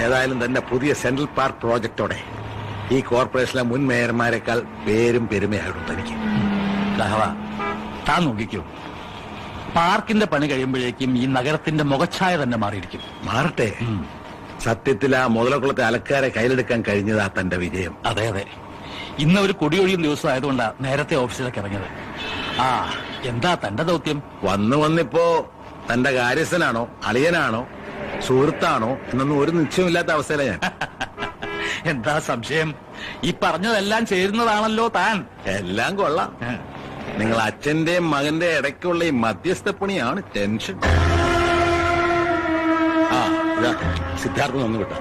ഏതായാലും തന്നെ പുതിയ സെൻട്രൽ പാർക്ക് പ്രോജക്റ്റോടെ ഈ കോർപ്പറേഷനിലെ മുൻ മേയർമാരെക്കാൾ പേരും പെരുമയാകും തനിക്ക്. താൻ നോക്കിക്കോ, പാർക്കിന്റെ പണി കഴിയുമ്പോഴേക്കും ഈ നഗരത്തിന്റെ മുഖച്ഛായ തന്നെ മാറിയിരിക്കും. മാറട്ടെ. സത്യത്തിൽ ആ മുതലക്കുളത്തെ അലക്കാരെ കയ്യിലെടുക്കാൻ കഴിഞ്ഞതാ തന്റെ വിജയം. അതെ അതെ, ഇന്ന് ഒരു കൊടിയൊഴിയും ദിവസം ആയതുകൊണ്ടാ നേരത്തെ ഓഫീസിലേക്ക് ഇറങ്ങിയത്. ആ, എന്താ തന്റെ ദൗത്യം? വന്നിപ്പോ തന്റെ കാര്യസ്ഥനാണോ അളിയനാണോ സുഹൃത്താണോ എന്നൊന്നും ഒരു നിശ്ചയമില്ലാത്ത അവസ്ഥയില ഞാൻ. എന്താ സംശയം? ഈ പറഞ്ഞതെല്ലാം ചേരുന്നതാണല്ലോ താൻ. എല്ലാം കൊള്ളാം. നിങ്ങൾ അച്ഛന്റെയും മകന്റെ ഇടയ്ക്കുള്ള ഈ മധ്യസ്ഥപ്പണിയാണ് ടെൻഷൻ. ആ, ഇതാ സിദ്ധാർത്ഥൻ വന്നു വിട്ട.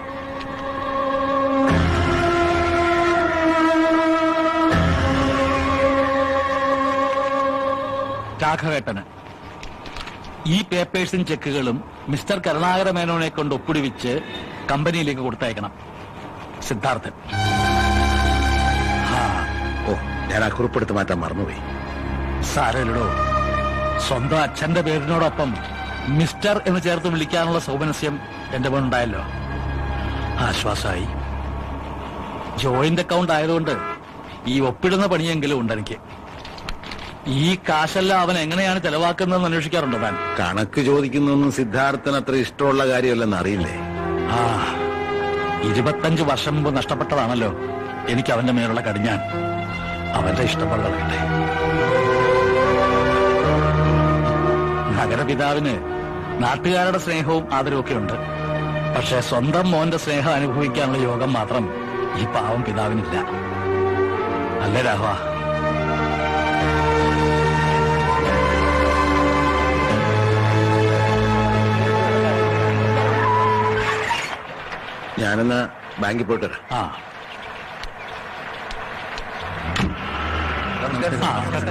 രാഘവേട്ടന് ഈ പേപ്പേഴ്സും ചെക്കുകളും മിസ്റ്റർ കരുണാകര മേനോനെ കൊണ്ട് ഒപ്പിടിവിച്ച് കമ്പനിയിലേക്ക് കൊടുത്തയക്കണം. സിദ്ധാർത്ഥൻ. ഓ, ഞാൻ ആ കുറിപ്പെടുത്ത് മാറ്റാൻ മറന്നുപോയി. സാരല്ലോ, സ്വന്തം അച്ഛന്റെ പേരിനോടൊപ്പം മിസ്റ്റർ എന്ന് ചേർത്ത് വിളിക്കാനുള്ള സൗമനസ്യം എന്റെ മുന്നുണ്ടായല്ലോ. ആശ്വാസമായി. ജോയിന്റ് അക്കൗണ്ട് ആയതുകൊണ്ട് ഈ ഒപ്പിടുന്ന പണിയെങ്കിലും ഉണ്ടെനിക്ക്. ഈ കാശെല്ലാം അവൻ എങ്ങനെയാണ് ചെലവാക്കുന്നതെന്ന് അന്വേഷിക്കാറുണ്ടോ താൻ? കണക്ക് ചോദിക്കുന്നൊന്നും സിദ്ധാർത്ഥൻ അത്ര ഇഷ്ടമുള്ള കാര്യമല്ലെന്ന് അറിയില്ലേ? 25 വർഷം മുമ്പ് നഷ്ടപ്പെട്ടതാണല്ലോ എനിക്ക് അവന്റെ മേലുള്ള കടിഞ്ഞാൻ. അവന്റെ ഇഷ്ടമുള്ളവരുടെ നഗരപിതാവിന് നാട്ടുകാരുടെ സ്നേഹവും ആദരവും ഒക്കെ ഉണ്ട്. പക്ഷെ സ്വന്തം മോന്റെ സ്നേഹം അനുഭവിക്കാനുള്ള യോഗം മാത്രം ഈ പാവം പിതാവിനില്ല. അല്ലേ രാഘവ? ഞാനെന്നാ ബാങ്കിൽ പോയിട്ട് വരാം.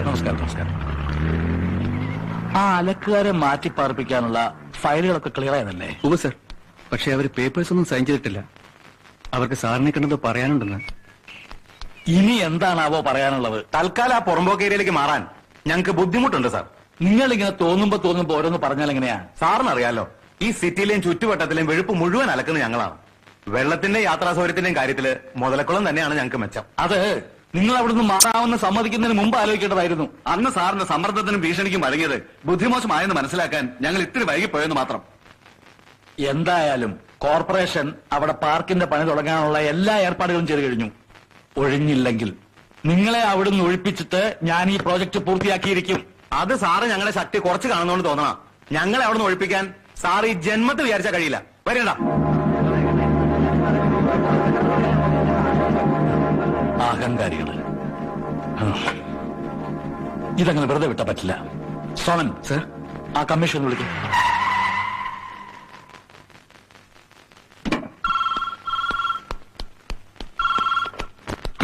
നമസ്കാരം. നമസ്കാരം. ആ അലക്കുകാരെ മാറ്റിപ്പാർപ്പിക്കാനുള്ള ഫയലുകളൊക്കെ ക്ലിയർ ആയതല്ലേ? ഉവ്വ് സർ, പക്ഷെ അവർ പേപ്പേഴ്സ് ഒന്നും സൈൻ ചെയ്തിട്ടില്ല. അവർക്ക് സാറിനെ കണ്ടത് പറയാനുണ്ടെന്ന്. ഇനി എന്താണാവോ പറയാനുള്ളത്? തൽക്കാലം ആ പുറമ്പോക്ക് ഏരിയയിലേക്ക് മാറാൻ ഞങ്ങൾക്ക് ബുദ്ധിമുട്ടുണ്ട് സാർ. നിങ്ങളിങ്ങനെ തോന്നുമ്പോ ഓരോന്ന് പറഞ്ഞാൽ എങ്ങനെയാ? സാറിനറിയാലോ, ഈ സിറ്റിയിലെയും ചുറ്റുവട്ടത്തിലെയും വെഴുപ്പ് മുഴുവൻ അലക്കുന്നത് ഞങ്ങളാണ്. വെള്ളത്തിന്റെയും യാത്രാ സൗകര്യത്തിന്റെയും കാര്യത്തില് മുതലക്കുളം തന്നെയാണ് ഞങ്ങൾക്ക് മെച്ചം. അത് നിങ്ങൾ അവിടുന്ന് മാറാമെന്ന് സമ്മതിക്കുന്നതിന് മുമ്പ് ആലോചിക്കേണ്ടതായിരുന്നു. അന്ന് സാറിന്റെ സമ്മർദ്ദത്തിനും ഭീഷണിക്കും വഴങ്ങിയത് ബുദ്ധിമോശമായെന്ന് മനസ്സിലാക്കാൻ ഞങ്ങൾ ഇത്തിരി വൈകിപ്പോയെന്ന് മാത്രം. എന്തായാലും കോർപ്പറേഷൻ അവിടെ പാർക്കിന്റെ പണി തുടങ്ങാനുള്ള എല്ലാ ഏർപ്പാടുകളും ചെയ്തു കഴിഞ്ഞു. ഒഴിഞ്ഞില്ലെങ്കിൽ നിങ്ങളെ അവിടുന്ന് ഒഴിപ്പിച്ചിട്ട് ഞാൻ ഈ പ്രോജക്ട് പൂർത്തിയാക്കിയിരിക്കും. അത് സാറ് ഞങ്ങളെ ശക്തി കുറച്ച് കാണുന്നോണ്ട് തോന്നണം. ഞങ്ങളെ അവിടുന്ന് ഒഴിപ്പിക്കാൻ സാർ ഈ ജന്മത്ത് വിചാരിച്ചാൽ കഴിയില്ല. വരേണ്ട. അഹങ്കാരികള്. ഇതങ്ങനെ വെറുതെ വിട്ടാ പറ്റില്ല. സോമൻ സർ, ആ കമ്മീഷൻ വിളിക്കും.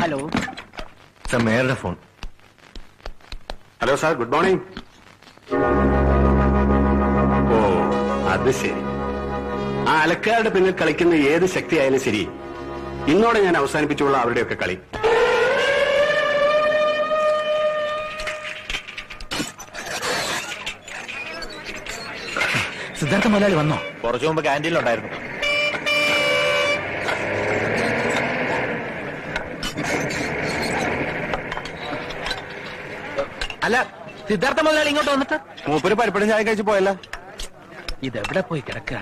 ഹലോ സർ, മേയറുടെ phone. Hello sir, good morning. ഓ, അത് ശരി. ആ അലക്കാരുടെ പിന്നിൽ കളിക്കുന്ന ഏത് ശക്തിയായാലും ശരി, ഇന്നോടെ ഞാൻ അവസാനിപ്പിച്ചുള്ള അവരുടെയൊക്കെ കളി. സിദ്ധാർത്ഥ മുതലാളി വന്നോ? കുറച്ചു മുമ്പ് ക്യാൻറ്റീനിലുണ്ടായിരുന്നു. അല്ല, സിദ്ധാർത്ഥ മുതലാളി ഇങ്ങോട്ട് വന്നിട്ട് മൂപ്പര് പരിപ്പടും ചായ കഴിച്ച് പോയല്ല. ഇതെവിടെ പോയി കിടക്കുക?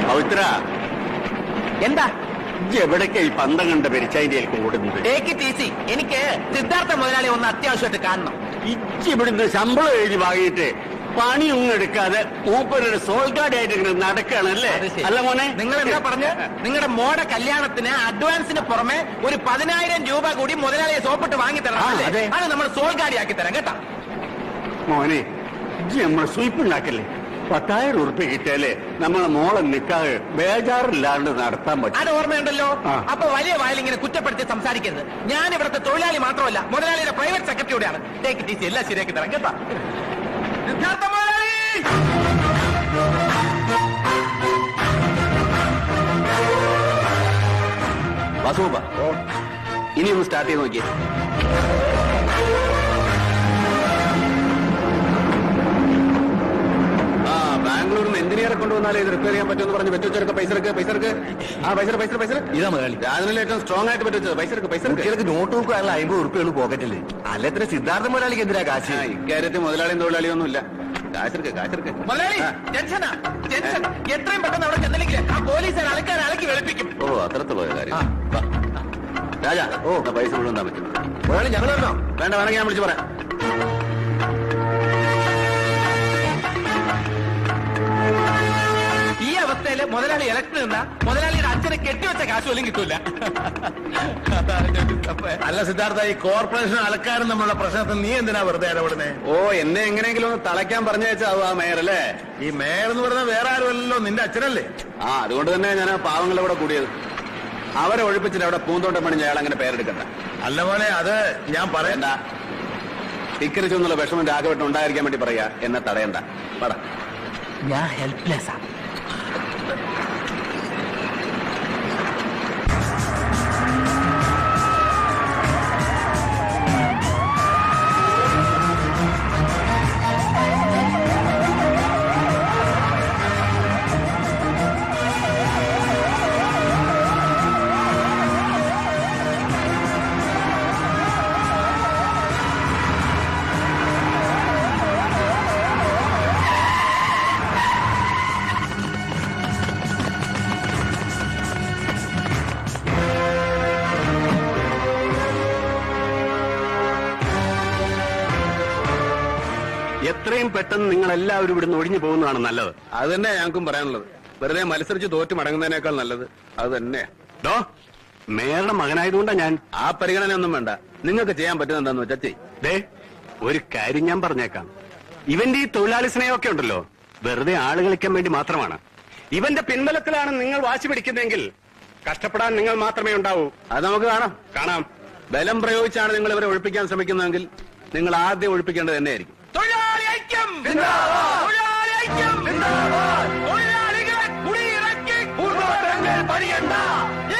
പവിത്ര, എന്താ എവിടേക്കാ ഈ പന്തം കണ്ട പെരിച്ചായിന്റെ കൂടുന്നത്? Take it easy. എനിക്ക് സിദ്ധാർത്ഥ മുതലാളി ഒന്ന് അത്യാവശ്യമായിട്ട് കാണണം. ഇച്ചി ഇവിടുന്ന് ശമ്പളം എഴുതി വാങ്ങിയിട്ട് പണിയൊന്നും എടുക്കാതെ മൂപ്പരുടെ സോൾഗാർഡായിട്ട് ഇങ്ങനെ നടക്കുകയാണല്ലേ? അത് ശരി. അല്ല മോനെ, നിങ്ങൾ എന്താ പറഞ്ഞ്? നിങ്ങളുടെ മോടെ കല്യാണത്തിന് അഡ്വാൻസിന് പുറമെ ഒരു 10,000 രൂപ കൂടി മുതലാളിയെ സോപ്പിട്ട് വാങ്ങി തരണം ആ, അല്ലേ? അതെ. അത് നമ്മൾ സോൾഗാഡി ആക്കി തരാം കേട്ടാ. മോനെ, ഇജ്ജ് നമ്മളെ സ്വീപ്പ് ഉണ്ടാക്കല്ലേ? 10,000 ഉറുപ്പ്യ കിട്ടിയാലേ നമ്മളെ മോളെ നിക്കാതെ ബേജാറില്ലാണ്ട് നടത്താൻ പറ്റും. അത് ഓർമ്മയുണ്ടല്ലോ. ആ. അപ്പൊ വലിയ വായിൽ ഇങ്ങനെ കുറ്റപ്പെടുത്തി സംസാരിക്കരുത്. ഞാൻ ഇവിടുത്തെ തൊഴിലാളി മാത്രമല്ല, മുതലാളിയുടെ പ്രൈവറ്റ് സെക്രട്ടറിയോടെയാണ്. ടേക്ക് ഇറ്റ് ഈസി, എല്ലാം ശരിയാക്കി തരാം കേട്ടാ. സിദ്ധാർത്ഥ മുതലാളി! വാസുപ്പ, ഇനി ഒന്ന് സ്റ്റാർട്ട് ചെയ്ത് നോക്കിയേ. ബാംഗ്ലൂരിൽ നിന്ന് എഞ്ചിനീയറെ കൊണ്ടുവന്നാലേ ഇത് റിപ്പയർ ചെയ്യാൻ പറ്റുമെന്ന് പറഞ്ഞ് വെച്ചൊക്കെ പൈസ ആ പൈസ ഇതാ മുതലാളി. രാജനിലെ ഏറ്റവും സ്ട്രോങ് ആയിട്ട് പറ്റുന്നത് പൈസ നോട്ട് ബുക്കാണല്ലോ 50 ഉറുപ്പികൾ പോക്കറ്റില്. അല്ലത്ര സിദ്ധാർത്ഥ മുതലാളിക്ക് എന്തിനാ കാശ്? ഇക്കാര്യത്തിൽ മുതലാളിയും തൊഴിലാളിയൊന്നും ഇല്ല. കാശെടുക്ക്. മുതലാളി, ടെൻഷനാ, ടെൻഷൻ. എത്രയും പെട്ടെന്ന് അവിടെ ചെന്നില്ലെങ്കിൽ ആ പോലീസുകാർ ആൾക്കാരെ അലക്കി വെളുപ്പിക്കും. ഓ, അത്രത്ത് പോയ കാര്യം. രാജാ, പൈസ മുഴുവൻ താൻ പറ്റും. മുതലാളി, ഞങ്ങൾ വരണോ? വേണ്ട, വേണമെങ്കിൽ ഞാൻ വിളിച്ചു പറയാം. ഈ അവസ്ഥയില് മുതലാളി ഇലക്ഷൻ നിന്നാ മുതലാളിയുടെ അച്ഛനെ കെട്ടിവെച്ച കാശ് പോലും കിട്ടൂല. അല്ല സിദ്ധാർത്ഥ, ഈ കോർപ്പറേഷൻ ആൾക്കാരും നമ്മളുടെ പ്രശ്നത്തിൽ നീ എന്തിനാ വെറുതെ ഇടപെടുന്നേ? ഓ, എന്നെ എങ്ങനെയെങ്കിലും ഒന്ന് തളയ്ക്കാൻ പറഞ്ഞയച്ചാവും ആ മേയർ അല്ലേ? ഈ മേയർ എന്ന് പറഞ്ഞാൽ വേറെ ആരുമല്ലല്ലോ, നിന്റെ അച്ഛനല്ലേ? ആ, അതുകൊണ്ട് തന്നെ ഞാൻ ആ പാവങ്ങളുടെ കൂടെ കൂടിയത്. അവരെ ഒഴിപ്പിച്ചിട്ട് അവിടെ പൂന്തോട്ടം പണി അയാൾ അങ്ങനെ പേരെടുക്കണ്ട. അല്ല മോനെ, അത് ഞാൻ പറയണ്ട. ഇക്കരിച്ചൊന്നുള്ള വിഷമം രാഘവട്ടം ഉണ്ടായിരിക്കാൻ വേണ്ടി പറയാ, എന്നെ തടയണ്ട. പട. ഞാൻ ഹെൽപ്ലെസ്സാ. എത്രയും പെട്ടെന്ന് നിങ്ങൾ എല്ലാവരും ഇവിടുന്ന് ഒഴിഞ്ഞു പോകുന്നതാണ് നല്ലത്. അത് തന്നെ ഞങ്ങൾക്കും പറയാനുള്ളത്. വെറുതെ മത്സരിച്ച് തോറ്റു മടങ്ങുന്നതിനേക്കാൾ നല്ലത് അത് തന്നെയാ. മേയറുടെ മകനായതുകൊണ്ടാ ഞാൻ. ആ പരിഗണനയൊന്നും വേണ്ട. നിങ്ങൾക്ക് ചെയ്യാൻ പറ്റുന്ന എന്താന്ന് വെച്ചാ ചെയ്. ഒരു കാര്യം ഞാൻ പറഞ്ഞേക്കാം. ഇവന്റെ ഈ തൊഴിലാളി സ്നേഹമൊക്കെ ഉണ്ടല്ലോ, വെറുതെ ആള് കളിക്കാൻ വേണ്ടി മാത്രമാണ്. ഇവന്റെ പിൻബലത്തിലാണ് നിങ്ങൾ വാശി പിടിക്കുന്നതെങ്കിൽ കഷ്ടപ്പെടാൻ നിങ്ങൾ മാത്രമേ ഉണ്ടാവൂ. അത് നമുക്ക് കാണാം. ബലം പ്രയോഗിച്ചാണ് നിങ്ങൾ ഇവരെ ഒഴിപ്പിക്കാൻ ശ്രമിക്കുന്നതെങ്കിൽ നിങ്ങൾ ആദ്യം ഒഴിപ്പിക്കേണ്ടത് തന്നെയായിരിക്കും. തൊഴിലാളി ഐക്യം സിന്ദാബാദ്! തൊഴിലാളി ഐക്യം സിന്ദാബാദ്! തൊഴിലാളികളെ കുടിയിറക്കി പൂർവ്വതങ്ങൾ പണിയണ്ട!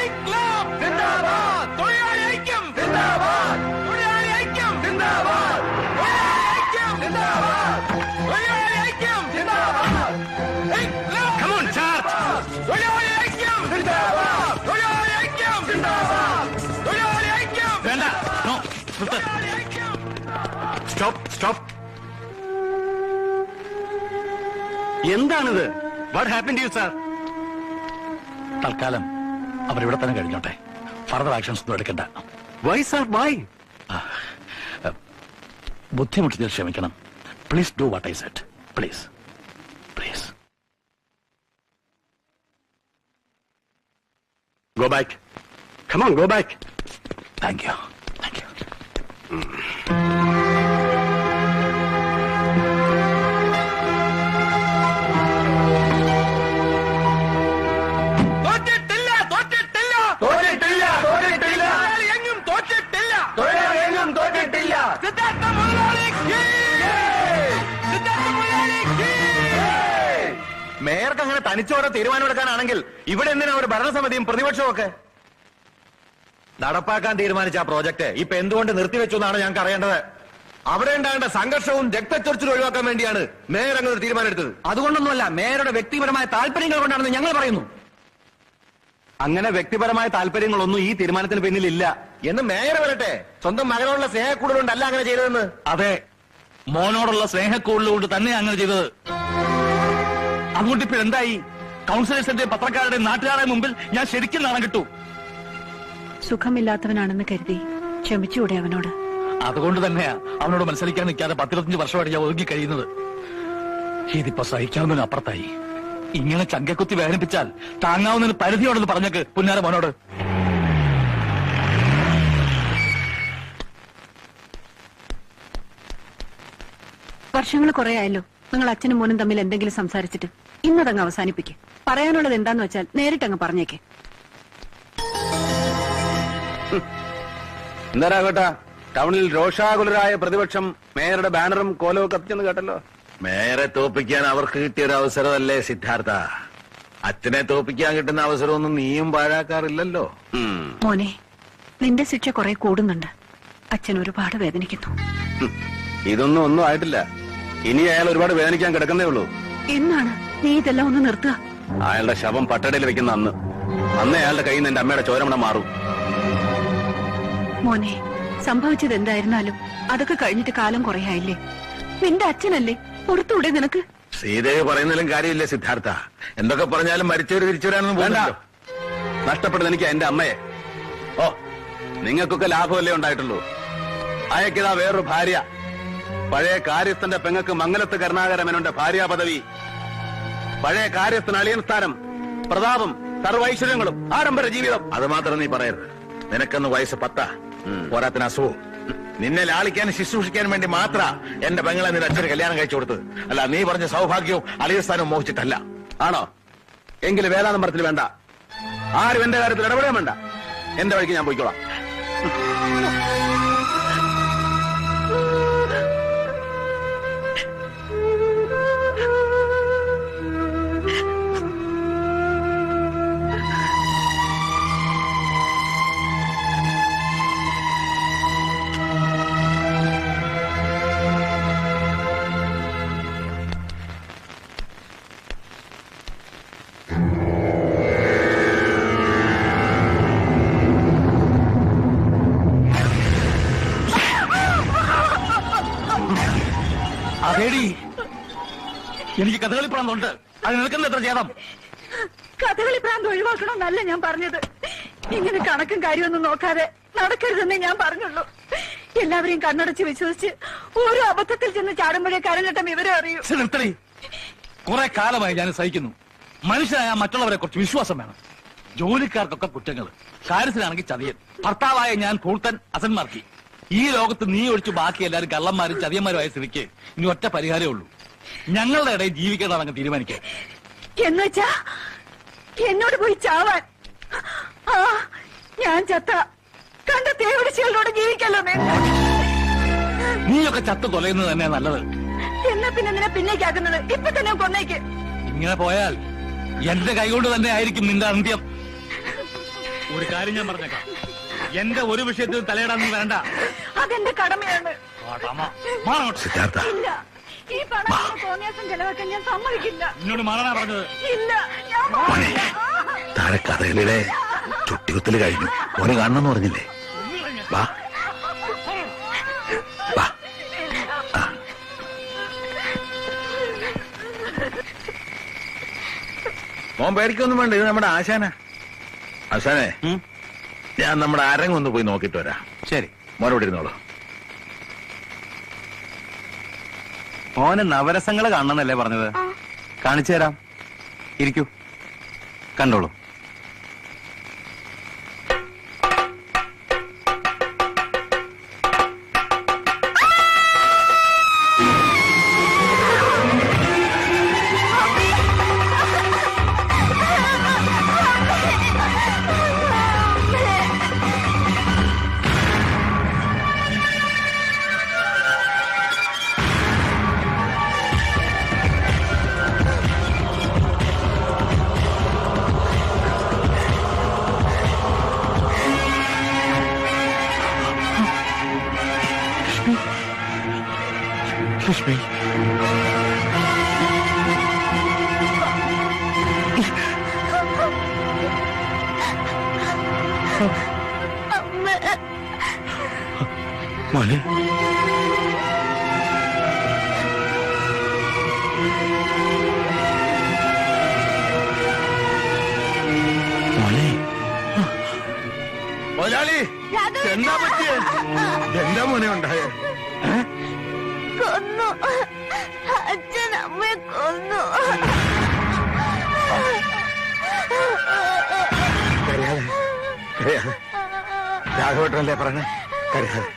ഇൻക്ലാബ് സിന്ദാബാദ്! തൊഴിലാളി ഐക്യം സിന്ദാബാദ്! തൊഴിലാളി ഐക്യം സിന്ദാബാദ്! തൊഴിലാളി ഐക്യം സിന്ദാബാദ്! തൊഴിലാളി ഐക്യം സിന്ദാബാദ്! ഇൻക്ലാബ്! Come on, charge! തൊഴിലാളി സ്റ്റോപ്പ് സ്റ്റോപ്പ്. എന്താണിത്? What happen to you sir? തൽക്കാലം അവരിവിടെ തന്നെ കഴിഞ്ഞോട്ടെ. ഫർദർ ആക്ഷൻസ് ഒന്നും എടുക്കണ്ട. Y sir why? ബുദ്ധിമുട്ടിച്ച് ക്ഷമിക്കണം. Please do what I said. Please please. Go back. Come on, go back. Thank you thank you. തോറ്റിട്ടില്ല തോറ്റിട്ടില്ല തോറ്റിട്ടില്ല തോറ്റിട്ടില്ല തൊഴിലാളി എങ്ങും തോറ്റിട്ടില്ല. തൊഴിലാളിയെങ്ങും തോറ്റിട്ടില്ല. സിദ്ധാർത്ഥ മുതലാളിക്ക് സിദ്ധാർത്ഥ മുതലാളിക്ക്. മേയർക്ക് അങ്ങനെ തനിച്ചോടെ തീരുമാനമെടുക്കാനാണെങ്കിൽ ഇവിടെ എന്തിനാ ഒരു ഭരണസമിതിയും പ്രതിപക്ഷവും ഒക്കെ? നടപ്പാക്കാൻ തീരുമാനിച്ച ആ പ്രോജക്ട് ഇപ്പൊ എന്തുകൊണ്ട് നിർത്തിവെച്ചു എന്നാണ് ഞങ്ങൾക്ക് അറിയേണ്ടത്. അവിടെ ഉണ്ടാകേണ്ട സംഘർഷവും രക്തച്ചൊരിച്ചിലും ഒഴിവാക്കാൻ വേണ്ടിയാണ് മേയർ അങ്ങനെ ഒരു തീരുമാനം എടുത്തത്. അതുകൊണ്ടൊന്നുമല്ല, മേയറുടെ വ്യക്തിപരമായ താല്പര്യങ്ങൾ കൊണ്ടാണെന്ന് ഞങ്ങൾ പറയുന്നു. അങ്ങനെ വ്യക്തിപരമായ താല്പര്യങ്ങളൊന്നും ഈ തീരുമാനത്തിന് പിന്നിലില്ല എന്ന് മേയർ വരട്ടെ. സ്വന്തം മകനോടുള്ള സ്നേഹക്കൂടുതലുണ്ടല്ല അങ്ങനെ ചെയ്തതെന്ന്. അതെ, മോനോടുള്ള സ്നേഹക്കൂടുതലുകൊണ്ട് തന്നെ അങ്ങനെ ചെയ്തത്. അതുകൊണ്ട് ഇപ്പൊ എന്തായി? കൗൺസിലേഴ്സിന്റെ പത്രക്കാരുടെ നാട്ടുകാരുടെ മുമ്പിൽ ഞാൻ ശരിക്കും നാണം കിട്ടു. സുഖമില്ലാത്തവനാണെന്ന് കരുതി ക്ഷമിച്ചുകൂടെ അവനോട്? അതുകൊണ്ട് തന്നെയാ അവനോട് മത്സരിക്കാൻ നിൽക്കാതെ 10-25 വർഷമായിട്ട് ഞാൻ ഒതുങ്ങി കഴിയുന്നത്. ഇതിപ്പോ സഹിക്കാവുന്നതിന് അപ്പുറത്തായി. ഇങ്ങനെ ചങ്കക്കുത്തി വേദനിപ്പിച്ചാൽ താങ്ങാവുന്നതിന് പരിധിയോടെന്ന് പറഞ്ഞേക്ക് പുന്നാര മോനോട്. വർഷങ്ങൾ കുറെ ആയല്ലോ നിങ്ങൾ അച്ഛനും മോനും തമ്മിൽ എന്തെങ്കിലും സംസാരിച്ചിട്ട്. ഇന്നതങ്ങ് അവസാനിപ്പിക്ക്. പറയാനുള്ളത് എന്താന്ന് വെച്ചാൽ നേരിട്ടങ്ങ് പറഞ്ഞേക്ക്. എന്താരാകട്ടാ, ടൗണിൽ രോഷാകുലരായ പ്രതിപക്ഷം മേയറുടെ ബാനറും കോലവും കത്തിച്ചെന്ന് കേട്ടല്ലോ. മേയറെ തോപ്പിക്കാൻ അവർക്ക് കിട്ടിയൊരു അവസരമല്ലേ സിദ്ധാർത്ഥ? അച്ഛനെ തോപ്പിക്കാൻ കിട്ടുന്ന അവസരമൊന്നും നീയും പാഴാക്കാറില്ലല്ലോ. മോനെ, നിന്റെ ശിക്ഷ കുറെ കൂടുന്നുണ്ട്. അച്ഛൻ ഒരുപാട് വേദനിക്കുന്നു. ഒന്നും ആയിട്ടില്ല. ഇനി അയാൾ ഒരുപാട് വേദനിക്കാൻ കിടക്കുന്നേ ഉള്ളൂ. എന്നാണ് നീ ഇതെല്ലാം ഒന്ന് നിർത്തുക? അയാളുടെ ശവം പട്ടടയിൽ വെക്കുന്ന അന്ന് അയാളുടെ കയ്യിൽ നിന്ന് എന്റെ അമ്മയുടെ ചോരമണം മാറും. മോനെ, സംഭവിച്ചത് എന്തായിരുന്നാലും അതൊക്കെ കഴിഞ്ഞിട്ട് കാലം കുറെ ആയില്ലേ? നിന്റെ അച്ഛനല്ലേ, പുറത്തൂടെ നിനക്ക്? സീതയെ പറയുന്നതിലും കാര്യമില്ല സിദ്ധാർത്ഥ. എന്തൊക്കെ പറഞ്ഞാലും മരിച്ചവര് തിരിച്ചു വരാനൊന്നും വേണ്ട. വേണ്ട. നഷ്ടപ്പെടുന്നത് എനിക്ക് എന്റെ അമ്മയെ. ഓ, നിങ്ങൾക്കൊക്കെ ലാഭമല്ലേ ഉണ്ടായിട്ടുള്ളൂ. അയക്കിതാ വേറൊരു ഭാര്യ. പഴയ കാര്യസ്ഥന്റെ പെങ്ങക്ക് മംഗലത്ത് കരുണാകരമേനോന്റെ ഭാര്യാ പദവി, പഴയ കാര്യസ്ഥന് അളിയൻ സ്ഥാനം, പ്രതാപം, സർവൈശ്വര്യങ്ങളും, ആഡംബര ജീവിതം. അത് മാത്രം നീ പറയരുത്. നിനക്കൊന്ന് വയസ്സ് 10, പോരാത്തിന് അസുഖവും. നിന്നെ ലാളിക്കാനും ശുശ്രൂഷിക്കാനും വേണ്ടി മാത്ര എന്റെ പെങ്ങളെ നിന്റെ അച്ഛന് കല്യാണം കഴിച്ചു കൊടുത്തത്. അല്ല, നീ പറഞ്ഞ സൗഭാഗ്യവും അളിയസ്ഥാനവും മോഹിച്ചിട്ടല്ല. ആണോ? എങ്കിൽ വേദാനമ്പരത്തിൽ വേണ്ട. ആരും എന്റെ കാര്യത്തിൽ ഇടപെടാൻ വേണ്ട. എന്റെ വഴിക്ക് ഞാൻ പോയിക്കോളാം. അതേടി, എനിക്ക് കഥകളി പ്രാന്തുണ്ട്. അത് നിൽക്കുന്ന എത്ര ചേതം? കഥകളി പ്രാന്ത് ഒഴിവാക്കണമെന്നല്ല ഞാൻ പറഞ്ഞത്. ഇങ്ങനെ കണക്കും കാര്യമൊന്നും നോക്കാതെ നടക്കരുതെന്നേ ഞാൻ പറഞ്ഞുള്ളൂ. എല്ലാവരെയും കണ്ണടച്ച് വിശ്വസിച്ച് ഓരോ അബദ്ധത്തിൽ ചെന്ന് ചാടുമ്പോഴേ കരഞ്ഞിട്ടം ഇവരെ അറിയൂ. നിർത്തടി. കുറെ കാലമായി ഞാൻ സഹിക്കുന്നു. മനുഷ്യനായ മറ്റുള്ളവരെ കുറിച്ച് വിശ്വാസം വേണം. ജോലിക്കാർക്കൊക്കെ കുറ്റങ്ങൾ, കാര്യത്തിലാണെങ്കിൽ ചതിയൻ. ഭർത്താവായ ഞാൻ പൂർത്തൻ അസന്മാർക്കി. ഈ ലോകത്ത് നീ ഒഴിച്ച് ബാക്കി എല്ലാവരും കള്ളന്മാരും ചതിയന്മാരുമായ സ്ഥിതിക്ക് ഇനി ഒറ്റ പരിഹാരമേ ഉള്ളൂ. ഞങ്ങളുടെ ഇടയിൽ ജീവിക്കേണ്ടതങ്ങ് തീരുമാനിക്കുക. എന്നുവെച്ചാ എന്നോട് പോയി ചാവാൻ? ആ, ഞാൻ ചത്ത കണ്ട തേവിടിച്ചുകളോട് ജീവിക്കല്ലോ. നീയൊക്കെ ചത്ത് തൊലയുന്നത് തന്നെ നല്ലത്. എന്നാ പിന്നെ നിന്നെ പിന്നേക്കാക്കുന്നത്? ഇപ്പൊ തന്നെ കൊന്നേക്ക്. ഇങ്ങനെ പോയാൽ എന്റെ കൈകൊണ്ട് തന്നെ ആയിരിക്കും നിന്റെ അന്ത്യം. ഒരു കാര്യം ഞാൻ പറഞ്ഞേക്കാം, എന്റെ ഒരു വിഷയത്തിൽ തലയിടാൻ നീ വേണ്ട. അതെന്റെ കടമയാണ്. സിദ്ധാർത്ഥ, ഇല്ല, ഈ പണം തോന്നിയാസം ചെലവാക്കാൻ ഞാൻ സമ്മതിക്കില്ല. എന്നോട് മാറാനാ പറഞ്ഞത്? ഇല്ല, ഞാൻ മാറില്ല. താഴെ കഥകളിയുടെ ചുട്ടികുത്തല് കഴിഞ്ഞു. ഓനെ കാണണമെന്ന് പറഞ്ഞില്ലേ? വാ വാ. മോൻ പേടിക്കൊന്നും വേണ്ട, ഇത് നമ്മുടെ ആശാനാ. ആശാനെ, ഞാൻ നമ്മുടെ അരങ്ങൊന്ന് പോയി നോക്കിട്ട് വരാം. ശരി. മോനോട് ഇരുന്നോളൂ. മോന് നവരസങ്ങള് കാണണമെന്നല്ലേ പറഞ്ഞത്? കാണിച്ചു തരാം. ഇരിക്കൂ, കണ്ടോളൂ. ലക്ഷ്മി, മോനെ, മോനെ, മുതലാളി, എന്താ പറ്റിയേ? എന്താ മോനെ ഉണ്ടായേ? കൊന്നു. അച്ഛൻ അമ്മയെ കൊന്നു. രാഘവേട്ടനല്ലേ പറഞ്ഞ കരയാതെ.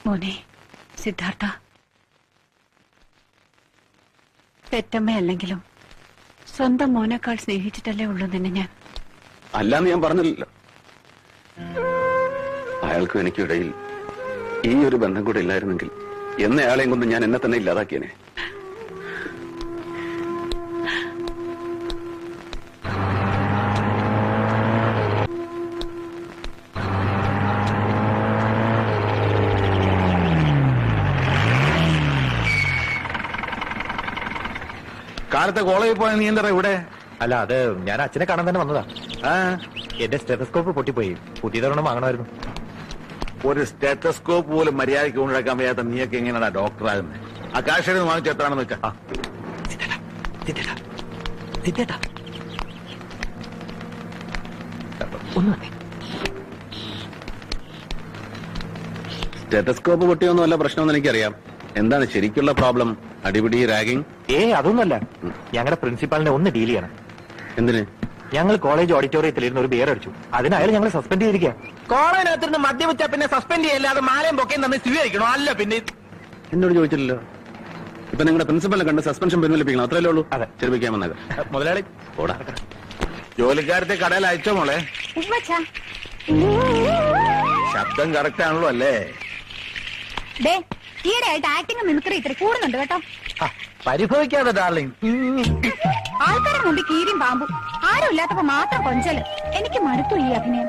മോനെ സിദ്ധാർത്ഥ, പെറ്റമ്മയല്ലെങ്കിലും സ്വന്തം മോനേക്കാൾ സ്നേഹിച്ചിട്ടല്ലേ ഉള്ളൂ നിന്നെ ഞാൻ. അല്ലാന്ന് ഞാൻ പറഞ്ഞില്ലല്ലോ. അയാൾക്കും എനിക്കും ഇടയിൽ ഈ ഒരു ബന്ധം കൂടെ ഇല്ലായിരുന്നെങ്കിൽ എന്നയാളെയും കൊണ്ട് ഞാൻ എന്നെ തന്നെ ഇല്ലാതാക്കിയനെ. കാലത്തെ കോളേജിൽ പോയ നീ എന്താ ഇവിടെ? അല്ല, അത് ഞാൻ അച്ഛനെ കാണാൻ തന്നെ വന്നതാ. എന്റെ സ്റ്റെതസ്കോപ്പ് പൊട്ടിപ്പോയി, പുതിയതൊരെണ്ണം വാങ്ങണമായിരുന്നു. ഒരു സ്റ്റെറ്റസ്കോപ്പ് പോലും മര്യാദയ്ക്ക് കൊണ്ടുനടക്കാൻ വയ്യാത്ത നീയൊക്കെ എങ്ങനെയാ ഡോക്ടറാകുന്നത്? ആ കാശ് വാങ്ങിച്ച എത്രാണെന്ന് വെക്കാം. സ്റ്റെതസ്കോപ്പ് പൊട്ടിയൊന്നും അല്ല പ്രശ്നമെന്ന് എനിക്കറിയാം. എന്താണ് ശരിക്കുള്ള പ്രോബ്ലം? അടിപിടി, റാഗിംഗ്? അതൊന്നുമല്ല. ഞങ്ങളുടെ പ്രിൻസിപ്പാളിനെ ഒന്ന് ഡീൽ ചെയ്യണം. എന്തിന്? ഞങ്ങൾ കോളേജ് ഓഡിറ്റോറിയത്തിലിരുന്ന് ഒരു ബിയർ അടിച്ചു. അതിനായാലും ഞങ്ങൾ സസ്പെൻഡ് ചെയ്തിരിക്കുക. കോളേജിനകത്തിരുന്ന് മദ്യം വെച്ചാൽ പിന്നെ സസ്പെൻഡ് ചെയ്യല്ലാതെ മാലയും പൊക്കയും തന്നെ സ്വീകരിക്കണോ? അല്ല പിന്നെ എന്നോട് ചോദിച്ചില്ലല്ലോ. ഇപ്പൊ നിങ്ങളുടെ പ്രിൻസിപ്പലിനെ കണ്ട് സസ്പെൻഷൻ പിൻവലിപ്പിക്കണം, അത്രയല്ലേ ഉള്ളൂ? അതെ. ചെറുപ്പിക്കാൻ വന്നേക്കാം. മുതലാളി, ഓടാ. ജോലിക്കാരത്തെ കടയിൽ അയച്ചോ മോളെ? ശബ്ദം കറക്റ്റ് ആണല്ലോ അല്ലേ? ഈയിടെയായിട്ട് ആക്ടിങ് മിമിക്രി ഇത്തിരി കൂടുന്നുണ്ട് കേട്ടോ. പരിഭവിക്കാതെ ഡാർലിംഗ്. ആൾക്കാരുടെ മുമ്പിൽ കീരിയും പാമ്പും, ആരും ഇല്ലാത്തപ്പോ മാത്രം കൊഞ്ചല്. എനിക്ക് മടുത്തു ഈ അഭിനയം.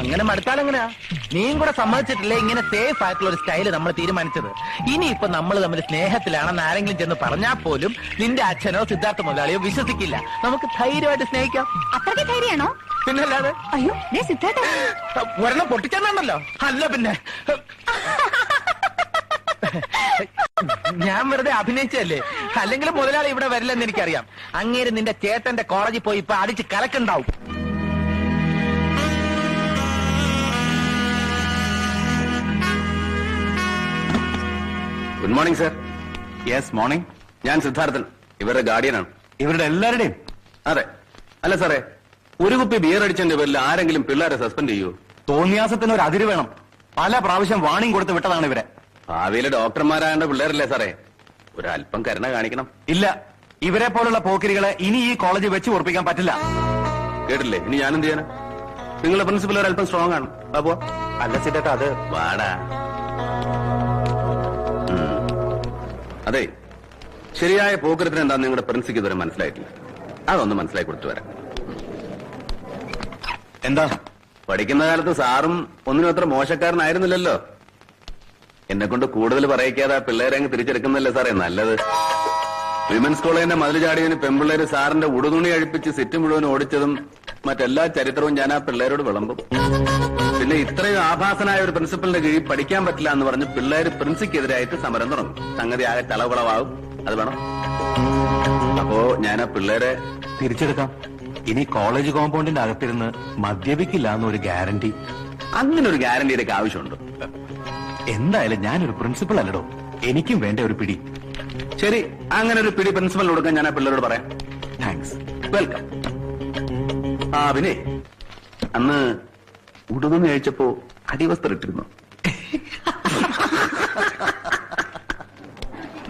അങ്ങനെ മടുത്താലെങ്ങനെയാ? നീയും കൂടെ സമ്മതിച്ചിട്ടില്ലേ ഇങ്ങനെ സേഫ് ആയിട്ടുള്ള ഒരു സ്റ്റൈല് നമ്മൾ തീരുമാനിച്ചത്? ഇനിയിപ്പൊ നമ്മൾ തമ്മിൽ സ്നേഹത്തിലാണെന്ന് ആരെങ്കിലും ചെന്ന് പറഞ്ഞാൽ പോലും നിന്റെ അച്ഛനോ സിദ്ധാർത്ഥ മുതലാളിയോ വിശ്വസിക്കില്ല. നമുക്ക് ധൈര്യമായിട്ട് സ്നേഹിക്കാം. അത്രയ്ക്ക് ധൈര്യമാണോ? പിന്നല്ലാതെ. അയ്യോ സിദ്ധാർത്ഥ, ഒരെണ്ണം പൊട്ടിച്ചെന്നാണല്ലോ. അല്ല പിന്നെ ഞാൻ വെറുതെ അഭിനയിച്ചല്ലേ. അല്ലെങ്കിൽ മുതലാളി ഇവിടെ വരില്ലെന്ന് എനിക്കറിയാം. അങ്ങേര് നിന്റെ ചേട്ടന്റെ കോളേജിൽ പോയി ഇപ്പൊ അടിച്ച് കലക്കുണ്ടാവും. Good morning sir. Yes, morning. ഞാൻ സിദ്ധാർത്ഥൻ, ഇവരുടെ ഗാർഡിയനാണ്. ഇവരുടെ എല്ലാവരുടെയും? അതെ. അല്ല സാറേ, ഒരു കുപ്പി ബിയർ അടിച്ചതിന്റെ പേരിൽ ആരെങ്കിലും പിള്ളേരെ സസ്പെൻഡ് ചെയ്യൂ? തോന്നിയാസത്തിന് ഒരു അതിര് വേണം. പല പ്രാവശ്യം വാണിംഗ് കൊടുത്ത് വിട്ടതാണ് ഇവരെ. ഭാവിയിലെ ഡോക്ടർമാരാകേണ്ട പിള്ളേരല്ലേ സാറേ? ഒരല്പം കരുണ കാണിക്കണം. ഇല്ല, ഇവരെ പോലുള്ള പോക്കിരികളെ ഇനി ഈ കോളേജിൽ വെച്ച് ഉറപ്പിക്കാൻ പറ്റില്ല. കേട്ടില്ലേ? ഇനി ഞാനെന്ത് ചെയ്യാനാ? നിങ്ങളുടെ പ്രിൻസിപ്പൽ ഒരല്പം സ്ട്രോങ് ആണ്. അപ്പോ അല്ല സിദ്ധേട്ടാ, അത് വാടാ. അതെ, ശരിയായ പോക്കരത്തിന് എന്താ നിങ്ങളുടെ പ്രിൻസിക്ക് ഇതുവരെ മനസ്സിലായിട്ടില്ല. അതൊന്ന് മനസ്സിലാക്കി കൊടുത്തു വരാം. എന്താ? പഠിക്കുന്ന കാലത്ത് സാറും ഒന്നിനും അത്ര മോശക്കാരനായിരുന്നില്ലല്ലോ. എന്നെ കൊണ്ട് കൂടുതൽ പറയിക്കാതെ ആ പിള്ളേരെ അങ്ങ് തിരിച്ചെടുക്കുന്നല്ലേ സാറേ നല്ലത്. വിമൻസ് കോളേജിന്റെ മതിൽ ചാടിയതിന് പെൺപിള്ളേര് സാറിന്റെ ഉടുതുണി അഴിപ്പിച്ച് സിറ്റ് മുഴുവൻ ഓടിച്ചതും മറ്റെല്ലാ ചരിത്രവും ഞാൻ ആ പിള്ളേരോട് വിളമ്പും. പിന്നെ ഇത്രയും ആഭാസനായ ഒരു പ്രിൻസിപ്പലിന്റെ കീഴിൽ പഠിക്കാൻ പറ്റില്ല എന്ന് പറഞ്ഞ് പിള്ളേര് പ്രിൻസിക്കെതിരായിട്ട് സമരം തുടങ്ങും. സംഗതി ആകെ ചളവളവാകും. അത് വേണം. അപ്പോ ഞാൻ ആ പിള്ളേരെ തിരിച്ചെടുക്കാം. ഇനി കോളേജ് കോമ്പൗണ്ടിന്റെ അകത്തിരുന്ന് മദ്യപിക്കില്ല എന്നൊരു ഗ്യാരണ്ടി. അങ്ങനെ ഒരു ഗ്യാരണ്ടിയുടെ ആവശ്യമുണ്ട്. എന്തായാലും ഞാനൊരു പ്രിൻസിപ്പൾ അല്ലടോ, എനിക്കും വേണ്ട ഒരു പിടി. ശരി, അങ്ങനെ ഒരു പിടി പ്രിൻസിപ്പലിന് കൊടുക്കാൻ ഞാൻ ആ പിള്ളേരോട് പറയാം. താങ്ക്സ്. വെൽക്കം. ആ പിന്നെ അന്ന് ഉടുതുണി അഴിച്ചപ്പോ അടിവസ്ത്രം ഇട്ടിരുന്നു.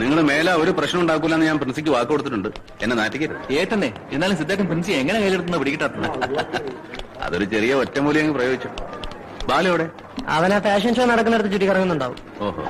നിങ്ങൾ മേലെ ഒരു പ്രശ്നം ഉണ്ടാക്കൂലെന്ന് ഞാൻ പ്രിൻസിക്ക് വാക്ക് കൊടുത്തിട്ടുണ്ട്. എന്നെ നാറ്റിക്കരുത്. ഏട്ടനെ എന്നാലും സിദ്ധാർത്ഥൻ പ്രിൻസി എങ്ങനെ കയ്യിലെടുത്തുന്ന പിടികിട്ടാത്ത? അതൊരു ചെറിയ ഒറ്റമൂലി അങ്ങ് പ്രയോഗിച്ചു. ബാലയോടെ അവൻ ആ ഫാഷൻ ഷോ നടക്കുന്നിടത്ത് ചുറ്റി കറങ്ങുന്നുണ്ടാവും. ഓഹോ.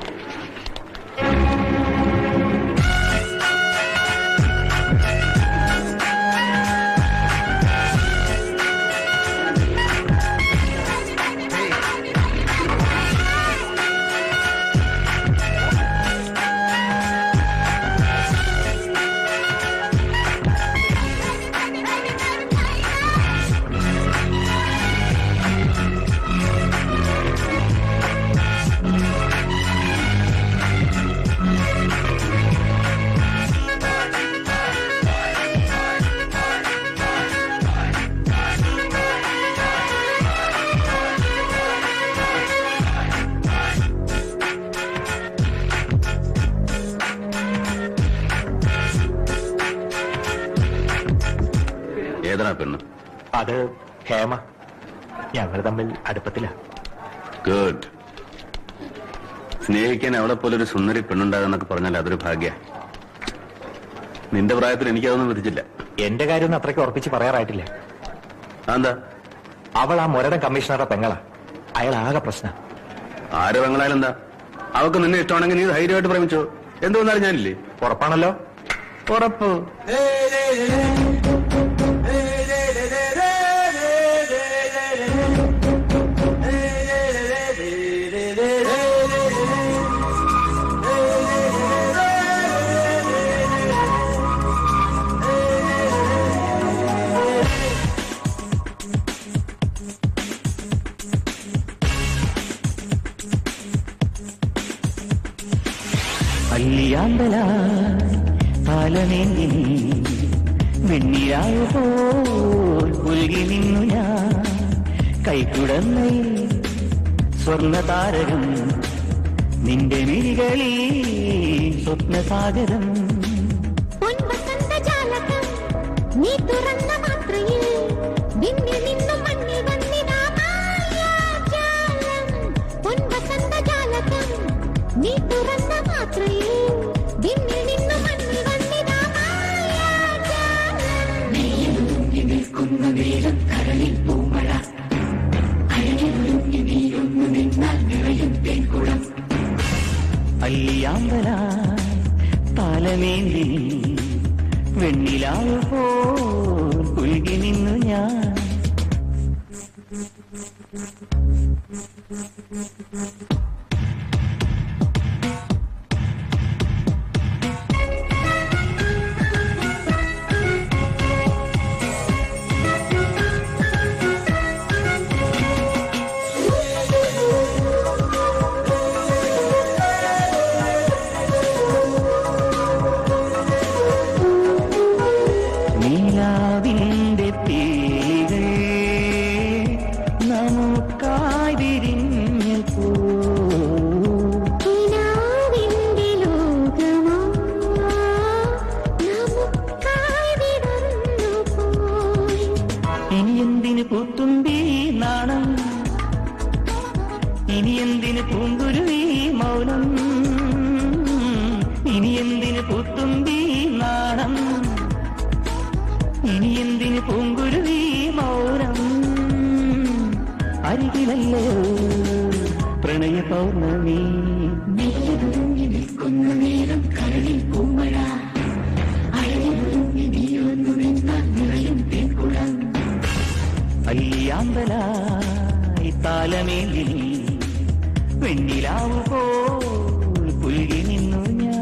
ഏതാ പെണ്ണ്? അത് ഹേമ. ഞങ്ങൾ തമ്മിൽ അടുപ്പത്തില്ല. ഗുഡ്. സ്നേഹിക്കാൻ അവളെ പോലെ ഒരു സുന്ദരി പെണ്ണുണ്ടാകുന്നൊക്കെ പറഞ്ഞാൽ അതൊരു ഭാഗ്യ. നിന്റെ പ്രായത്തിൽ എനിക്കതൊന്നും വിധിച്ചില്ല. എന്റെ കാര്യമൊന്നും അത്രയ്ക്ക് ഉറപ്പിച്ച് പറയാറായിട്ടില്ല. എന്താ? അവൾ ആ മുരടൻ കമ്മീഷണറുടെ പെങ്ങളാ. അയാൾ ആകെ പ്രശ്നം. ആര് പെങ്ങളായാലും എന്താ? അവൾക്ക് നിന്നെ ഇഷ്ടമാണെങ്കിൽ നീ ധൈര്യമായിട്ട് പ്രേമിച്ചോ. എന്ത് വന്നാലും ഞാനില്ലേ? ഉറപ്പാണല്ലോ? ഉറപ്പ്. അല്ലിയാമ്പല പാലമേന്തി വെണ്ണിയായ പോൽ പുൽകി നിന്നു ഞാൻ കൈക്കുടന്നയിൽ സ്വർണതാരകം നിന്റെ മിഴികളിൽ സ്വപ്നസാഗരം നീ തുറന്ന മാത്രയിൽ വിണ്ണിൽ നിന്നും മണ്ണിൽ വന്നിതാ മായാജാലം. പൊൻവസന്തജാലകം നീ തുറന്ന മാത്രയിൽ വിണ്ണിൽ നിന്നും മണ്ണിൽ വന്നിതാ മായാജാലം. നെയ്യൊരുങ്ങി നിൽക്കുന്ന നേരം കരളിൽ പൂമഴ അഴകൊരുങ്ങി നീയൊന്നു നിന്നാൽ നിറയും തേൻകുളം. അല്ലിയാമ്പല പാലമേന്തി വെണ്ണിലാവ് പോൽ പുൽകി നിന്നു ഞാൻ. നീലാവിന്റെ തീകൾ നമുക്കായി വിരിഞ്ഞപ്പോ കിനാവിന്റെ ലോകമോ നമുക്കായി വിടർന്നു പോയി. ഇനി എന്തിന് പൂത്തുമ്പി നാണം, ഇനി എന്തിന് പൂങ്കുരുവി മൗനം, ഇനി എന്തിന് പൂത്തുമ്പി നാണം, ഇനി എന്തിന് പൂങ്കുരുവി മൗനം. അരികിലല്ലോ പ്രണയ പൗർണമി നെയ്യൊരുങ്ങി നിൽക്കുന്ന നേരം കരളിൽ പൂമഴ അഴകൊരുങ്ങി നീയൊന്നു നിന്നാൽ നിറയും തേൻകുളം. അല്ലിയാമ്പലായി താലമേന്തി വെണ്ണിലാവ് പോ പുൽകി നിന്നു ഞാൻ.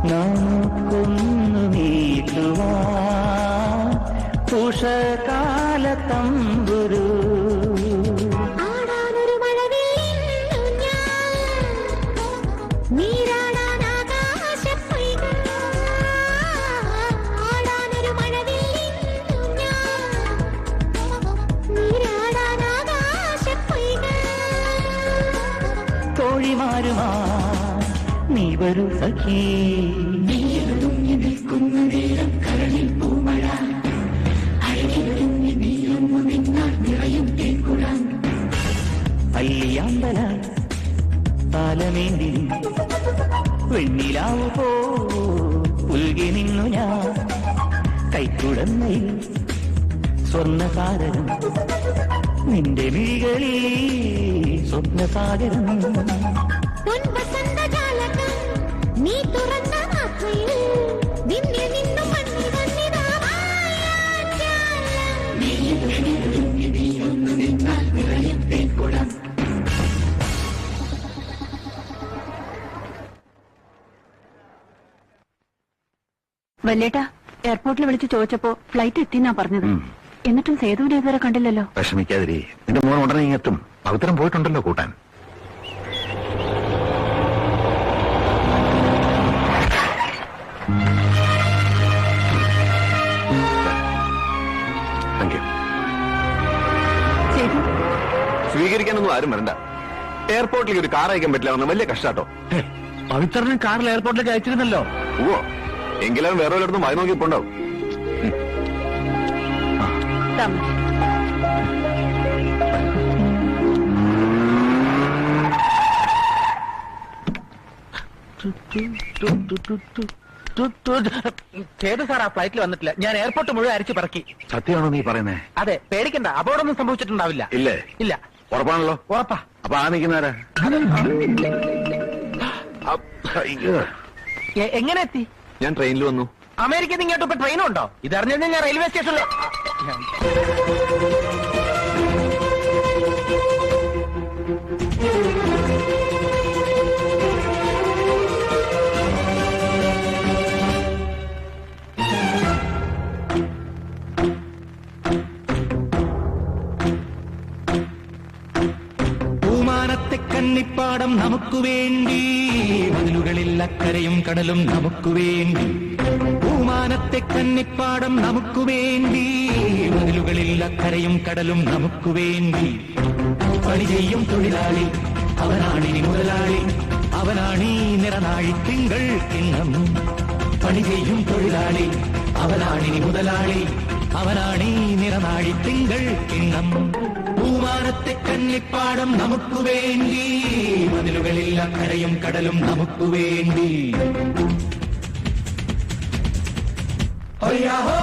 നമുക്കൊന്നു നീട്ടുവാൻ ഉഷകാല തമ്പുരു. തോഴിമാരുമാ നീ വരൂ സഖി. അല്ലിയാമ്പല താലമേന്തി വെണ്ണിലാവു പോ പുൽകി നിന്നു ഞാൻ. കൈക്കുടന്നയിൽ സ്വർണ്ണസാഗരം നിന്റെ മിഴികളിൽ സ്വപ്നസാഗരം. നീ തുറന്ന മാത്രയിൽ നിന്നിൽ നിന്നും മണ്ണിൽ വന്നിതാ വല്യേട്ടാ, എയർപോർട്ടിൽ വിളിച്ച് ചോദിച്ചപ്പോ ഫ്ലൈറ്റ് എത്തിന്നാ പറഞ്ഞത്. എന്നിട്ടും സേതുവിനെ ഇതുവരെ കണ്ടില്ലല്ലോ. വിഷമിക്കാതിരി, നിന്റെ മോൻ ഉടനെ ഇങ്ങെത്തും. പവിത്രം പോയിട്ടുണ്ടല്ലോ കൂട്ടാൻ. സ്വീകരിക്കാനൊന്നും ആരും വരണ്ട. എയർപോർട്ടിൽ ഒരു കാർ അയക്കാൻ പറ്റില്ല എന്ന് വലിയ കഷ്ടാട്ടോ. പവിത്രനെ കാറിൽ എയർപോർട്ടിലേക്ക് അയച്ചിരുന്നല്ലോ. ഓ, എങ്കിലും വേറെ വല്ലയിടത്തും വായി നോക്കിപ്പോണ്ടാവും. സേതു സാർ ആ ഫ്ലൈറ്റിൽ വന്നിട്ടില്ല. ഞാൻ എയർപോർട്ട് മുഴുവൻ അരിച്ചു പറക്കി. സത്യമാണോ നീ പറയുന്നേ? അതെ, പേടിക്കണ്ട, അപകടമൊന്നും സംഭവിച്ചിട്ടുണ്ടാവില്ല. ഇല്ലേ? ഇല്ല. ഉറപ്പാണല്ലോ? ഉറപ്പാ. അപ്പൊ ആ നിൽക്കുന്നാരാ? എങ്ങനെ എത്തി? ഞാൻ ട്രെയിനിൽ വന്നു. അമേരിക്കയിൽ നിന്ന് ഇങ്ങോട്ട് ഇപ്പൊ ട്രെയിനും ഉണ്ടോ? ഇതറിഞ്ഞാൽ ഞാൻ റെയിൽവേ സ്റ്റേഷനിൽ. കന്നിപ്പാടം നമുക്ക് വേണ്ടി, മതിലുകളിൽ അക്കരയും കടലും നമുക്ക് വേണ്ടി. പൂമാനത്തെ കന്നിപ്പാടം നമുക്ക് വേണ്ടി, മതിലുകളിൽ അക്കരയും കടലും നമുക്ക് വേണ്ടി. പണി ചെയ്യും തൊഴിലാളി അവനാണിനി മുതലാളി, അവനാണീ നിറനാഴി തിങ്കൾ കിണ്ണം. പണി ചെയ്യും തൊഴിലാളി അവനാണിനി മുതലാളി, അവനാണീ നിറനാഴി തിങ്കൾ കിണ്ണം. പൂമാനത്തെ കന്നിപ്പാടം നമുക്ക് വേണ്ടി, മതിലുകളിൽ അക്കരയും കടലും നമുക്ക് വേണ്ടി. ഹൊയ്യാഹോ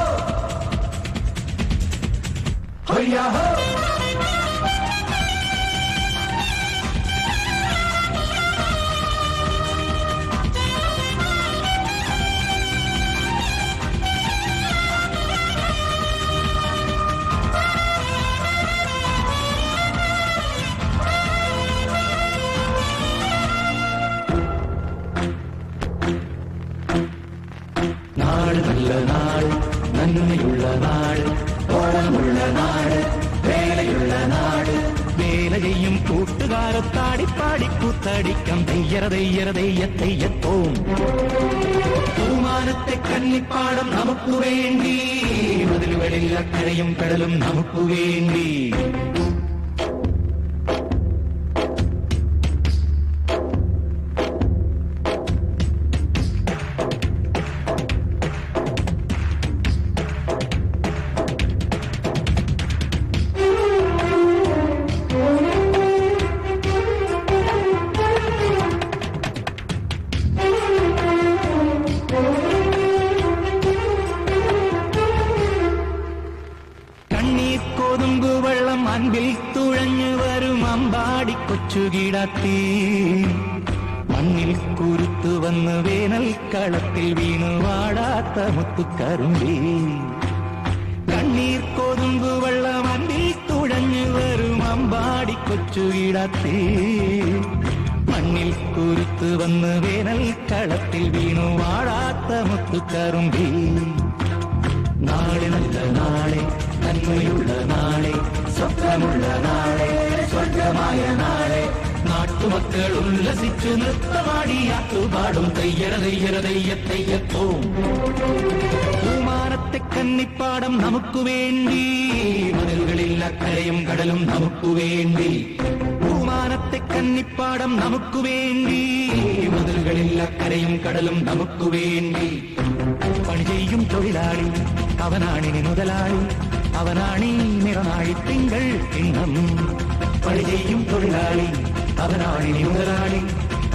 ഹൊയ്യാഹോ. നാട് നല്ല നാട്, നന്മയുള്ള നാട്, ഓണമുള്ള നാട്, വേലയുള്ള നാട്. വേല ചെയ്യും കൂട്ടുകാരത്താടിപ്പാടി കൂത്തടിക്കാം തെയ്യറ തെയ്യറ തെയ്യ തെയ്യത്തോം. പൂമാനത്തെ കന്നിപ്പാടം നമുക്ക് വേണ്ടി, മതിലുകളിൽ അക്കരയും കടലും നമുക്ക് വേണ്ടി. ചൂടാത്തി മണ്ണിൽ കുരുത്തു വന്ന് വേനൽക്കളത്തിൽ വീണു വാടാത്ത മുത്തുക്കറുമ്പി കണ്ണീർ കൊതുമ്പ് വെള്ളം അന്നിൽ തുഴഞ്ഞു വരും അമ്പാടി കൊച്ചു കിടത്തി മണ്ണിൽ കുരുത്തു വന്ന് വേനൽക്കളത്തിൽ വീണു വാടാത്ത മുത്തുക്കറുമ്പി നാളെ നല്ല നാളെ നന്മയുള്ള നാളെ സ്വപ്നമുള്ള നാളെ സ്വർഗമായ നാളെ നാട്ടുമക്കൾ ഉല്ലസിച്ചു നൃത്തമാടിയാട്ടുപാടും തെയ്യര തെയ്യര തെയ്യ തെയ്യത്തോം പൂമാനത്തെ കന്നിപ്പാടം നമുക്ക് വേണ്ടി മതിലുകളിൽ അക്കരയും കടലും നമുക്ക് വേണ്ടി പൂമാനത്തെ കന്നിപ്പാടം നമുക്ക് വേണ്ടി മതിലുകളിൽ അക്കരയും കടലും നമുക്ക് വേണ്ടി പണി ചെയ്യും തൊഴിലാളി അവനാണിനി മുതലാളി അവനാണീ നിറനാഴി തിങ്കൾ കിണ്ണം പണി ചെയ്യും തൊഴിലാളി അവനാണിനി മുതലാളി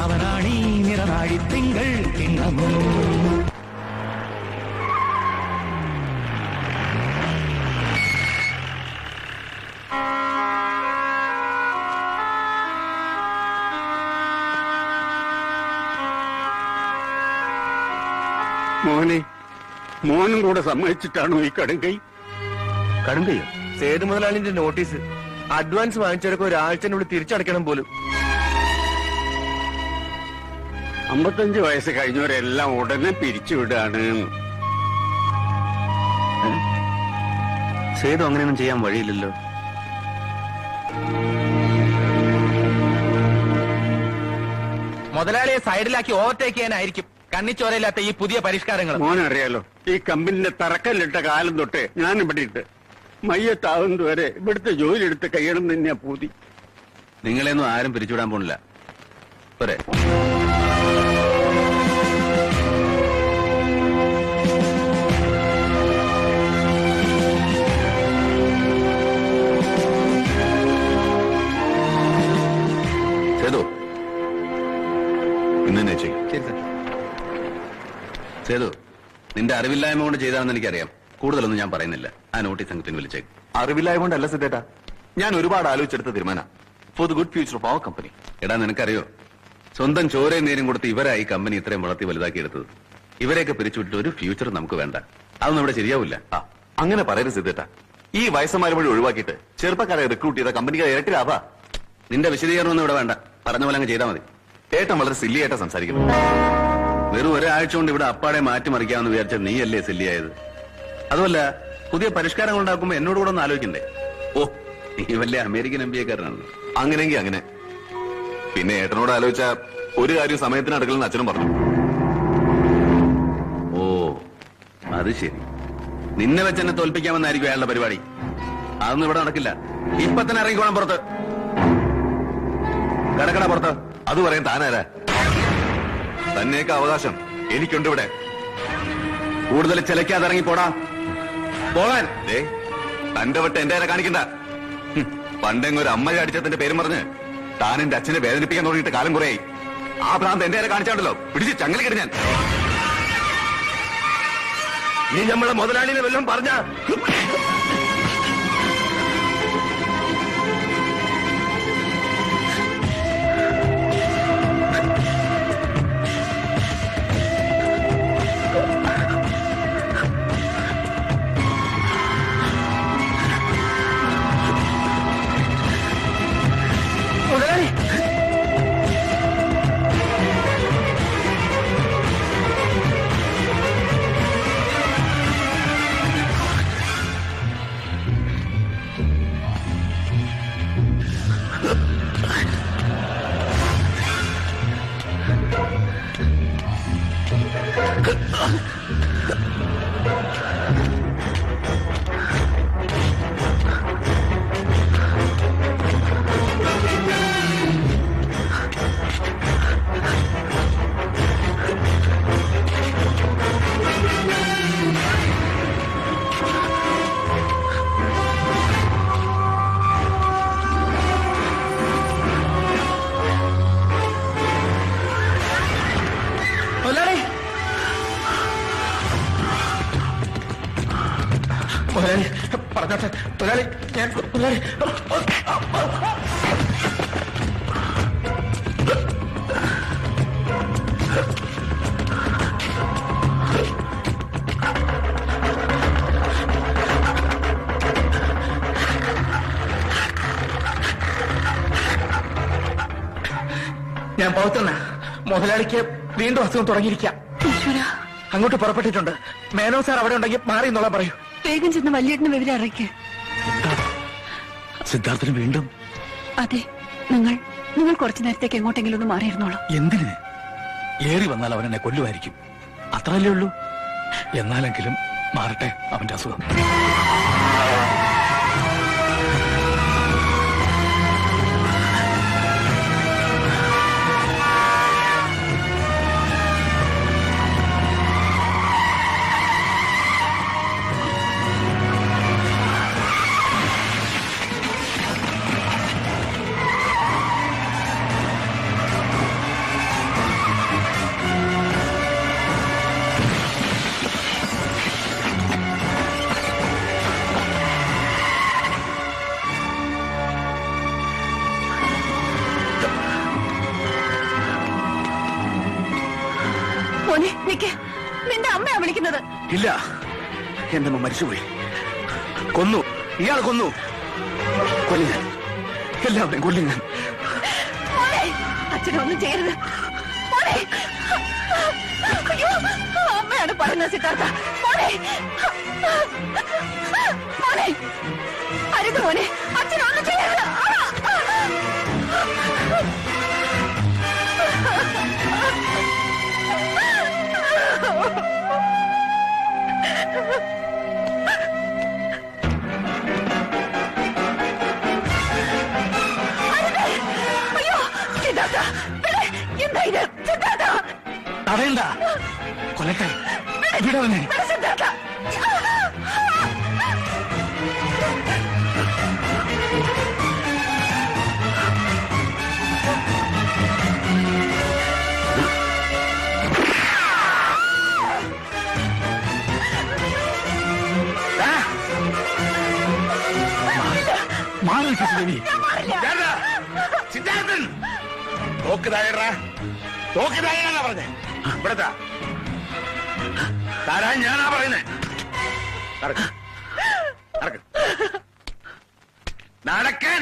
അവനാണീ നിറനാഴി തിങ്കൾ കിണ്ണം മോനെ, മോനും കൂടെ സമ്മതിച്ചിട്ടാണോ ഈ കടുങ്കൈ? കടുങ്കയോ? സേതു മുതലാളിന്റെ നോട്ടീസ് അഡ്വാൻസ് വാങ്ങിച്ചവരൊക്കെ ഒരാഴ്ചനുള്ളിൽ തിരിച്ചടയ്ക്കണം പോലും. 55 വയസ്സ് കഴിഞ്ഞവരെല്ലാം ഉടനെ പിരിച്ചുവിടാണ്. സേതു അങ്ങനെയൊന്നും ചെയ്യാൻ വഴിയില്ലല്ലോ. മുതലാളിയെ സൈഡിലാക്കി ഓവർടേക്ക് ചെയ്യാനായിരിക്കും കണ്ണിച്ചോരയില്ലാത്ത ഈ പുതിയ പരിഷ്കാരങ്ങൾ. മോനറിയാലോ, ഈ കമ്പനിന്റെ തറക്കല്ലിട്ട കാലം തൊട്ട് ഞാൻ ഇവിടെ ഇട്ട് മയ്യത്താവുന്നതുവരെ ഇവിടുത്തെ ജോലി എടുത്ത് കഴിയണം തന്നെയാ പൂതി. നിങ്ങളെയൊന്നും ആരും പിരിച്ചുവിടാൻ പോണില്ല. പോരെ? സേതു, ഇന്നെ ചെയ്യും. സേതു, നിന്റെ അറിവില്ലായ്മ കൊണ്ട് ചെയ്താണെന്ന് എനിക്കറിയാം. കൂടുതലൊന്നും ഞാൻ പറയുന്നില്ല. ആ നോട്ടീസ് സംഘത്തിന് വിളിച്ചേക്കും. അറിവില്ലായ്മ കൊണ്ടല്ല സിദ്ധേട്ടാ, ഞാൻ ഒരുപാട് ആലോചിച്ചെടുത്ത തീരുമാനം. For the good future of our company. എടാ, നിനക്കറിയോ, സ്വന്തം ചോരയും നേരും കൊടുത്ത് ഇവരായി കമ്പനി ഇത്രയും വളർത്തി വലുതാക്കി എടുത്തത്. ഇവരെയൊക്കെ പിരിച്ചുവിട്ടിട്ട് ഒരു ഫ്യൂച്ചർ നമുക്ക് വേണ്ട. അതൊന്നും ഇവിടെ ശരിയാവില്ല. അങ്ങനെ പറയരുത് സിദ്ധേട്ടാ. ഈ വയസ്സന്മാരെ വഴി ഒഴിവാക്കിയിട്ട് ചെറുപ്പക്കാരെ റിക്രൂട്ട് ചെയ്ത കമ്പനിക്ക് ഇരട്ടി ലാഭാ. നിന്റെ വിശദീകരണം ഒന്നും ഇവിടെ വേണ്ട. പറഞ്ഞ പോലെ അങ്ങ് ചെയ്താൽ മതി. ഏട്ടൻ വളരെ സില്ലി ആയിട്ടാ സംസാരിക്കുന്നു. വെറും ഒരാഴ്ച കൊണ്ട് ഇവിടെ അപ്പാടെ മാറ്റിമറിക്കാമെന്ന് വിചാരിച്ച നീയല്ലേ സില്ലിയായത്? അതുമല്ല, പുതിയ പരിഷ്കാരങ്ങൾ ഉണ്ടാക്കുമ്പോ എന്നോട് കൂടെ ഒന്ന് ആലോചിക്കണ്ടേ? ഓ, നീ വലിയ അമേരിക്കൻ MBA-കാരനാണല്ലോ. അങ്ങനെയെങ്കിൽ അങ്ങനെ. പിന്നെ ഏട്ടനോട് ആലോചിച്ച ഒരു കാര്യം സമയത്തിന് അടുക്കലെന്ന് അച്ഛനും പറഞ്ഞു. ഓ, അത് ശരി. നിന്നെ വെച്ച് എന്നെ തോൽപ്പിക്കാമെന്നായിരിക്കും അയാളുടെ പരിപാടി. അതൊന്നും ഇവിടെ നടക്കില്ല. ഇപ്പൊ തന്നെ ഇറങ്ങിക്കോണം പുറത്ത്. കടക്കട പുറത്ത്. അത് പറയാൻ താനാരാ? തന്നെയൊക്കെ അവകാശം എനിക്കുണ്ട് ഇവിടെ. കൂടുതൽ ചിലക്കാതെ ഇറങ്ങിപ്പോടാ. പോകാൻ. തന്റെ വട്ടം എന്റെ നേരെ കാണിക്കണ്ട. പണ്ടെങ്ങ ഒരു അമ്മ അടിച്ചതിന്റെ പേരും പറഞ്ഞ് താൻ എന്റെ അച്ഛനെ വേദനിപ്പിക്കാൻ തുടങ്ങിയിട്ട് കാലം കുറയായി. ആ ഭ്രാന്ത് എന്റെ നേരെ കാണിച്ചാണ്ടല്ലോ പിടിച്ച് ചങ്ങലിക്കിട്ട് ഞാൻ. നീ നമ്മളെ മുതലാളിനെ വല്ലതും പറഞ്ഞ മുതലാളി പറഞ്ഞോട്ടെ. മുതലാളി, ഞാൻ മുതലാളി ഞാൻ പൗത്തന്ന മുതലാളിക്ക് വീണ്ടും അസുഖം തുടങ്ങിയിരിക്കാം. അങ്ങോട്ട് പുറപ്പെട്ടിട്ടുണ്ട്. മേനോ സാർ അവിടെ ഉണ്ടെങ്കിൽ മാറി എന്നുള്ള പറയൂ. വേഗം ചെന്ന് വല്യേട്ടന് വിവരം അറിയിക്കേ. സിദ്ധാർത്ഥന് വീണ്ടും? അതെ, നിങ്ങൾ കുറച്ചു നേരത്തേക്ക് എങ്ങോട്ടെങ്കിലും ഒന്ന് മാറിയിരുന്നോളൂ. എന്തിന്? ഏറി വന്നാൽ അവൻ എന്നെ കൊല്ലുമായിരിക്കും, അത്രയല്ലേ ഉള്ളൂ. എന്നാലെങ്കിലും മാറട്ടെ അവന്റെ അസുഖം. മോനെ നിക്ക്, നിന്റെ അമ്മയാ വിളിക്കുന്നത്. ഇല്ല, എന്റെ അമ്മ മരിച്ചുപോയി. കൊന്നു, ഇയാൾ കൊന്നു. കൊല്ലുങ്ങാൻ, എല്ലാവരെയും കൊല്ലുങ്ങാൻ. അച്ഛനൊന്നും ചെയ്യരുത് മോനെ. അയ്യോ, അമ്മയാണ് പറയുന്നത് സിദ്ധാർത്ഥ. മോനെ മോനെ അരുത് മോനെ, അച്ഛനൊന്നും ചെയ്യരുത്. അയ്യോ സിദ്ധാർത്ഥ, എന്താ ഇത് സിദ്ധാർത്ഥ? തടയണ്ട, കൊല്ലട്ടെ, വിടവനെ. സിദ്ധാർത്ഥ, മാറി ദേവി. സിദ്ധാർത്ഥൻ തോക്കുതായടാ, തോക്കുതായാ പറഞ്ഞേ. ഇവിടത്താ താരാ ഞാനാ പറയുന്നേ. നടക്കാൻ.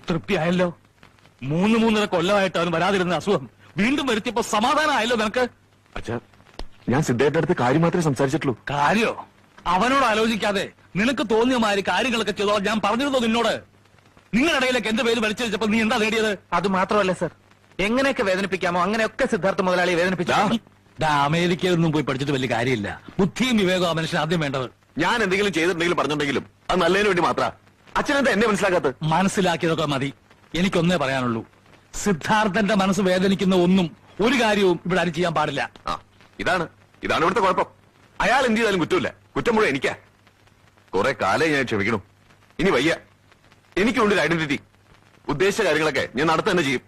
തൃപ്തിയായല്ലോ. 3-3.5 കൊല്ലമായിട്ട് അവൻ വരാതിരുന്ന അസുഖം വീണ്ടും വരുത്തിയപ്പോ സമാധാനമായല്ലോ നിനക്ക്? അച്ഛാ, ഞാൻ സിദ്ധേട്ടന്റെ അടുത്ത് കാര്യം മാത്രമേ സംസാരിച്ചിട്ടുള്ളൂ. കാര്യോ? അവനോട് ആലോചിക്കാതെ നിനക്ക് തോന്നിയ മാതിരി കാര്യങ്ങളൊക്കെ ചെയ്തോളാം ഞാൻ പറഞ്ഞിരുന്നോ നിന്നോട്? നിങ്ങളിടയിലേക്ക് എന്റെ പേര് വലിച്ചു വെച്ചപ്പോ നീ എന്താ നേടിയത്? അത് മാത്രമല്ല സർ, എങ്ങനെയൊക്കെ വേദനിപ്പിക്കാമോ അങ്ങനെയൊക്കെ സിദ്ധാർത്ഥ മുതലാളി വേദനിപ്പിച്ചു. അമേരിക്കയിലൊന്നും പോയി പഠിച്ചിട്ട് വലിയ കാര്യമില്ല. ബുദ്ധിയും വിവേകവും ആ മനുഷ്യൻ ആദ്യം വേണ്ടത്. ഞാൻ എന്തെങ്കിലും ചെയ്തിട്ടുണ്ടെങ്കിലും പറഞ്ഞിട്ടുണ്ടെങ്കിലും അത് നല്ലതിന് വേണ്ടി മാത്രം. അച്ഛനെന്താ എന്നെ മനസ്സിലാക്കാത്തത്? മനസ്സിലാക്കിയതൊക്കെ മതി. എനിക്കൊന്നേ പറയാനുള്ളൂ, സിദ്ധാർത്ഥന്റെ മനസ്സ് വേദനിക്കുന്ന ഒന്നും ഒരു കാര്യവും ഇവിടെ ആരും ചെയ്യാൻ പാടില്ല. ഇതാണ് ഇവിടുത്തെ കുഴപ്പം. അയാൾ എന്ത് ചെയ്താലും കുറ്റമില്ല, കുറ്റം മുഴുവൻ എനിക്കാ. കുറെ കാലം ഞാൻ ക്ഷമിക്കണം. ഇനി വയ്യ. എനിക്കുണ്ട് ഒരു ഐഡന്റിറ്റി. ഉദ്ദേശിച്ച കാര്യങ്ങളൊക്കെ ഞാൻ നടത്ത തന്നെ ചെയ്യും.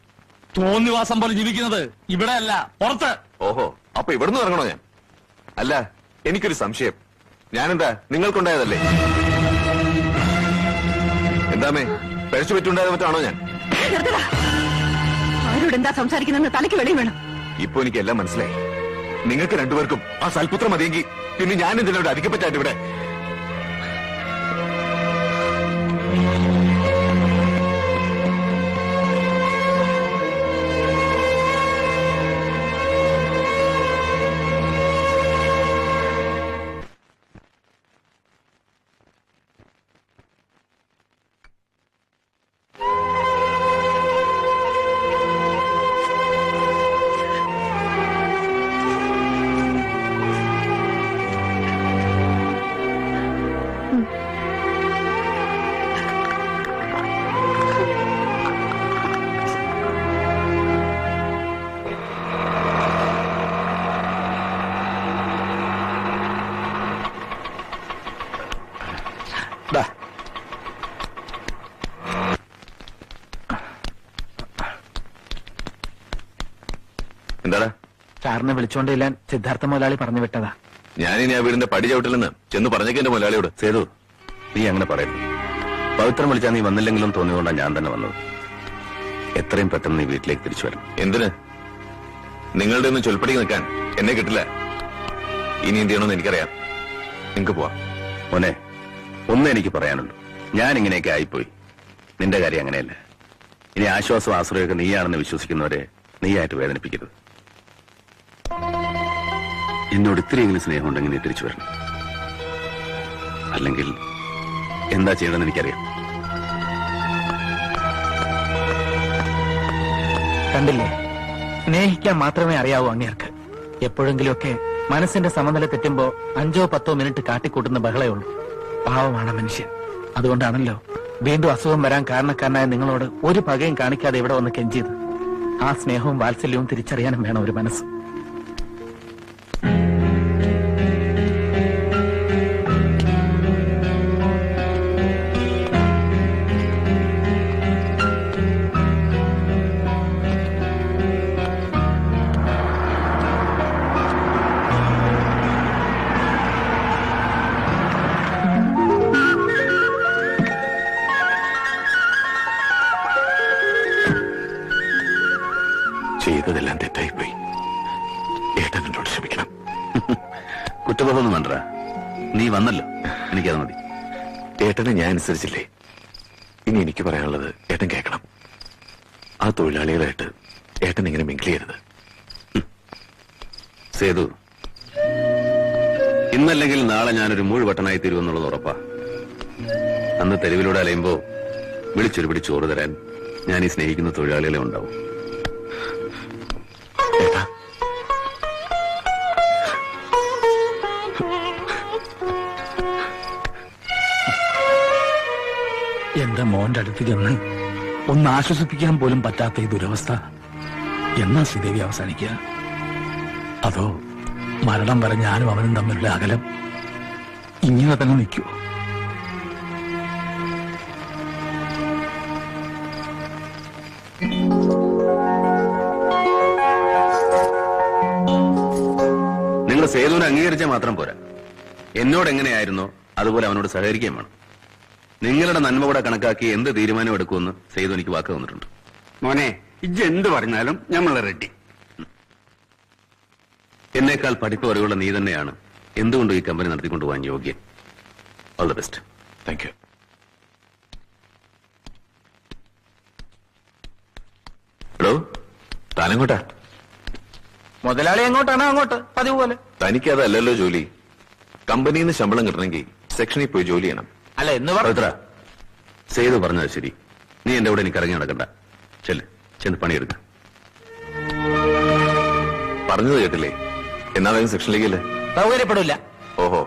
തോന്നിവാസം പോലെ ജീവിക്കുന്നത് ഇവിടെ അല്ല, പുറത്ത്. ഓഹോ, അപ്പൊ ഇവിടുന്ന് ഇറങ്ങണോ ഞാൻ? അല്ല, എനിക്കൊരു സംശയം. ഞാനെന്താ നിങ്ങൾക്കുണ്ടായതല്ലേ? എന്താമേ പഴിച്ചു പറ്റുണ്ടായത് മറ്റാണോ ഞാൻ? ആരോട് എന്താ സംസാരിക്കുന്നെന്ന് തലയ്ക്ക് വെളിയും വേണം. ഇപ്പൊ എനിക്കെല്ലാം മനസ്സിലായി. നിങ്ങൾക്ക് രണ്ടുപേർക്കും ആ സൽപുത്രം മതിയെങ്കിൽ പിന്നെ ഞാൻ എന്തിനോട് അധികപ്പറ്റായിട്ട് ഇവിടെ? എന്താടാ? സാറിനെ വിളിച്ചോണ്ടില്ല സിദ്ധാർത്ഥ മുതലാളി പറഞ്ഞു വിട്ടതാ. ഞാനിനി ആ വീടിന്റെ പടി ചവിട്ടില്ലെന്ന് ചെന്ന് പറഞ്ഞേക്ക് എന്റെ മുതലാളിയോട്. സേതു, നീ അങ്ങനെ പറയരുത്. പവിത്രം വിളിച്ചാൽ നീ വന്നില്ലെങ്കിലും തോന്നിയതുകൊണ്ടാണ് ഞാൻ തന്നെ വന്നത്. എത്രയും പെട്ടെന്ന് നീ വീട്ടിലേക്ക് തിരിച്ചു വരണം. എന്തിന്? നിങ്ങളുടെ ഒന്നും ചൊൽപ്പടിക്ക് നിൽക്കാൻ എന്നെ കിട്ടില്ല. ഇനി എന്ത് ചെയ്യണമെന്ന് എനിക്കറിയാം. നിങ്ങൾക്ക് പോവാം. മോനെ, ഒന്നും എനിക്ക് പറയാനുണ്ട്. ഞാൻ ഇങ്ങനെയൊക്കെ ആയിപ്പോയി. നിന്റെ കാര്യം അങ്ങനെയല്ല. ഇനി ആശ്വാസം ആശ്രയമൊക്കെ നീയാണെന്ന് വിശ്വസിക്കുന്നവരെ നീയായിട്ട് വേദനിപ്പിക്കരുത്. എന്നോട് ഇത്രയെങ്കിലും സ്നേഹമുണ്ടെങ്കിൽ നീ തിരിച്ചു വരണം. അല്ലെങ്കിൽ എന്താ ചെയ്യണമെന്ന് എനിക്കറിയാം. കണ്ടില്ലേ, സ്നേഹിക്കാൻ മാത്രമേ അറിയാവൂ അങ്ങേർക്ക്. എപ്പോഴെങ്കിലുമൊക്കെ മനസ്സിന്റെ സമനില തെറ്റുമ്പോ 5-10 മിനിറ്റ് കാട്ടിക്കൂട്ടുന്ന ബഹളേ ഉള്ളൂ. പാവമാണ് മനുഷ്യൻ. അതുകൊണ്ടാണല്ലോ വീണ്ടും അസുഖം വരാൻ കാരണക്കാരനായ നിങ്ങളോട് ഒരു പകയും കാണിക്കാതെ ഇവിടെ വന്ന് കെഞ്ചിയത്. ആ സ്നേഹവും വാത്സല്യവും തിരിച്ചറിയാനും വേണം ഒരു മനസ്സ്. ചെയ്തതെല്ലാം തെറ്റായിപ്പോയി. ഏട്ടൻ എന്നോട് ക്ഷമിക്കണം. കുറ്റബോധമൊന്നും വേണ്ട. നീ വന്നല്ലോ, എനിക്കത് മതി. ഏട്ടനെ ഞാൻ അനുസരിച്ചില്ലേ? ഇനി എനിക്ക് പറയാനുള്ളത് ഏട്ടൻ കേൾക്കണം. ആ തൊഴിലാളികളായിട്ട് ഏട്ടൻ ഇങ്ങനെ മിങ്കിൾ ചെയ്യരുത്. സേതു, ഇന്നല്ലെങ്കിൽ നാളെ ഞാനൊരു മൂഴ്പട്ടനായി തീരുമെന്നുള്ളത് ഉറപ്പാ. അന്ന് തെരുവിലൂടെ അലയുമ്പോ വിളിച്ചൊരു പിടി ചോറ് തരാൻ ഞാൻ ഈ സ്നേഹിക്കുന്ന തൊഴിലാളികളെ ഉണ്ടാവും. ഏട്ടാ, എന്റെ മോന്റെ അടുത്ത് ചെന്ന് ഒന്ന് ആശ്വസിപ്പിക്കാൻ പോലും പറ്റാത്ത ഈ ദുരവസ്ഥ എന്നാ ശ്രീദേവി അവസാനിക്കുക? അതോ മരണം വരെ ഞാനും അവനും തമ്മിലുള്ള അകലം ഇങ്ങനെ തന്നെ നിൽക്കൂ? നിങ്ങൾ സേതുവിനെ അംഗീകരിച്ചാൽ മാത്രം പോരാ. എന്നോട് എങ്ങനെയായിരുന്നോ അതുപോലെ അവനോട് സഹകരിക്കുകയും വേണം. നിങ്ങളുടെ നന്മ കൂടെ കണക്കാക്കി എന്ത് തീരുമാനം എടുക്കുമെന്ന് സേതു എനിക്ക് വാക്ക് തന്നിട്ടുണ്ട്. മോനെ, ഇജ്ജ് എന്ത് പറഞ്ഞാലും ഞമ്മൾ റെഡി. എന്നേക്കാൾ പഠിപ്പ് അറിവുള്ള നീ തന്നെയാണ് എന്തുകൊണ്ടും ഈ കമ്പനി നടത്തിക്കൊണ്ടുപോകാൻ യോഗ്യൻ. All the best. Thank U. എടോ, താനെങ്ങോട്ടാ? മുതലാളി എങ്ങോട്ടാണോ അങ്ങോട്ട്, പതിവ് പോലെ. തനിക്കതല്ലല്ലോ ജോലി. കമ്പനിയിൽ നിന്ന് ശമ്പളം കിട്ടണമെങ്കിൽ സെക്ഷനിൽ പോയി ജോലി ചെയ്യണം. അല്ല എന്ന് പവിത്ര, സേതു പറഞ്ഞത് ശരി. നീ എന്റെ കൂടെ എനിക്ക് ഇറങ്ങി നടക്കണ്ട. ചെന്ന് പണിയെടുക്ക. പറഞ്ഞത് കേട്ടില്ലേ? എന്നാ വേഗം സെക്ഷനിലേക്കല്ലേ? സൗകര്യപ്പെടില്ല. ഓഹോ,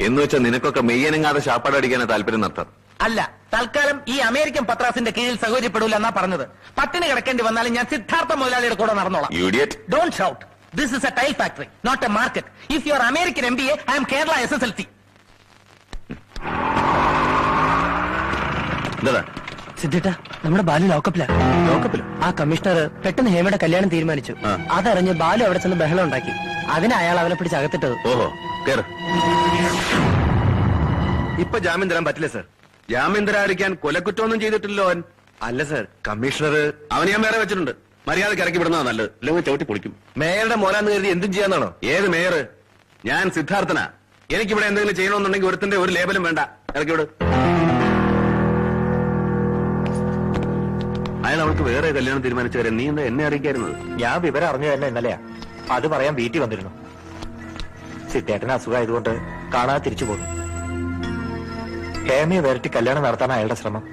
എന്ന് വെച്ചാൽ നിനക്കൊക്കെ മെയ്യനങ്ങാതെ ശാപ്പാടടിക്കാനാ താല്പര്യം നടത്താം. അല്ല, തൽക്കാലം ഈ അമേരിക്കൻ പത്രാസിന്റെ കീഴിൽ സൗകര്യപ്പെടില്ല എന്നാ പറഞ്ഞത്. പട്ടിണി കിടക്കേണ്ടി വന്നാലും ഞാൻ സിദ്ധാർത്ഥ മുതലാളിയുടെ കൂടെ നടന്നോളാം. You idiot. Don't shout. This is a tile factory, not a market. If you are American MBA, I'm Kerala SSLC. എന്താ സിദ്ധിട്ട, നമ്മുടെ ബാലു ലോക്കപ്പില. ആ കമ്മീഷണർ പെട്ടെന്ന് ഹേമയുടെ കല്യാണം തീരുമാനിച്ചു. അതറിഞ്ഞ് ബാലു അവിടെ ചെന്ന് ബഹളം ഉണ്ടാക്കി. അതിന് അയാൾ അവനെ പിടിച്ച് അകത്തിട്ടത്. ഓഹോ, കേറ്. ഇപ്പൊ ജാമ്യം തരാൻ പറ്റില്ല സർ. ജാമ്യം തരാതിരിക്കാൻ കൊലക്കുറ്റമൊന്നും ചെയ്തിട്ടില്ലോ അവൻ. അല്ല സർ, കമ്മീഷണർ അവൻ ഞാൻ വേറെ വെച്ചിട്ടുണ്ട്. മര്യാദക്ക് ഇറക്കി വിടുന്നതാ നല്ലത്, അല്ലെങ്കിൽ ചവിട്ടി പൊളിക്കും. മേയറുടെ മോനാന്ന് കരുതി എന്തും ചെയ്യാന്നാണോ? ഏത് മേയർ? ഞാൻ സിദ്ധാർത്ഥനാ. എനിക്കിവിടെ എന്തെങ്കിലും ചെയ്യണമെന്നുണ്ടെങ്കിൽ ഒരുത്തിന്റെ ഒരു ലേബലും വേണ്ട. ഇറക്കി വിട്. അയാൾ അവൾക്ക് വേറെ കല്യാണം തീരുമാനിച്ചവരെ നീ എന്താ എന്നെ അറിയിക്കായിരുന്നത്? ഞാൻ വിവരം അറിഞ്ഞു തന്നെ ഇന്നലെയാ. അത് പറയാൻ വീട്ടിൽ വന്നിരുന്നു. സിദ്ധേട്ടന് അസുഖമായതുകൊണ്ട് കാണാതെ തിരിച്ചു പോന്നു. ഹേമയെ വരട്ടി കല്യാണം നടത്താൻ അയാളുടെ ശ്രമം.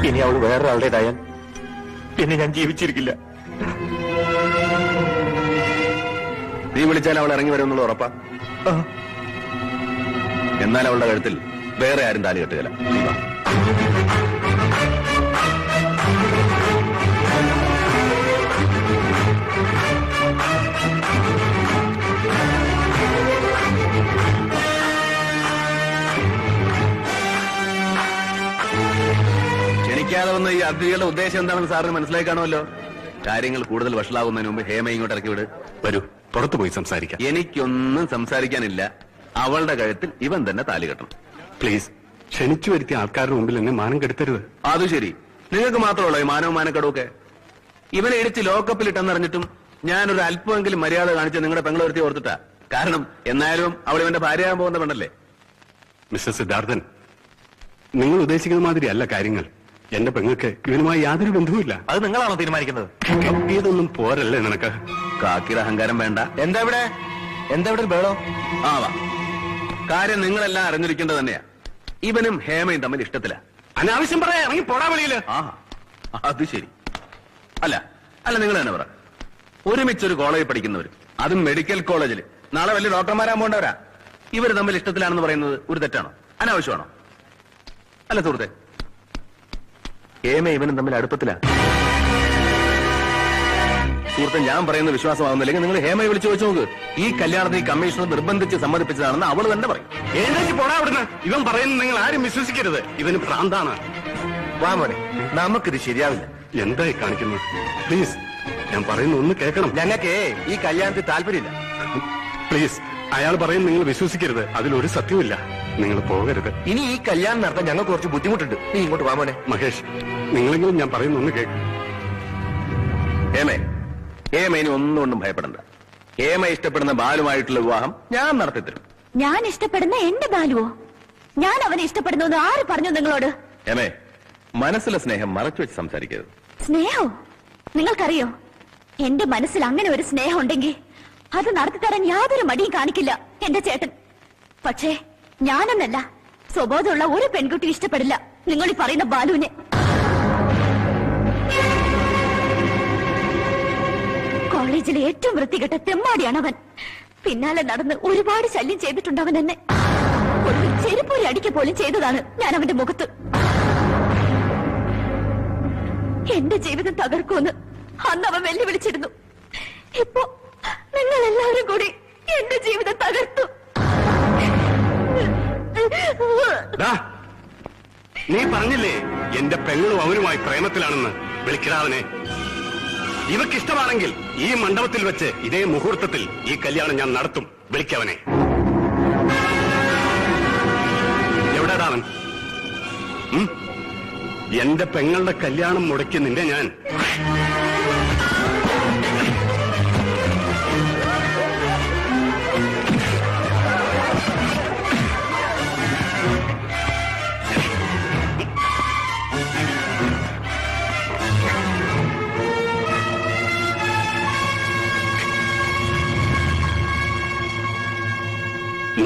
ഇനി അവൾ വേറൊരാളുടേതായാൽ പിന്നെ ഞാൻ ജീവിച്ചിരിക്കില്ല. നീ വിളിച്ചാൽ അവൾ ഇറങ്ങി വരുമെന്നുള്ള ഉറപ്പാ? എന്നാൽ അവളുടെ കഴുത്തിൽ വേറെ ആരും താലി കെട്ടുകയില്ല. നീ വാ. ക്ഷണിക്കാതെ വന്ന ഈ അതിഥികളുടെ ഉദ്ദേശം എന്താണെന്ന് സാറിന് മനസ്സിലായി കാണുമല്ലോ. കാര്യങ്ങൾ കൂടുതൽ വഷളാകുന്നതിന് മുമ്പ് ഹേമ ഇങ്ങോട്ട് ഇറക്കി വിട്. വരൂ, പുറത്തു പോയി സംസാരിക്കാം. എനിക്കൊന്നും സംസാരിക്കാനില്ല. അവളുടെ കഴുത്തിൽ ഇവൻ തന്നെ താലി കെട്ടണം. പ്ലീസ്, ക്ഷണിച്ചു വരുത്തിയ ആൾക്കാരുടെ മുമ്പിൽ എന്നെ മാനം കെടുത്തരുത്. അത് ശരി, നിങ്ങൾക്ക് മാത്രമല്ലോ ഈ മാനവും മാനക്കടവുമൊക്കെ. ഇവനെ ഇടിച്ച് ലോക്കപ്പിലിട്ടെന്നറിഞ്ഞിട്ടും ഞാനൊരു അല്പമെങ്കിലും മര്യാദ കാണിച്ച് നിങ്ങളുടെ പെങ്ങളൊരുത്തി ഓർത്തിട്ടാ. കാരണം എന്നാലും അവൾ ഇവന്റെ ഭാര്യയാകാൻ പോകുന്ന പെണ്ണല്ലേ. മിസ്റ്റർ സിദ്ധാർത്ഥൻ, നിങ്ങൾ ഉദ്ദേശിക്കുന്ന മാതിരി അല്ല കാര്യങ്ങൾ. എന്റെ പെങ്ങൾക്ക് ഇവനുമായി യാതൊരു ബന്ധവുമില്ല. അത് നിങ്ങളാണോ തീരുമാനിക്കുന്നത്? ഇതൊന്നും പോരല്ലേ നിനക്ക്? കാക്കിയുടെ അഹങ്കാരം വേണ്ട. എന്താ ഇവിടെ ബേളോ? വാ. കാര്യം നിങ്ങളെല്ലാം അറിഞ്ഞിരിക്കേണ്ടത് തന്നെയാ. ഇവനും ഹേമയും തമ്മിൽ ഇഷ്ടത്തില. അനാവശ്യം പറയാ, ഇറങ്ങി പോടാ വെളിയില്. ആ, അത് ശരി. അല്ല നിങ്ങൾ തന്നെ പറ. ഒരുമിച്ചൊരു കോളേജിൽ പഠിക്കുന്നവര്, അതും മെഡിക്കൽ കോളേജിൽ, നാളെ വലിയ ഡോക്ടർമാരാൻ പോണ്ടവരാ. ഇവര് തമ്മിൽ ഇഷ്ടത്തിലാണെന്ന് പറയുന്നത് ഒരു തെറ്റാണോ? അനാവശ്യമാണോ? അല്ല സുഹൃത്തെ, ഹേമ ഇവനും തമ്മിൽ അടുപ്പത്തിലാ. സുഹൃത്തെ, ഞാൻ പറയുന്ന വിശ്വാസമാകുന്നില്ലെങ്കിൽ നിങ്ങൾ ഹേമയെ വിളിച്ചു വെച്ച് നോക്ക്. ഈ കല്യാണത്തിന് കമ്മീഷണർ നിർബന്ധിച്ച് സമ്മതിപ്പിച്ചതാണെന്ന് അവൾ തന്നെ പറയും. എഴുന്നേറ്റ് പോടാ അവിടുന്ന്. ഇവൻ പറയുന്നത് നിങ്ങൾ ആരും വിശ്വസിക്കരുത്. ഇവന് ഭ്രാന്താണ്. വാ മോനെ, നമുക്കിത് ശരിയാവില്ല. എന്തായി കാണിക്കുന്നത്? പ്ലീസ്, ഞാൻ പറയുന്ന ഒന്ന് കേൾക്കണം. ഞങ്ങൾക്ക് ഈ കല്യാണത്തിൽ താല്പര്യമില്ല. പ്ലീസ്, അയാൾ പറയുന്നത് നിങ്ങൾ വിശ്വസിക്കരുത്. അതിലൊരു സത്യമില്ല. നിങ്ങൾ പോകരുത്. ഇനി ഈ കല്യാണം നടത്താൻ ഞങ്ങൾക്ക് കുറച്ച് ബുദ്ധിമുട്ടുണ്ട്. നീ ഇങ്ങോട്ട് വാ മോനെ. മഹേഷ്, നിങ്ങളെങ്കിലും ഞാൻ പറയുന്ന ഒന്ന് കേൾക്കും. ഹേമ ഇനി ഒന്നുകൊണ്ടും ഭയപ്പെടണ്ട. ഹേമ ഇഷ്ടപ്പെടുന്ന ബാലുമായിട്ടുള്ള വിവാഹം ഞാൻ നടത്തിത്തരും. ഞാൻ ഇഷ്ടപ്പെടുന്ന എന്റെ ബാലുവോ? ഞാൻ അവനെ ഇഷ്ടപ്പെടുന്നു ആര് പറഞ്ഞു നിങ്ങളോട്? ഹേമേ, മനസ്സിലെ സ്നേഹം മറച്ചു വെച്ച് സംസാരിക്കരുത്. സ്നേഹോ? നിങ്ങൾക്കറിയോ, എന്റെ മനസ്സിൽ അങ്ങനെ ഒരു സ്നേഹം ഉണ്ടെങ്കിൽ അത് നടത്തിത്തരാൻ യാതൊരു മടിയും കാണിക്കില്ല എന്റെ ചേട്ടൻ. പക്ഷേ ഞാനെന്നല്ല, സ്വബോധമുള്ള ഒരു പെൺകുട്ടി ഇഷ്ടപ്പെടില്ല നിങ്ങൾ ഈ പറയുന്ന ബാലുവിനെ. കോളേജിലെ ഏറ്റവും വൃത്തികെട്ട തെമ്മാടിയാണ് അവൻ. പിന്നാലെ നടന്ന് ഒരുപാട് ശല്യം ചെയ്തിട്ടുണ്ട് അവൻ എന്നെ. ഒരു ചെരുപ്പൂരി അടിക്ക പോലും ചെയ്തതാണ് ഞാൻ അവന്റെ മുഖത്ത്. എന്റെ ജീവിതം തകർക്കുമെന്ന് അന്ന് അവൻ വെല്ലുവിളിച്ചിരുന്നു. ഇപ്പോ നിങ്ങൾ എല്ലാവരും കൂടി എന്റെ ജീവിതം തകർത്തു. നീ പറഞ്ഞില്ലേ എന്റെ പെങ്ങളും അവനുമായി പ്രേമത്തിലാണെന്ന്? വിളിക്കിടാവനെ. ഇവക്കിഷ്ടമാണെങ്കിൽ ഈ മണ്ഡപത്തിൽ വെച്ച് ഇതേ മുഹൂർത്തത്തിൽ ഈ കല്യാണം ഞാൻ നടത്തും. വിളിക്കവനെ. എവിടെടാവൻ? എന്റെ പെങ്ങളുടെ കല്യാണം മുടക്കി നിന്നെ ഞാൻ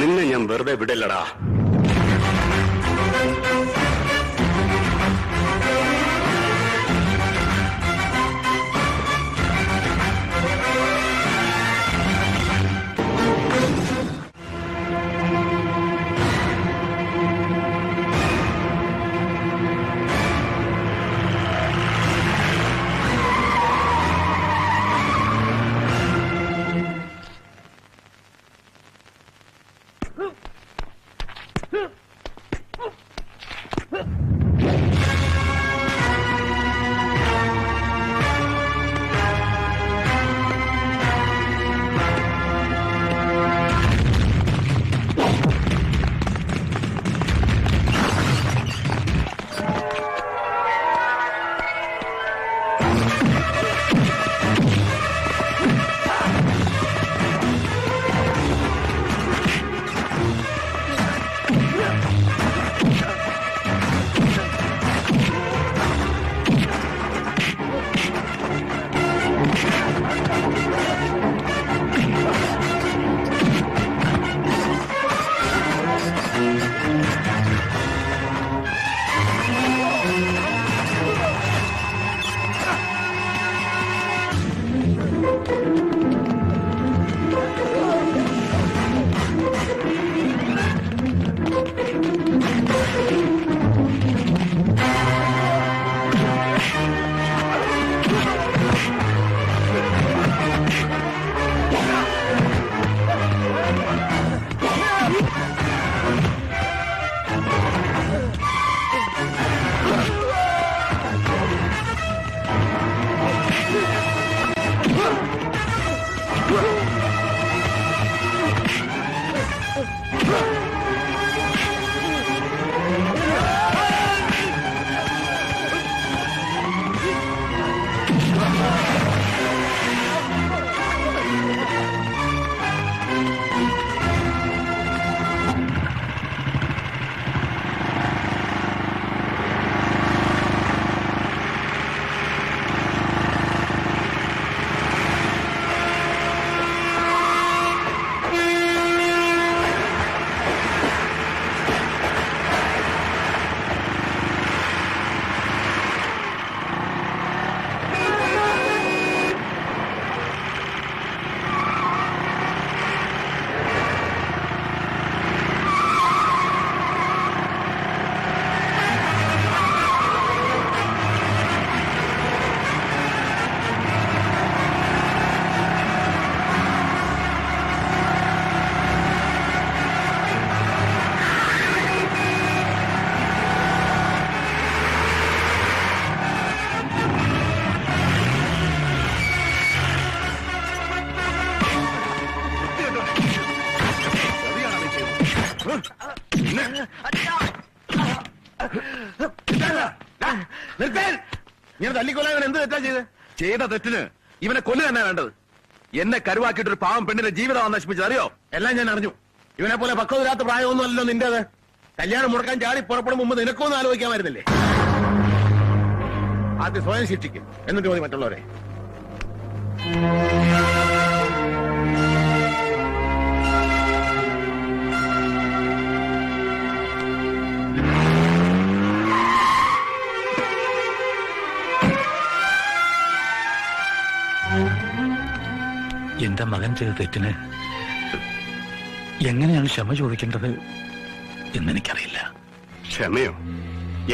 നിന്നെ ഞാൻ വെറുതെ വിടില്ലടാ. ഇങ്ങനെ തല്ലിക്കൊല്ലാൻ എന്ത് തെറ്റാ ചെയ്ത്? ചെയ്ത തെറ്റിന് ഇവനെ കൊല്ലുക തന്നെ വേണ്ടത്. എന്നെ കരുവാക്കിയിട്ട് ഒരു പാവം പെണ്ണിന്റെ ജീവിതം നശിപ്പിച്ചത് അറിയോ? എല്ലാം ഞാൻ അറിഞ്ഞു. ഇവനെ പോലെ പക്വതയില്ലാത്ത പ്രായമൊന്നും അല്ലല്ലോ നിന്റേത്. കല്യാണം മുടക്കാൻ ചാടി പുറപ്പെടും മുമ്പ് നിനക്കൊന്നും ആലോചിക്കാമായിരുന്നില്ലേ? ആദ്യം സ്വയം ശിക്ഷിക്കും, എന്നിട്ട് മതി മറ്റുള്ളവരെ. എന്റെ മകൻ ചെയ്ത തെറ്റിന് എങ്ങനെയാണ് ക്ഷമ ചോദിക്കേണ്ടത് എന്നെനിക്കറിയില്ല. ക്ഷമയോ?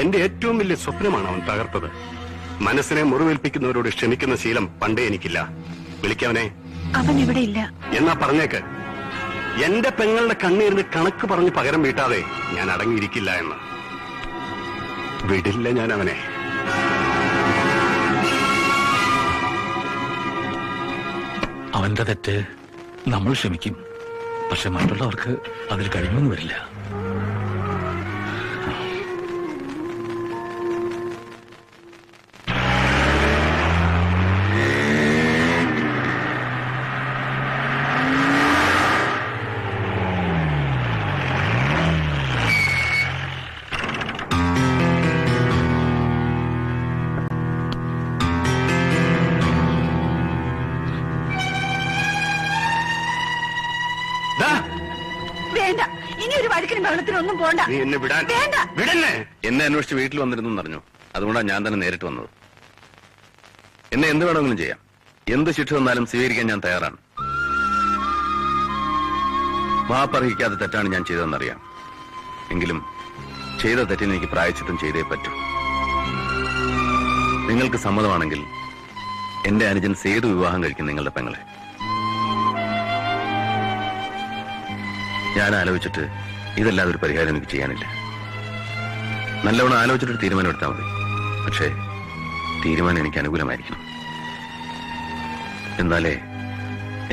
എന്റെ ഏറ്റവും വലിയ സ്വപ്നമാണ് അവൻ തകർത്തത്. മനസ്സിനെ മുറിവേൽപ്പിക്കുന്നവരോട് ക്ഷമിക്കുന്ന ശീലം പണ്ടേ എനിക്കില്ല. വിളിക്കവനെ. അവൻ ഇവിടെ ഇല്ല. എന്നാ പറഞ്ഞേക്ക്, എന്റെ പെങ്ങളുടെ കണ്ണീരിന് കണക്ക് പറഞ്ഞ് പകരം വീട്ടാതെ ഞാൻ അടങ്ങിയിരിക്കില്ല എന്ന്. വിടില്ല ഞാൻ അവനെ. അവന്റെ തെറ്റ് നമ്മൾ ക്ഷമിക്കും, പക്ഷെ മറ്റുള്ളവർക്ക് അതിൽ കഴിയുമെന്ന് വരില്ല. വേണ്ട, ഇനി ഒരു വഴക്കിനും ബഹളത്തിനൊന്നും പോണ്ട. നീ എന്നെ വിടാൻ. വേണ്ട. വിടല്ലേ? എന്നെ അന്വേഷിച്ച് വീട്ടിൽ വന്നിരുന്നു അറിഞ്ഞു. അതുകൊണ്ടാണ് ഞാൻ തന്നെ നേരിട്ട് വന്നത്. എന്നെ എന്ത് വേണമെങ്കിലും ചെയ്യാം. എന്ത് ശിക്ഷ വന്നാലും സ്വീകരിക്കാൻ ഞാൻ തയ്യാറാണ്. മാപ്പർഹിക്കാതെ തെറ്റാണ് ഞാൻ ചെയ്തതെന്നറിയാം. എങ്കിലും ചെയ്ത തെറ്റിന് എനിക്ക് പ്രായശ്ചിത്തം ചെയ്തേ പറ്റൂ. നിങ്ങൾക്ക് സമ്മതമാണെങ്കിൽ എന്റെ അനുജൻ സേതു വിവാഹം കഴിക്കും നിങ്ങളുടെ പെങ്ങളെ. ഞാൻ ആലോചിച്ചിട്ട് ഇതല്ലാതെ ഒരു പരിഹാരം എനിക്ക് ചെയ്യാനില്ല. നല്ലവണ്ണം ആലോചിച്ചിട്ടൊരു തീരുമാനം എടുത്താൽ മതി. പക്ഷേ തീരുമാനം എനിക്ക് അനുകൂലമായിരിക്കണം. എന്നാലേ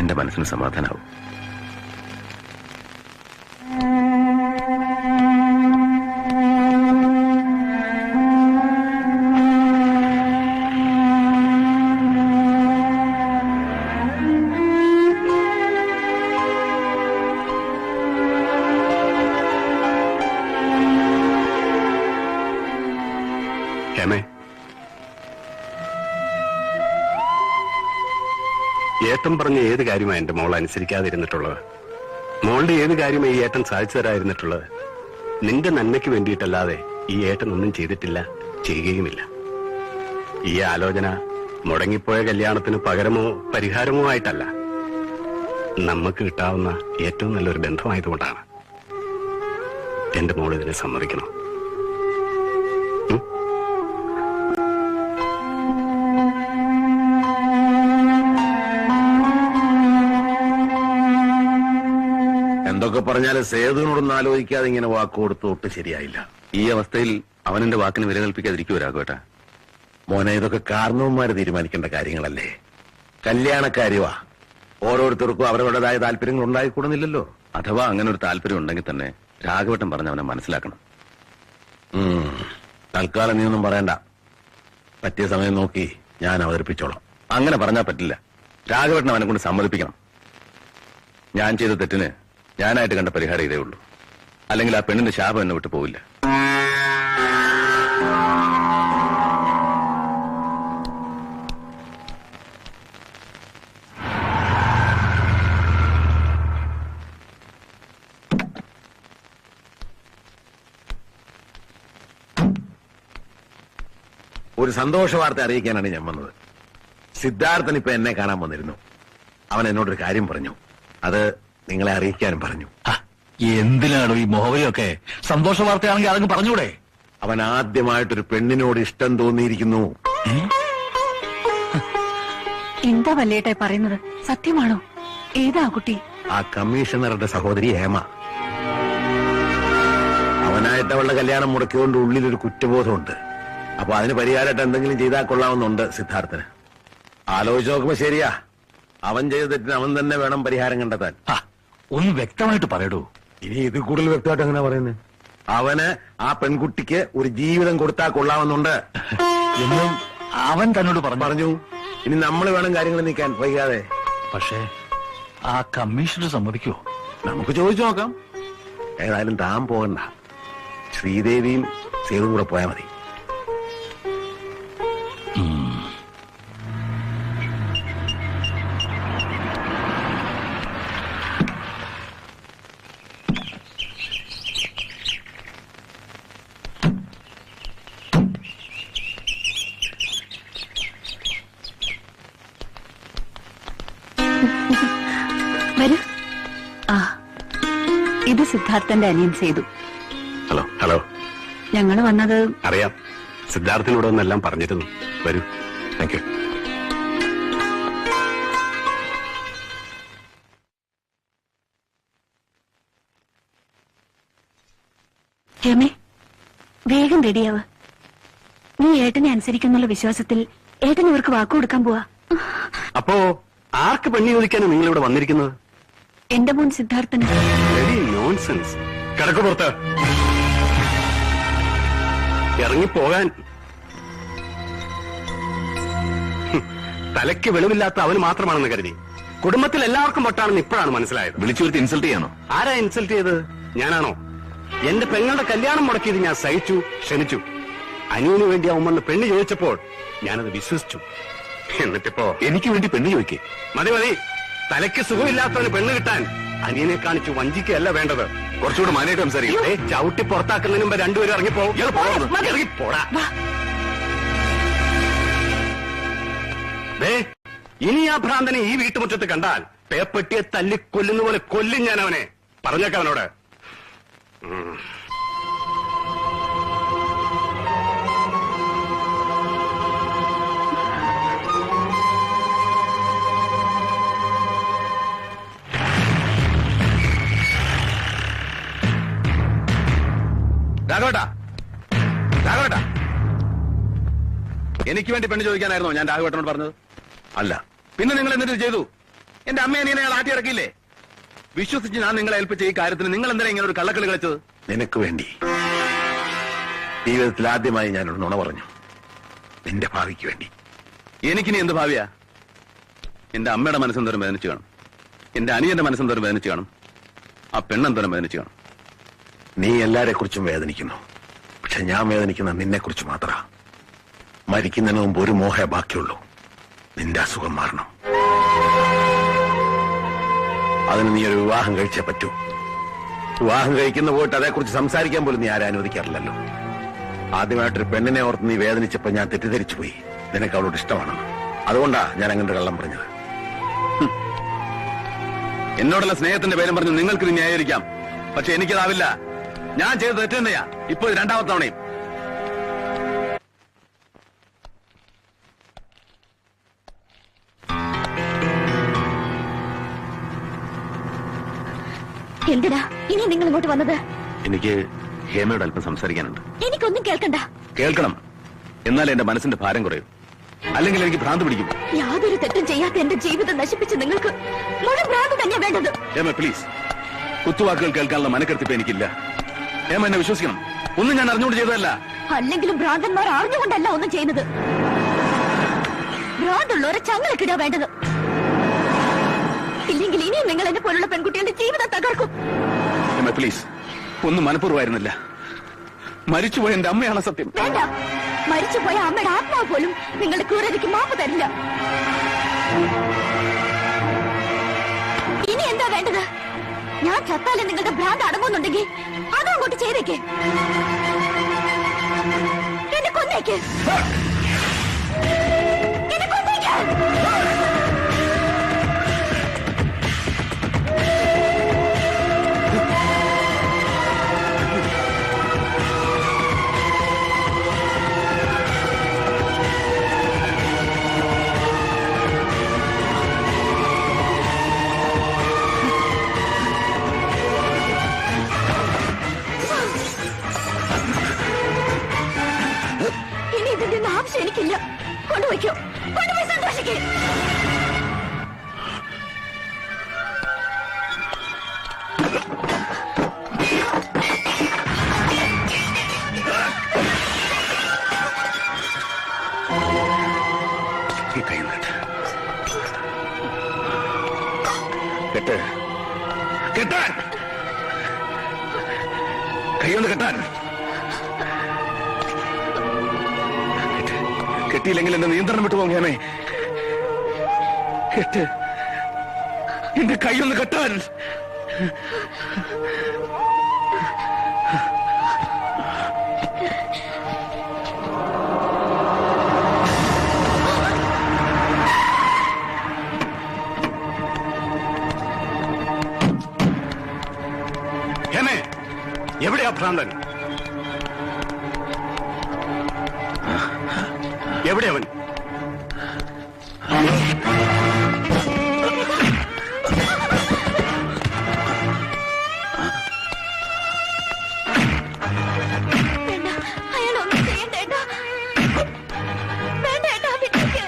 എന്റെ മനസ്സിന് സമാധാനാവും. ഏട്ടൻ പറഞ്ഞ ഏത് കാര്യമാണ് എന്റെ മോൾ അനുസരിക്കാതിരുന്നിട്ടുള്ളത്? മോളുടെ ഏത് കാര്യമാണ് ഈ ഏട്ടൻ സാധിച്ചു തരാതിരുന്നിട്ടുള്ളത്? നിന്റെ നന്മയ്ക്ക് വേണ്ടിയിട്ടല്ലാതെ ഈ ഏട്ടൻ ഒന്നും ചെയ്തിട്ടില്ല, ചെയ്യുകയുമില്ല. ഈ ആലോചന മുടങ്ങിപ്പോയ കല്യാണത്തിന് പകരമോ പരിഹാരമോ ആയിട്ടല്ല, നമുക്ക് കിട്ടാവുന്ന ഏറ്റവും നല്ലൊരു ബന്ധമായതുകൊണ്ടാണ്. എന്റെ മോൾ ഇതിനെ സമ്മതിക്കണം. എന്തൊക്കെ പറഞ്ഞാൽ പറഞ്ഞാല് സേതുവിനോടൊന്നും ആലോചിക്കാതെ ഇങ്ങനെ വാക്ക് കൊടുത്തു ഒട്ട് ശരിയായില്ല. ഈ അവസ്ഥയിൽ അവൻ എന്റെ വാക്കിന് വില കൽപ്പിക്കാതിരിക്കുവോ രാഘവേട്ടാ? മോനെ, ഇതൊക്കെ കാരണവന്മാര് തീരുമാനിക്കേണ്ട കാര്യങ്ങളല്ലേ. കല്യാണക്കാര്യവാ. ഓരോരുത്തർക്കും അവരവരുടേതായ താല്പര്യങ്ങൾ ഉണ്ടായിക്കൂടുന്നില്ലല്ലോ. അഥവാ അങ്ങനെ ഒരു താല്പര്യം ഉണ്ടെങ്കിൽ തന്നെ രാഘവട്ടം പറഞ്ഞ് അവനെ മനസ്സിലാക്കണം. തൽക്കാലം നീ ഒന്നും പറയണ്ട. പറ്റിയ സമയം നോക്കി ഞാൻ അവതരിപ്പിച്ചോളാം. അങ്ങനെ പറഞ്ഞാൽ പറ്റില്ല. രാഘവട്ടൻ അവനെ കൊണ്ട് സമ്മതിപ്പിക്കണം. ഞാൻ ചെയ്ത തെറ്റിന് ഞാനായിട്ട് കണ്ട പരിഹാരം ഇതേ ഉള്ളൂ. അല്ലെങ്കിൽ ആ പെണ്ണിന്റെ ശാപം എന്നെ വിട്ടു പോവില്ല. ഒരു സന്തോഷ വാർത്ത അറിയിക്കാനാണ് ഞാൻ വന്നത്. സിദ്ധാർത്ഥൻ ഇപ്പൊ എന്നെ കാണാൻ വന്നിരുന്നു. അവൻ എന്നോടൊരു കാര്യം പറഞ്ഞു. അത് നിങ്ങളെ അറിയിക്കാനും പറഞ്ഞു. എന്തിനാണോ ഈ മോഹവരിയൊക്കെ? സന്തോഷ വാർത്തയാണെങ്കിൽ അതങ്ങ് പറഞ്ഞൂടെ? അവൻ ആദ്യമായിട്ടൊരു പെണ്ണിനോട് ഇഷ്ടം തോന്നിയിരിക്കുന്നു. എന്താ വല്ലേട്ടായി പറയുന്നത്? സത്യമാണോ? ഏതാ കുട്ടി? ആ കമ്മീഷണറുടെ സഹോദരി ഹേമ. അവനായിട്ട് അവളുടെ കല്യാണം മുടക്കിയതുകൊണ്ട് ഉള്ളിലൊരു കുറ്റബോധമുണ്ട്. അപ്പൊ അതിന് പരിഹാരമായിട്ട് എന്തെങ്കിലും ചെയ്താൽ കൊള്ളാമെന്നുണ്ട് സിദ്ധാർത്ഥന്. ആലോചിച്ച് നോക്കുമ്പോ ശരിയാ. അവൻ ചെയ്ത തെറ്റിന് അവൻ തന്നെ വേണം പരിഹാരം കണ്ടെത്താൻ. ഒന്ന് വ്യക്തമായിട്ട് പറയടൂ. ഇനി ഇത് കൂടുതൽ വ്യക്തമായിട്ട് എങ്ങനെ പറയുന്നത്? അവന് ആ പെൺകുട്ടിക്ക് ഒരു ജീവിതം കൊടുത്താൽ കൊള്ളാമെന്നുണ്ട് എന്നും അവൻ തന്നോട് പറഞ്ഞു. ഇനി നമ്മൾ വേണം കാര്യങ്ങൾ നീക്കാൻ, വൈകാതെ. പക്ഷേ ആ കമ്മീഷണർ സമ്മതിക്കോ? നമുക്ക് ചോദിച്ചു നോക്കാം. ഏതായാലും താൻ പോകണ്ട. ശ്രീദേവിയും സേതും കൂടെ പോയാൽ മതി. വരൂ. ആ, ഇത് സിദ്ധാർത്ഥന്റെ അനിയൻ സേതു. ഹലോ. ഹലോ. ഞങ്ങൾ വന്നത് അറിയാം. സിദ്ധാർത്ഥിനോട് ഒന്നെല്ലാം പറഞ്ഞിരുന്നു. വരൂ. Thank you. ഹേമേ, വേഗം റെഡിയാവ്. നീ ഏട്ടനെ അനുസരിക്കുന്നുള്ള വിശ്വാസത്തിൽ ഏട്ടൻ ഇവർക്ക് വാക്കു കൊടുക്കാൻ പോവാ. അപ്പോ ആർക്ക് പെണ്ണി ചോദിക്കാനാണ് നിങ്ങൾ ഇവിടെ വന്നിരിക്കുന്നത്? എന്റെ മോൻ സിദ്ധാർത്ഥന്. Very nonsense. കിടക്ക് പുറത്ത്. ഇറങ്ങിപ്പോകാൻ. തലയ്ക്ക് വെളിവില്ലാത്ത അവന് മാത്രമാണെന്ന് കരുതി. കുടുംബത്തിൽ എല്ലാവർക്കും പൊട്ടാണെന്ന് ഇപ്പോഴാണ് മനസ്സിലായത്. വിളിച്ചു വരുത്തി ഇൻസൾട്ട് ചെയ്യാനോ? ആരാ ഇൻസൾട്ട് ചെയ്തത്? ഞാനാണോ? എന്റെ പെങ്ങളുടെ കല്യാണം മുടക്കിയത് ഞാൻ സഹിച്ചു, ക്ഷണിച്ചു. അനിയന് വേണ്ടി അവൻ വന്ന് പെണ്ണ് ചോദിച്ചപ്പോൾ ഞാനത് വിശ്വസിച്ചു. എന്നിട്ടിപ്പോ എനിക്ക് വേണ്ടി പെണ്ണ് ചോദിക്കേ? മതി മതി. തലയ്ക്ക് സുഖമില്ലാത്തവന് പെണ്ണ് കിട്ടാൻ അനിയനെ കാണിച്ചു വഞ്ചിക്കല്ല വേണ്ടത്. കുറച്ചുകൂടെ മാനായിട്ട് സംസാരിക്കും. ചവിട്ടി പുറത്താക്കുന്നതിന് മുമ്പ് രണ്ടുപേരും ഇറങ്ങിപ്പോ. ഇറങ്ങിപ്പോടാ. ഇനി ആ ഭ്രാന്തനെ ഈ വീട്ടുമുറ്റത്ത് കണ്ടാൽ പേപ്പട്ടിയെ തല്ലി കൊല്ലുന്ന പോലെ കൊല്ലും ഞാൻ അവനെ. പറഞ്ഞേക്കാം അവനോട്. രാഘവേട്ടാ, രാഘവേട്ടാ, എനിക്ക് വേണ്ടി പെണ്ണ് ചോദിക്കാനായിരുന്നോ ഞാൻ രാഘവേട്ടനോട് പറഞ്ഞത്? അല്ല. പിന്നെ നിങ്ങൾ എന്നിട്ട് ചെയ്തു? എന്റെ അമ്മയെ നീ അയാൾ ആട്ടിയിറക്കിയില്ലേ? വിശ്വസിച്ച് ഞാൻ നിങ്ങളെ ഏൽപ്പിച്ച ഈ കാര്യത്തിന് നിങ്ങൾ എന്തിനാ ഇങ്ങനെ ഒരു കള്ളക്കളി കളിച്ചത്? നിനക്ക് വേണ്ടി. ജീവിതത്തിൽ ആദ്യമായി ഞാനൊരു നുണ പറഞ്ഞു. നിന്റെ ഭാവിക്ക് വേണ്ടി. എനിക്കിനി എന്ത് ഭാവിയാ? എന്റെ അമ്മയുടെ മനസ്സെന്തോരം വേദനിച്ചു കാണും. എന്റെ അനിയന്റെ മനസ്സെന്തോരം വേദനിച്ചു കാണും. ആ പെണ്ണെന്തോരം വേദനിച്ചു കാണും. നീ എല്ലാരെ കുറിച്ചും വേദനിക്കുന്നു. പക്ഷെ ഞാൻ വേദനിക്കുന്ന നിന്നെ കുറിച്ച് മാത്രമാ. മരിക്കുന്നതിന് മുമ്പ് ഒരു മോഹേ ബാക്കിയുള്ളൂ. നിന്റെ അസുഖം മാറണം. അതിന് നീ ഒരു വിവാഹം കഴിച്ചേ പറ്റൂ. വിവാഹം കഴിക്കുന്ന പോയിട്ട് അതേക്കുറിച്ച് സംസാരിക്കാൻ പോലും നീ ആരും അനുവദിക്കാറില്ലല്ലോ. ആദ്യമായിട്ടൊരു പെണ്ണിനെ ഓർത്ത് നീ വേദനിച്ചപ്പോ ഞാൻ തെറ്റിദ്ധരിച്ചു പോയി നിനക്ക് അവളോട് ഇഷ്ടമാണെന്ന്. അതുകൊണ്ടാ ഞാൻ അങ്ങനെ കള്ളം പറഞ്ഞത്. എന്നോടുള്ള സ്നേഹത്തിന്റെ പേരും പറഞ്ഞ് നിങ്ങൾക്ക് ഇത് ന്യായീകരിക്കാം. പക്ഷെ എനിക്കതാവില്ല. ഞാൻ ചെയ്ത് തെറ്റ് തന്നെയാ. ഇപ്പോൾ ഇത് രണ്ടാമത്തെ തവണയും. എന്തിനാ ഇനി നിങ്ങൾ ഇങ്ങോട്ട് വന്നത്? എനിക്ക് ഹേമയോട് അല്പം സംസാരിക്കാനുണ്ട്. എനിക്കൊന്നും കേൾക്കണ്ട. കേൾക്കണം, എന്നാൽ എന്റെ മനസ്സിന്റെ ഭാരം കുറയും. അല്ലെങ്കിൽ എനിക്ക് ഭ്രാന്ത് പിടിക്കും. യാതൊരു തെറ്റും ചെയ്യാത്ത എന്റെ ജീവിതം നശിപ്പിച്ച് നിങ്ങൾക്ക് മുഴുവൻ ഭ്രാന്ത് തന്നെയാ വേണ്ടത്. ഹേമ പ്ലീസ്, കുത്തുവാക്കുകൾ കേൾക്കാനുള്ള മനക്കെടുത്തിപ്പ് എനിക്കില്ല. ഹേമ എന്നെ വിശ്വസിക്കണം. ഒന്നും ഞാൻ അറിഞ്ഞുകൊണ്ട് ചെയ്തതല്ല. അല്ലെങ്കിലും ഭ്രാന്തന്മാർ അറിഞ്ഞുകൊണ്ടല്ല ഒന്നും ചെയ്യുന്നത്. ഭ്രാന്തുള്ളവരെ ചങ്ങലക്കിടാ വേണ്ടത്. ഇല്ലെങ്കിൽ ഇനിയും നിങ്ങൾ എന്നെ പോലുള്ള പെൺകുട്ടികളുടെ ജീവിതം തകർക്കും. ഹേമ പ്ലീസ്, ഒന്നും മനഃപൂർവ്വമായിരുന്നില്ല. മരിച്ചുപോയ എന്റെ അമ്മയാണ് സത്യം. വേണ്ട, മരിച്ചുപോയ അമ്മയുടെ ആത്മാവ് പോലും നിങ്ങളുടെ ക്രൂരതയ്ക്ക് മാപ്പ് തരില്ല. ഇനി എന്താ വേണ്ടത്? ഞാൻ ചത്താലും നിങ്ങളുടെ ഭ്രാന്ത് അടങ്ങുന്നുണ്ടെങ്കിൽ അതും അങ്ങോട്ട് ചെയ്തേക്ക്. എന്നെ കൊന്നേക്ക്. എന്നെ കൊന്നേക്ക്. ഇനി ഇതിന്റെ ഒന്നും ആവശ്യം എനിക്കില്ല. കൊണ്ടുപോയിക്കോ, കൊണ്ടുപോയി സന്തോഷിക്കേ. കെട്ട്, കെട്ടാൻ, കൈയൊന്ന് കെട്ടാൻ. കെട്ടിയില്ലെങ്കിൽ എന്റെ നിയന്ത്രണം വിട്ടു പോകും ഹേമേ. കെട്ട്, എന്റെ കൈയൊന്ന് കെട്ടാൻ. ഹേമേ, എവിടെയാ ഭ്രാന്തൻ? എവിടെ അവൻ? വേണ്ട, അയാളൊന്നും ചെയ്യണ്ട ഏട്ടാ. വേണ്ട ഏട്ടാ, വിട്ടേക്ക്.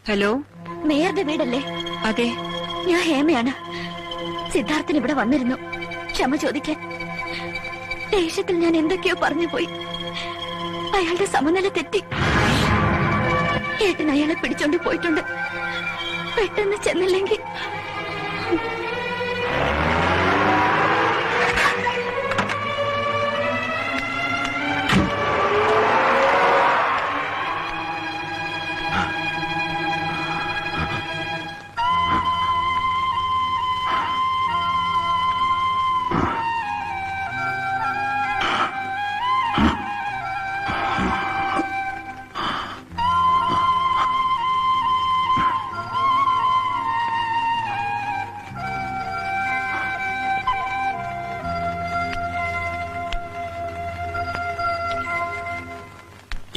ഹലോ, മേയറുടെ വീടല്ലേ? അതെ. ഞാൻ ഹേമയാണ്. സിദ്ധാർത്ഥൻ ഇവിടെ വന്നിരുന്നു ക്ഷമ ചോദിക്കാൻ. ദേഷ്യത്തിൽ ഞാൻ എന്തൊക്കെയോ പറഞ്ഞു പോയി. അയാളുടെ സമനില തെറ്റി. ഏട്ടൻ അയാളെ പിടിച്ചോണ്ട് പോയിട്ടുണ്ട്. പെട്ടെന്ന് ചെന്നില്ലെങ്കിൽ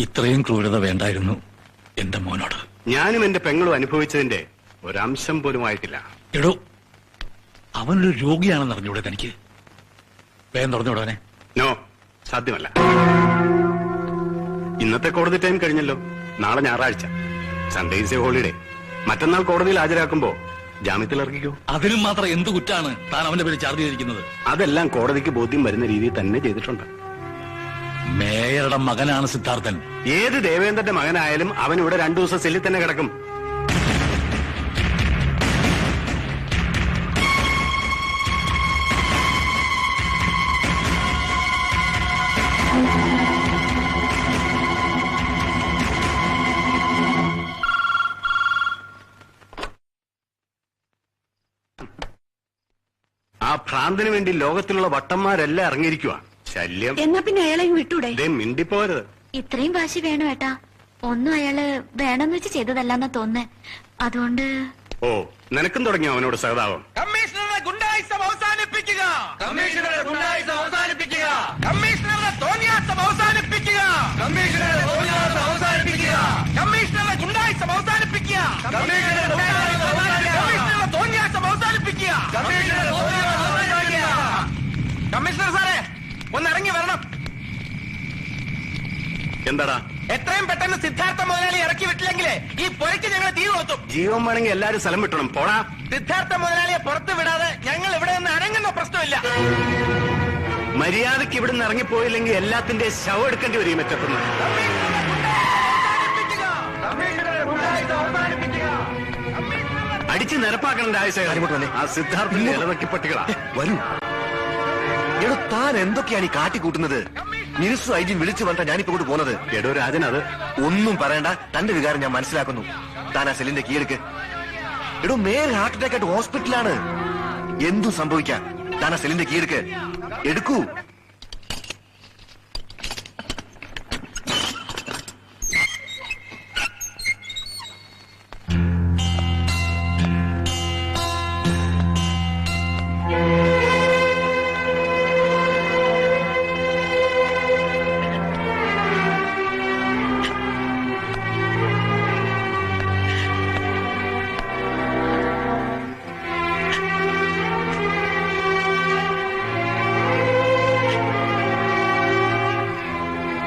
ഇത്രയും ക്രൂരത വേണ്ടായിരുന്നു എന്റെ മോനോട്. ഞാനും എന്റെ പെങ്ങളും അനുഭവിച്ചതിന്റെ ഒരംശം പോലും ആയിട്ടില്ല. എടോ, അവനൊരു രോഗിയാണെന്ന് അറിഞ്ഞൂടെ തനിക്ക്? വേഗം തുറന്നുവിടവനെ. നോ, സാധ്യമല്ല. ഇന്നത്തെ കോടതി ടൈം കഴിഞ്ഞല്ലോ. നാളെ ഞായറാഴ്ച, സൺഡേ ഈസ് എ ഹോളിഡേ. മറ്റന്നാൾ കോടതിയിൽ ഹാജരാക്കുമ്പോ ജാമ്യത്തിൽ ഇറക്കിക്കോ. അതിനും മാത്രം എന്ത് കുറ്റാണ് താൻ അവന്റെ പേര് ചാർജ് ചെയ്തിരിക്കുന്നത്? അതെല്ലാം കോടതിക്ക് ബോധ്യം വരുന്ന രീതിയിൽ തന്നെ ചെയ്തിട്ടുണ്ട്. മേയറുടെ മകനാണ് സിദ്ധാർത്ഥൻ. ഏത് ദേവേന്ദ്രന്റെ മകനായാലും അവൻ ഇവിടെ 2 ദിവസം സെല്ലിൽ തന്നെ കിടക്കും. ആ ഭ്രാന്തിനു വേണ്ടി ലോകത്തിലുള്ള വട്ടന്മാരെല്ലാം ഇറങ്ങിയിരിക്കുക. ശല്യം. എന്നാ പിന്നെ അയാളെയും വിട്ടൂടെ? ഇതേ മിണ്ടിപ്പോരുത്. ഇത്രയും വാശി വേണോ ഏട്ടാ? ഒന്നും അയാള് വേണമെന്ന് വെച്ച് ചെയ്തതല്ലാന്നാ തോന്നുന്നേ. അതുകൊണ്ട് ഓ, നിനക്കും തുടങ്ങിയോ അവനോട് സഹതാപം? കമ്മീഷണറുടെ ഗുണ്ടായിസം അവസാനിപ്പിക്കുക. കമ്മീഷണറുടെ ഗുണ്ടായിസം അവസാനിപ്പിക്കുക. കമ്മീഷണറുടെ തോന്നിയാസം അവസാനിപ്പിക്കുക. കമ്മീഷണറുടെ തോന്നിയാസം അവസാനിപ്പിക്കുക. കമ്മീഷണറുടെ ഗുണ്ടായിസം അവസാനിപ്പിക്കുക. കമ്മീഷണറുടെ തോന്നിയാസം അവസാനിപ്പിക്കുക. കമ്മീഷണറുടെ തോന്നിയാസം അവസാനിപ്പിക്കുക. കമ്മീഷണർ സാറേ, ഒന്ന് ഇറങ്ങി വരണം. എന്താടാ? എത്രയും പെട്ടെന്ന് സിദ്ധാർത്ഥ മുതലാളി ഇറക്കി വിട്ടില്ലെങ്കിലേ ഈ പുരയ്ക്ക് ഞങ്ങൾ തീ കൊളുത്തും. ജീവൻ വേണമെങ്കിൽ എല്ലാരും സ്ഥലം വിട്ടണം. പോടാ. സിദ്ധാർത്ഥ മുതലാളിയെ പുറത്തു വിടാതെ ഞങ്ങൾ ഇവിടെ നിന്ന് അനങ്ങുന്ന പ്രശ്നമില്ല. മര്യാദക്ക് ഇവിടെ നിന്ന് ഇറങ്ങിപ്പോയില്ലെങ്കിൽ എല്ലാത്തിന്റെ ശവം എടുക്കേണ്ടി വരും മെച്ചപ്പെടുന്നത്. അടിച്ച് നിരപ്പാക്കണം രാജശേഖരൻ. ആ സിദ്ധാർത്ഥിന്റെ ഇലവക്കി പട്ടികളാ. വരൂ. എടോ, താൻ എന്തൊക്കെയാണ് ഈ കാട്ടിക്കൂട്ടുന്നത്? മിനിസ്റ്റർ ഐ ജി വിളിച്ചു പറഞ്ഞാ ഞാനിപ്പോ ഇങ്ങോട്ട് പോകുന്നത്. എടോ രാജൻ, അത് ഒന്നും പറയണ്ട. തന്റെ വികാരം ഞാൻ മനസ്സിലാക്കുന്നു. താൻ ആ സെല്ലിന്റെ കീഴെടുക്ക്. എടോ, മേയർ ഹാർട്ട് അറ്റാക്ക് ആയിട്ട് ഹോസ്പിറ്റലാണ്. എന്തും സംഭവിക്കാം. താൻ ആ സെല്ലിന്റെ കീഴെടുക്ക്. എടുക്കൂ.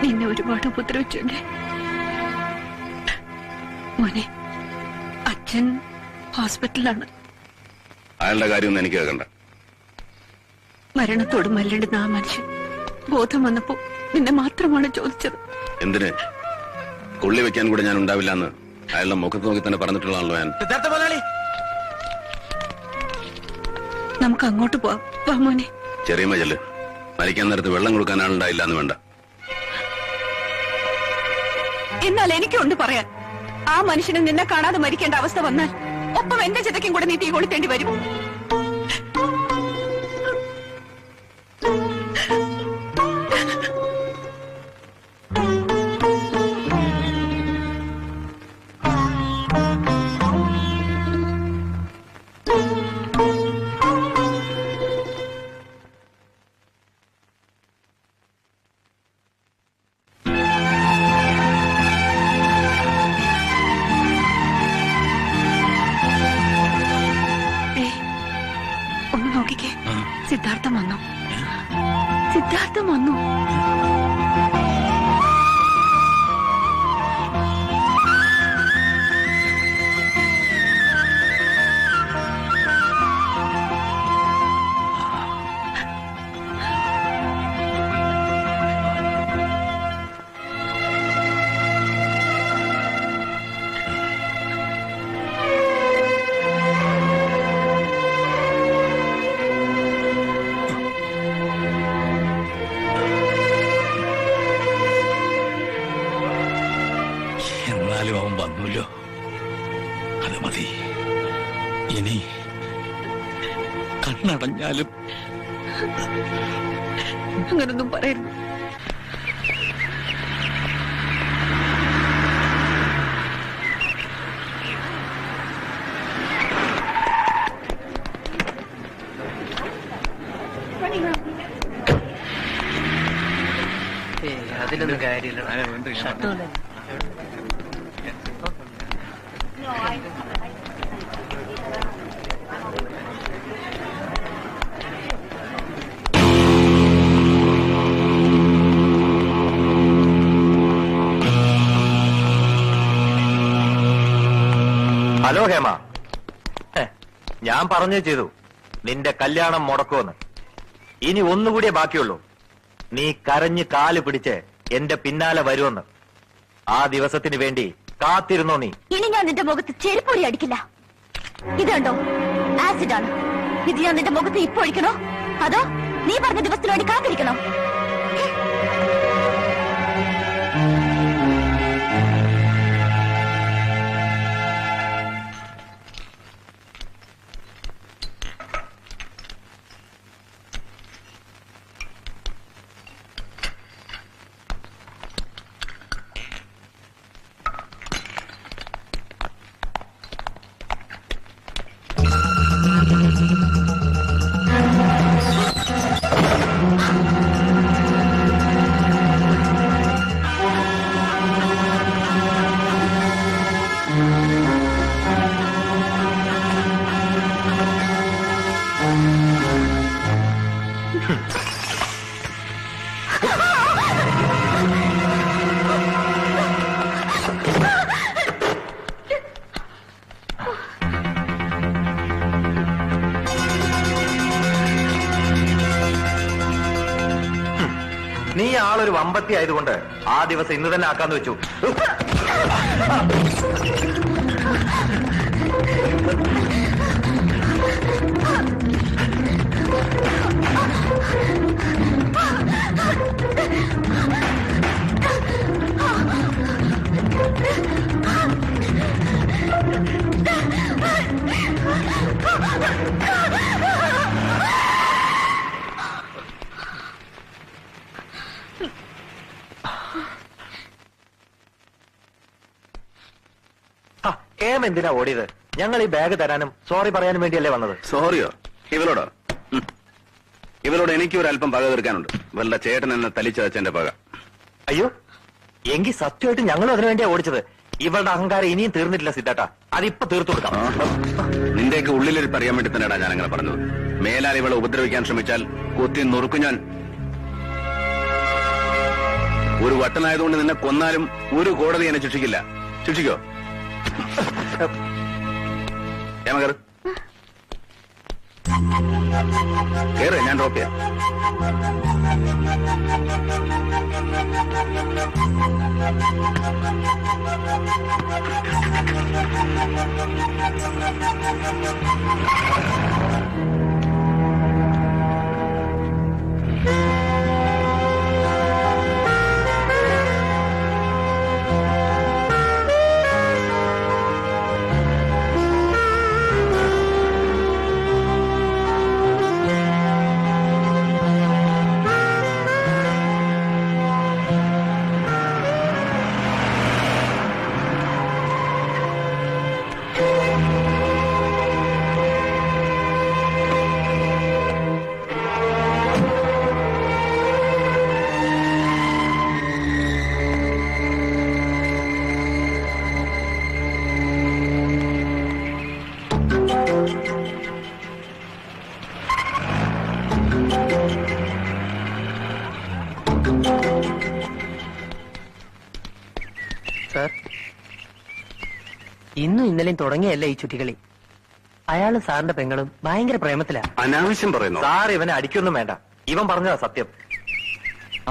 നിന്നെ ഒരുപാട് ഉപദ്രവിച്ചല്ലേ മോനെ? അച്ഛൻ ഹോസ്പിറ്റലിലാണ്. അയാളുടെ കാര്യമൊന്നും എനിക്ക് കേൾക്കണ്ട. മരണത്തോട് മല്ലിടുന്ന ആ മനുഷ്യൻ ബോധം വന്നപ്പോ നിന്നെ മാത്രമാണ് ചോദിച്ചത്. എന്തിന്? കൊള്ളി വെക്കാൻ കൂടെ ഞാൻ ഉണ്ടാവില്ല എന്ന് അയാളുടെ മുഖത്ത് നോക്കി തന്നെ പറഞ്ഞിട്ടുള്ളതാണല്ലോ ഞാൻ. സിദ്ധാർത്ഥ മുതലാളി, നമുക്ക് അങ്ങോട്ട് പോവാം. വാ മോനെ. ചെറിയ മജല് മരിക്കാൻ നേരത്ത് വെള്ളം കൊടുക്കാൻ ആളുണ്ടായില്ല എന്ന് വേണ്ട. എന്നാൽ എനിക്കുണ്ട് പറയാൻ. ആ മനുഷ്യന് നിന്നെ കാണാതെ മരിക്കേണ്ട അവസ്ഥ വന്നാൽ ഒപ്പം എന്റെ ചിതയ്ക്കും കൂടെ നീ തീ കൊളുത്തേണ്ടി വരും. ഒന്ന് നോക്കിക്കേ, സിദ്ധാർത്ഥം വന്നു. സിദ്ധാർത്ഥം വന്നു. എന്നാലും അവൻ വന്നല്ലോ. അത് മതി. ഇനി കണ്ണടഞ്ഞാലും അങ്ങനൊന്നും പറയരുത്. അതിലൊന്നും കാര്യമില്ല. ഹലോ ഹേമ, ഞാൻ പറഞ്ഞേ ചെയ്തു നിന്റെ കല്യാണം മുടക്കുമെന്ന്. ഇനി ഒന്നുകൂടിയേ ബാക്കിയുള്ളൂ. നീ കരഞ്ഞ് കാല് പിടിച്ച് എന്റെ പിന്നാലെ വരുമെന്ന്. ആ ദിവസത്തിന് വേണ്ടി കാത്തിരുന്നോ നീ? ഇനി ഞാൻ നിന്റെ മുഖത്ത് ചെരുപ്പൊടി അടിക്കില്ല. ഇതുണ്ടോ, ആസിഡാണ്. ഇത് ഞാൻ നിന്റെ മുഖത്ത് ഇപ്പൊ ഒഴിക്കണോ അതോ നീ പറഞ്ഞ ദിവസത്തിന് വേണ്ടി കാത്തിരിക്കണോ? അവളൊരു വമ്പത്തി ആയതുകൊണ്ട് ആ ദിവസം ഇന്ന് തന്നെ ആക്കാന്ന് വെച്ചു. കേം എന്തിനാ ഓടിയത്? ഞങ്ങൾ ഈ ബാഗ് തരാനും സോറി പറയാനും വേണ്ടിയല്ലേ വന്നത്. സോറിയോ? ഇവരോടോ? ഇവരോട് എനിക്ക് ഒരു അല്പം പക തീർക്കാനുണ്ട്. ഇവളുടെ ചേട്ടൻ എന്നെ തലിച്ചതച്ചെന്റെ പക. അയ്യോ, എങ്കിൽ സത്യമായിട്ട് ഞങ്ങളും അതിനു വേണ്ടിയാ ഓടിച്ചത്. ഇവളുടെ അഹങ്കാരം ഇനിയും തീർന്നിട്ടില്ല സിദ്ധാട്ട, അതിപ്പോ തീർത്തു കൊടുക്കാം. നിന്റെയൊക്കെ ഉള്ളിലിരിപ്പ് അറിയാൻ വേണ്ടി തന്നെയാ ഞാൻ അങ്ങനെ പറഞ്ഞത്. മേലാൽ ഇവളെ ഉപദ്രവിക്കാൻ ശ്രമിച്ചാൽ കൊത്തി നുറുക്കും ഞാൻ. ഒരു വട്ടനായതുകൊണ്ട് നിന്നെ കൊന്നാലും ഒരു കോടതി എന്നെ ശിക്ഷിക്കില്ല. ശിക്ഷിക്കോ? കേറ്, ഞാൻ ഡ്രോപ്പ് ചെയ്യാം. സാർ, ഇന്നും ഇന്നലെയും തുടങ്ങിയല്ല ഈ ചുറ്റികളി. അയാളും സാറിന്റെ പെങ്ങളും ഭയങ്കര പ്രേമത്തിലാ. അനാവശ്യം പറയുന്നു. സാർ ഇവനെ അടിക്കൊന്നും വേണ്ട, ഇവൻ പറഞ്ഞതാ സത്യം.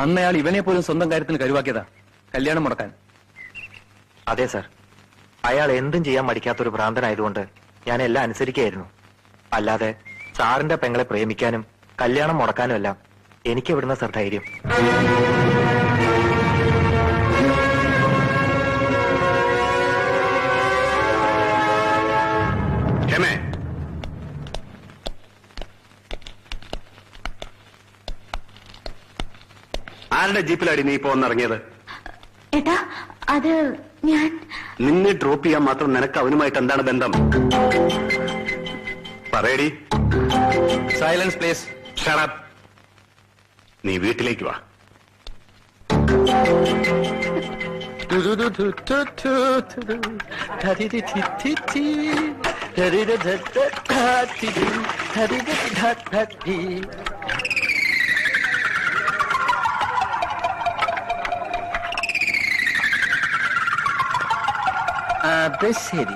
അന്നയാൾ ഇവനെ പോലും സ്വന്തം കാര്യത്തിന് കരുവാക്കിയതാ കല്യാണം മുടക്കാൻ. അതെ സാർ, അയാൾ എന്തും ചെയ്യാൻ മടിക്കാത്തൊരു ഭ്രാന്തനായതുകൊണ്ട് ഞാൻ എല്ലാം അനുസരിക്കുകയായിരുന്നു. അല്ലാതെ സാറിന്റെ പെങ്ങളെ പ്രേമിക്കാനും കല്യാണം മുടക്കാനും എല്ലാം എനിക്ക് എവിടുന്ന സാർ ധൈര്യം? ആരുടെ ജീപ്പിലാടി നീ ഇപ്പൊ ഒന്നിറങ്ങിയത്? ഏട്ടാ, അത് ഞാൻ നിന്നെ ഡ്രോപ്പ് ചെയ്യാൻ മാത്രം നിനക്ക് അവനുമായിട്ട് എന്താണ് ബന്ധം? പറയടി. Silence please. Shut up. നീ വീട്ടിലേക്ക് വാ. അത് ശരി,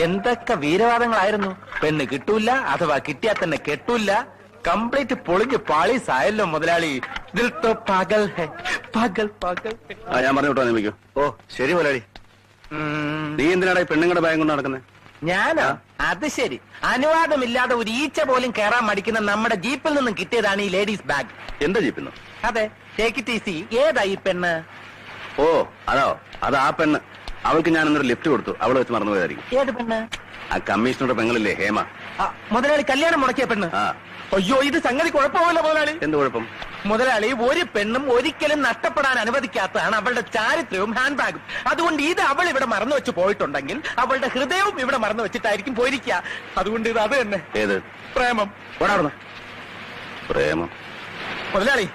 എന്തൊക്കെ വീരവാദങ്ങളായിരുന്നു. പെണ്ണ് കിട്ടൂല, അഥവാ കിട്ടിയാൽ തന്നെ കെട്ടൂല. കംപ്ലീറ്റ് പൊളിഞ്ഞ് പാളീസായല്ലോ മുതലാളി. ദിൽ തോ പാഗൽ ഹെ, പാഗൽ പാഗൽ. ഞാൻ പറഞ്ഞു വിട്ടോ നിമിക്കോ. ഓ ശരി മുതലാളി. നീ എന്തിനാടാ ഈ പെണ്ണുങ്ങളുടെ ബാഗ് കൊണ്ട് നടക്കുന്നത്? ഞാനോ? അത് ശരി, അനുവാദമില്ലാതെ ഒരു ഈച്ച പോലും കയറാൻ മടിക്കുന്ന നമ്മുടെ ജീപ്പിൽ നിന്നും കിട്ടിയതാണ് ഈ ലേഡീസ് ബാഗ്. എന്താ ജീപ്പിന്നോ? അതെ, ടേക്ക് ഇറ്റ് ഈസി. ഏതാ ഈ പെണ്ണ്? ഓ അതോ, അത് ആ പെണ്ണ്. അവൾക്ക് ഞാൻ ഇന്നൊരു ലിഫ്റ്റ് കൊടുത്തു. അവള് വെച്ച് മറന്നുപോയതായിരിക്കും. ഏത് പെണ്ണ്? ആ കമ്മീഷണറുടെ പെങ്ങളില്ലേ, ഹേമ. മുതലാളി കല്യാണം മുടക്കിയ പെണ്ണ്? ആ. അയ്യോ, ഇത് സംഗതി കുഴപ്പമല്ലോ മുതലാളി. എന്ത് കുഴപ്പം? മുതലാളി, ഒരു പെണ്ണും ഒരിക്കലും നഷ്ടപ്പെടാൻ അനുവദിക്കാത്തതാണ് അവളുടെ ചാരിത്രവും ഹാൻഡ് ബാഗും. അതുകൊണ്ട് ഇത് അവൾ ഇവിടെ മറന്നു വെച്ച് പോയിട്ടുണ്ടെങ്കിൽ അവളുടെ ഹൃദയവും ഇവിടെ മറന്നു വെച്ചിട്ടായിരിക്കും പോയിരിക്കുക. അതുകൊണ്ട് ഇത് അത് തന്നെ. ഏത്? പ്രേമം. പ്രേമം? മുതലാളി,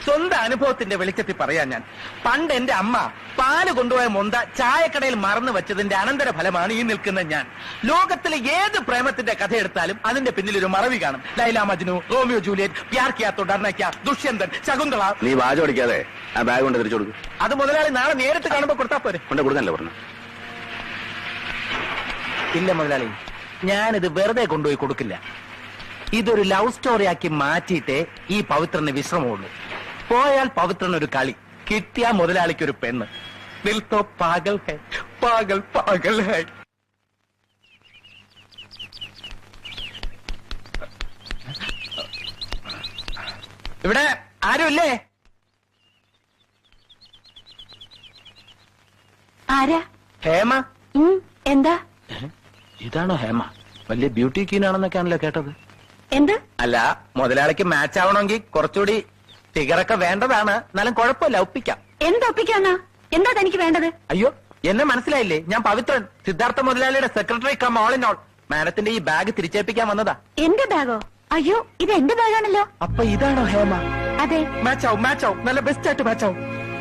സ്വന്തം അനുഭവത്തിന്റെ വെളിച്ചത്തിൽ പറയാൻ ഞാൻ. പണ്ട് എന്റെ അമ്മ പാല് കൊണ്ടുപോയ മൊന്ത ചായക്കടയിൽ മറന്നു വെച്ചതിന്റെ അനന്തര ഫലമാണ് ഈ നിൽക്കുന്ന ഞാൻ. ലോകത്തിലെ ഏത് പ്രേമത്തിന്റെ കഥ എടുത്താലും അതിന്റെ പിന്നിൽ ഒരു മറവി കാണും. ലൈല മജ്നു, റോമിയോ ജൂലിയറ്റ്, പ്യാർ കിയാ തോ ഡർനാ ക്യാ, ദുഷ്യന്തൻ, ശകുന്തള. നീ വാചം അടിക്കാതെ ആ ബാഗ് കൊണ്ട് തിരിച്ചു കൊടുക്കും. അത് മുതലാളി നാളെ നേരിട്ട് കാണുമ്പോ കൊടുത്താ പോരെ? കൊണ്ട് കൊടുക്കാനല്ലേ പറഞ്ഞു? ഇല്ല മുതലാളി, ഞാനിത് വെറുതെ കൊണ്ടുപോയി കൊടുക്കില്ല. ഇതൊരു ലവ് സ്റ്റോറി ആക്കി മാറ്റിയിട്ടേ ഈ പവിത്രന് വിശ്രമമുള്ളൂ. പോയാൽ പവിത്രൻ ഒരു കളി, കിട്ടിയ മുതലാളിക്ക് ഒരു പെണ്ണ്. ദിൽ തോ പാഗൽ ഹൈ, പാഗൽ പാഗൽ ഹൈ. ഇവിടെ ആരുമില്ലേ? ആരാ? ഹേമ. എന്താ? ഇതാണോ ഹേമ? വലിയ ബ്യൂട്ടി ക്വീൻ ആണെന്നൊക്കെയാണല്ലോ കേട്ടത്. എന്ത്? അല്ല, മുതലാളിക്ക് മാച്ച് ആവണമെങ്കിൽ കുറച്ചുകൂടി ഫിഗറൊക്കെ വേണ്ടതാണ്. എന്നാലും കുഴപ്പമില്ല, ഒപ്പിക്കാം. എന്തൊപ്പിക്കാന്നാ? എന്താ തനിക്ക് വേണ്ടത്? അയ്യോ, എന്നെ മനസ്സിലായില്ലേ? ഞാൻ പവിത്രൻ, സിദ്ധാർത്ഥ മുതലാളിയുടെ secretary come all in all. മാഡത്തിന്റെ ഈ ബാഗ് തിരിച്ചേൽപ്പിക്കാൻ വന്നതാ. എന്റെ ബാഗോ? അയ്യോ, ഇത് എന്റെ ബാഗാണല്ലോ. അപ്പൊ ഇതാണോ ഹേമ? അതെ. മാച്ചാവും, മാച്ചാവും, നല്ല ബെസ്റ്റ് ആയിട്ട് മാച്ചാവും.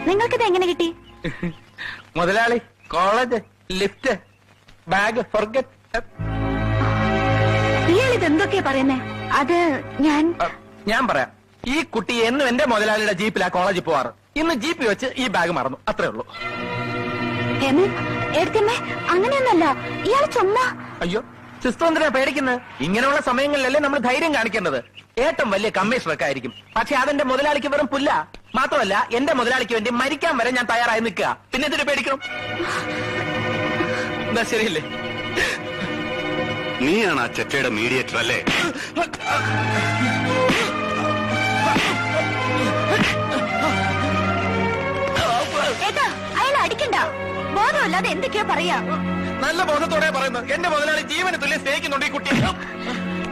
നിങ്ങൾക്കിത് എങ്ങനെ കിട്ടി? മുതലാളി, കോളേജ്, ലിഫ്റ്റ്, ബാഗ്, ഫർഗറ്റ്. ഇയാൾ ഇത് എന്തൊക്കെയാ പറയുന്നേ? അത് ഞാൻ പറയാം. ഈ കുട്ടി എന്നും എന്റെ മുതലാളിയുടെ ജീപ്പിലാ കോളേജിൽ പോവാറ്. ഇന്ന് ജീപ്പിൽ വെച്ച് ഈ ബാഗ് മറന്നു, അത്രേ ഉള്ളൂ. എടുത്തമ്മേ, അങ്ങനെയൊന്നല്ല. ഇയാൾ ചുമ്മാ. അയ്യോ, സിസ്റ്റർ എന്തിനാ പേടിക്കുന്നത്? ഇങ്ങനെയുള്ള സമയങ്ങളിലല്ലേ നമ്മൾ ധൈര്യം കാണിക്കേണ്ടത്. ഏട്ടൻ വലിയ കമ്മീഷണറൊക്കെ ആയിരിക്കും, പക്ഷെ അതെന്റെ മുതലാളിക്ക് വെറും പുല്ല. മാത്രമല്ല, എന്റെ മുതലാളിക്ക് വേണ്ടി മരിക്കാൻ വരെ ഞാൻ തയ്യാറായി നിൽക്കുക. പിന്നെ എന്തിനു പേടിക്കണം? എന്താ ശരിയല്ലേ? നീയാണ് ആ ചെറ്റയുടെ മീഡിയേറ്റർ അല്ലേ? ഏട്ടാ, അയാൾ അടിക്കണ്ട. ബോധമല്ലാതെ എന്തൊക്കെയാ പറയാ? നല്ല ബോധത്തോടെ പറയുന്നത്. എന്റെ മുതലാളി ജീവന് തുല്യം സ്നേഹിക്കുന്നുണ്ട് ഈ കുട്ടി.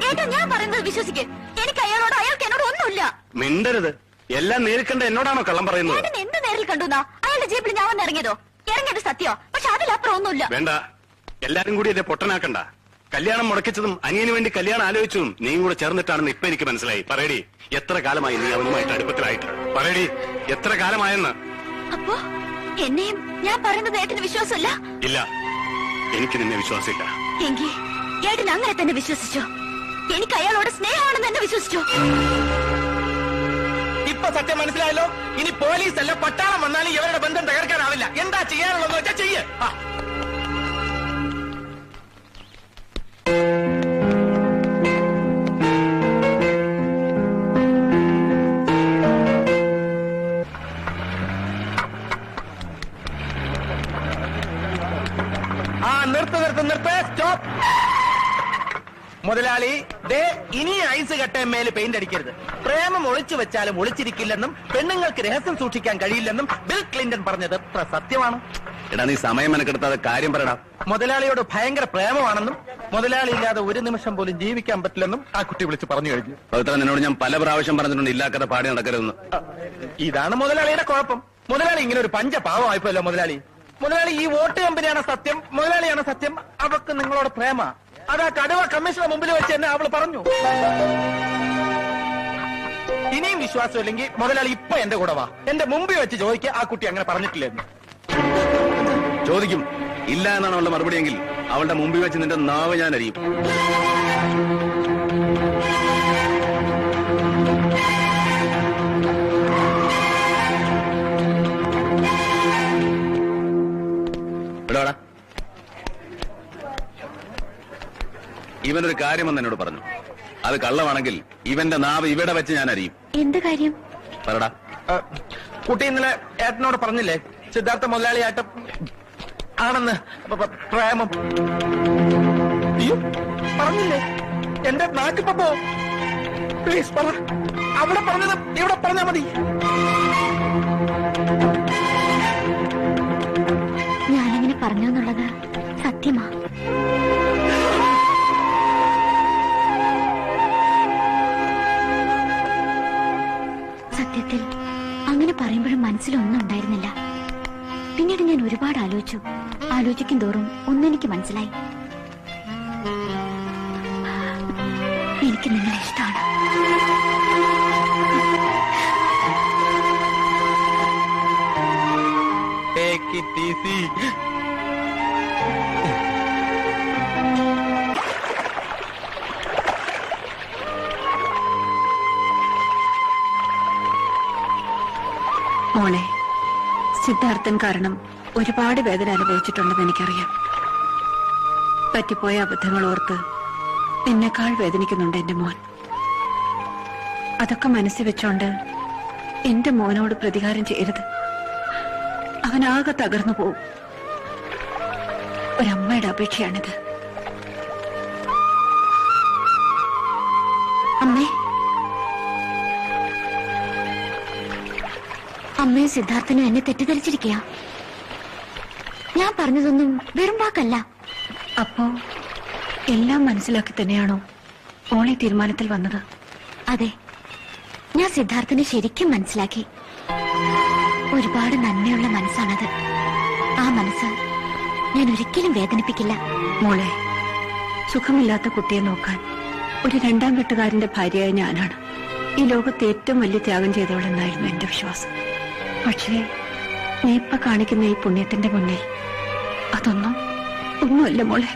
ഏട്ടാ, ഞാൻ പറയുന്നത് വിശ്വസിക്ക്. എനിക്ക് അയാൾക്ക് എന്നോട് ഒന്നുമില്ല. മിണ്ടരുത്. എല്ലാം നേരിക്കണ്ട എന്നോടാണോ കള്ളം പറയുന്നത്? ഏട്ടൻ എന്ത് നേരിൽ കണ്ടുന്നാ? അയാളുടെ ജീപ്പിൽ ഞാൻ വന്ന് ഇറങ്ങിയതോ? ഇറങ്ങിയത് സത്യോ? പക്ഷെ അതിലപ്പുറം ഒന്നുമില്ല. വേണ്ട, എല്ലാരും കൂടി എന്നെ പൊട്ടനാക്കണ്ട. കല്യാണം മുടക്കിച്ചതും അനിയന് വേണ്ടി കല്യാണം ആലോചിച്ചതും നീയും കൂടെ ചേർന്നിട്ടാണെന്ന് ഇപ്പൊ എനിക്ക് മനസ്സിലായി. പറയടി, എത്ര കാലമായി നീ അവനുമായിട്ട് അടുപ്പത്തിലായിട്ട്? പറയടി, എത്ര കാലമായെന്ന്? അപ്പോ എന്നെയും ഞാൻ പറയുന്നത് ഏട്ടന് വിശ്വാസമില്ല? ഇല്ല, എനിക്ക് നിന്നെ വിശ്വാസമില്ല. എങ്കിൽ ഏട്ടൻ അങ്ങനെ തന്നെ വിശ്വസിച്ചോ? എനിക്ക് അയാളോട് സ്നേഹമാണെന്ന് തന്നെ വിശ്വസിച്ചോ? ഇപ്പൊ സത്യം മനസ്സിലായല്ലോ. ഇനി പോലീസ് അല്ല പട്ടാളം വന്നാലും ഇവരുടെ ബന്ധം തകർക്കാനാവില്ല. എന്താ ചെയ്യാനുള്ളതെന്ന് വെച്ചാൽ ചെയ്യ്. നിർത്ത്, സ്റ്റോപ്പ്. മുതലാളി, ദേ ഇനി ഐസ് കട്ടയമ്മേല് പെയിന്റ് അടിക്കരുത്. പ്രേമം ഒളിച്ചു വെച്ചാലും ഒളിച്ചിരിക്കില്ലെന്നും പെണ്ണുങ്ങൾക്ക് രഹസ്യം സൂക്ഷിക്കാൻ കഴിയില്ലെന്നും ബിൽ ക്ലിന്റൺ പറഞ്ഞത് സത്യമാണ്. എടാ, നീ സമയം മെനക്കെടുത്താതെ കാര്യം പറയടാ. മുതലാളിയോട് ഭയങ്കര പ്രേമമാണെന്നും മുതലാളി ഇല്ലാതെ ഒരു നിമിഷം പോലും ജീവിക്കാൻ പറ്റില്ലെന്നും ആ കുട്ടി വിളിച്ച് പറഞ്ഞു കഴിഞ്ഞു. പവിത്ര, നിന്നോട് ഞാൻ പല പ്രാവശ്യം പറഞ്ഞിട്ടുണ്ട് ഇല്ലാക്കത്തെ പാടി നടക്കരുതെന്ന്. ഇതാണ് മുതലാളിയുടെ കുഴപ്പം. മുതലാളി ഇങ്ങനെ ഒരു പഞ്ചപാവമായിപ്പോയല്ലോ മുതലാളി. മുതലാളി, ഈ വോട്ട് കമ്പനിയാണ് സത്യം, മുതലാളിയാണ് സത്യം. അവർക്ക് നിങ്ങളോട് പ്രേമ. അതാ കടുവ കമ്മീഷണർ മുമ്പിൽ വെച്ച് എന്നെ അവള് പറഞ്ഞു. ഇനിയും വിശ്വാസമില്ലെങ്കിൽ മുതലാളി ഇപ്പൊ എന്റെ കൂടെ വാ. എന്റെ മുമ്പിൽ വെച്ച് ചോദിക്കുക ആ കുട്ടി അങ്ങനെ പറഞ്ഞിട്ടില്ലെന്ന്. ചോദിക്കും. ഇല്ല എന്നാണ് അവളുടെ മറുപടിയെങ്കിൽ അവളുടെ മുമ്പിൽ വെച്ച് നിന്റെ നാവ് ഞാൻ അറിയും. ഇവിടെടാ, ഇവനൊരു കാര്യമെന്ന് എന്നോട് പറഞ്ഞു. അത് കള്ളമാണെങ്കിൽ ഇവന്റെ നാവ് ഇവിടെ വെച്ച് ഞാൻ അറിയും. എന്ത് കാര്യം? പറടാ. കുട്ടി ഇന്നലെ ഏട്ടനോട് പറഞ്ഞില്ലേ സിദ്ധാർത്ഥ മുതലാളിയായിട്ട് ആണെന്ന് പ്രേമം? പറഞ്ഞില്ലേ? എന്റെ നാട്ടിപ്പോ പ്ലീസ് പറ. അവിടെ പറഞ്ഞത് ഇവിടെ പറഞ്ഞാ മതി. ഞാനിങ്ങനെ പറഞ്ഞു എന്നുള്ളത് സത്യമാ. സത്യത്തിൽ അങ്ങനെ പറയുമ്പോഴും മനസ്സിലൊന്നും ഉണ്ടായിരുന്നില്ല. പിന്നീട് ഞാൻ ഒരുപാട് ആലോചിക്കും തോറും ഒന്നെനിക്ക് മനസ്സിലായി. എനിക്ക് നിങ്ങളെ ഇഷ്ടമാണ്. Take it easy. മോളെ, സിദ്ധാർത്ഥൻ കാരണം ഒരുപാട് വേദന അനുഭവിച്ചിട്ടുണ്ടെന്ന് എനിക്കറിയാം. പറ്റിപ്പോയ അബദ്ധങ്ങൾ ഓർത്ത് എന്നെക്കാൾ വേദനിക്കുന്നുണ്ട് എന്റെ മോൻ. അതൊക്കെ മനസ്സിൽ വെച്ചോണ്ട് എന്റെ മോനോട് പ്രതികാരം ചെയ്യരുത്. അവനാകെ തകർന്നു പോവും. ഒരമ്മയുടെ അപേക്ഷയാണിത്. അമ്മേ, അമ്മയും സിദ്ധാർത്ഥനും എന്നെ തെറ്റിദ്ധരിച്ചിരിക്കുക. ഞാൻ പറഞ്ഞതൊന്നും വെറും വാക്കല്ല. അപ്പോ എല്ലാം മനസ്സിലാക്കി തന്നെയാണോ ഓളെ തീരുമാനത്തിൽ വന്നത്? അതെ, ഞാൻ സിദ്ധാർത്ഥനെ ശരിക്കും മനസ്സിലാക്കി. ഒരുപാട് നന്മയുള്ള മനസ്സാണത്. ആ മനസ്സ് ഞാൻ ഒരിക്കലും വേദനിപ്പിക്കില്ല. മോളെ, സുഖമില്ലാത്ത കുട്ടിയെ നോക്കാൻ ഒരു രണ്ടാം കെട്ടുകാരന്റെ ഭാര്യയായ ഞാനാണ് ഈ ലോകത്ത് ഏറ്റവും വലിയ ത്യാഗം ചെയ്തവളെന്നായിരുന്നു എന്റെ വിശ്വാസം. പക്ഷേ നീ ഇപ്പൊ കാണിക്കുന്ന ഈ പുണ്യത്തിന്റെ മുന്നിൽ ഒന്നുമല്ല മോളെ.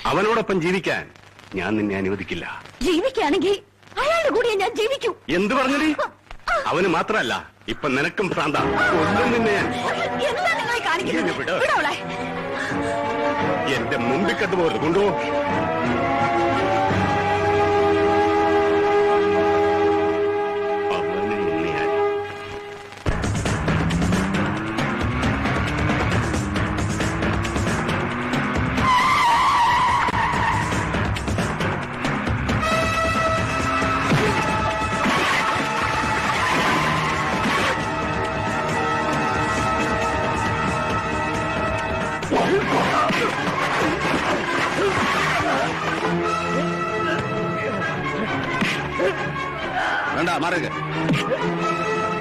അവനോടൊപ്പം ജീവിക്കാൻ ഞാൻ നിന്നെ അനുവദിക്കില്ല. ജീവിക്കുകയാണെങ്കിൽ അയാളുടെ കൂടെ ഞാൻ ജീവിക്കൂ. എന്ത് പറഞ്ഞടി? അവന് മാത്രല്ല, ഇപ്പൊ നിനക്കും ഭ്രാന്ത. ഒന്നും നിന്നെ ഞാൻ എന്താ നിങ്ങൾ കാണിക്കുന്നത്? വിടോളെ. എന്റെ മുമ്പിൽ കണ്ടുപോകരുത്. കൊണ്ടുപോ. അവന് നിന്നെ ഞാൻ വേണ്ട, മാറുക.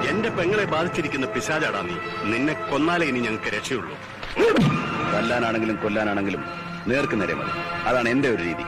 എന്റെ പെങ്ങളെ ബാധിച്ചിരിക്കുന്ന പിശാചാടാ നീ. നിന്നെ കൊന്നാലേ ഇനി ഞങ്ങൾക്ക് രക്ഷയുള്ളൂ. കൊല്ലാനാണെങ്കിലും കൊല്ലാനാണെങ്കിലും നേർക്ക് നേരെ മതി. അതാണ് എന്റെ ഒരു രീതി.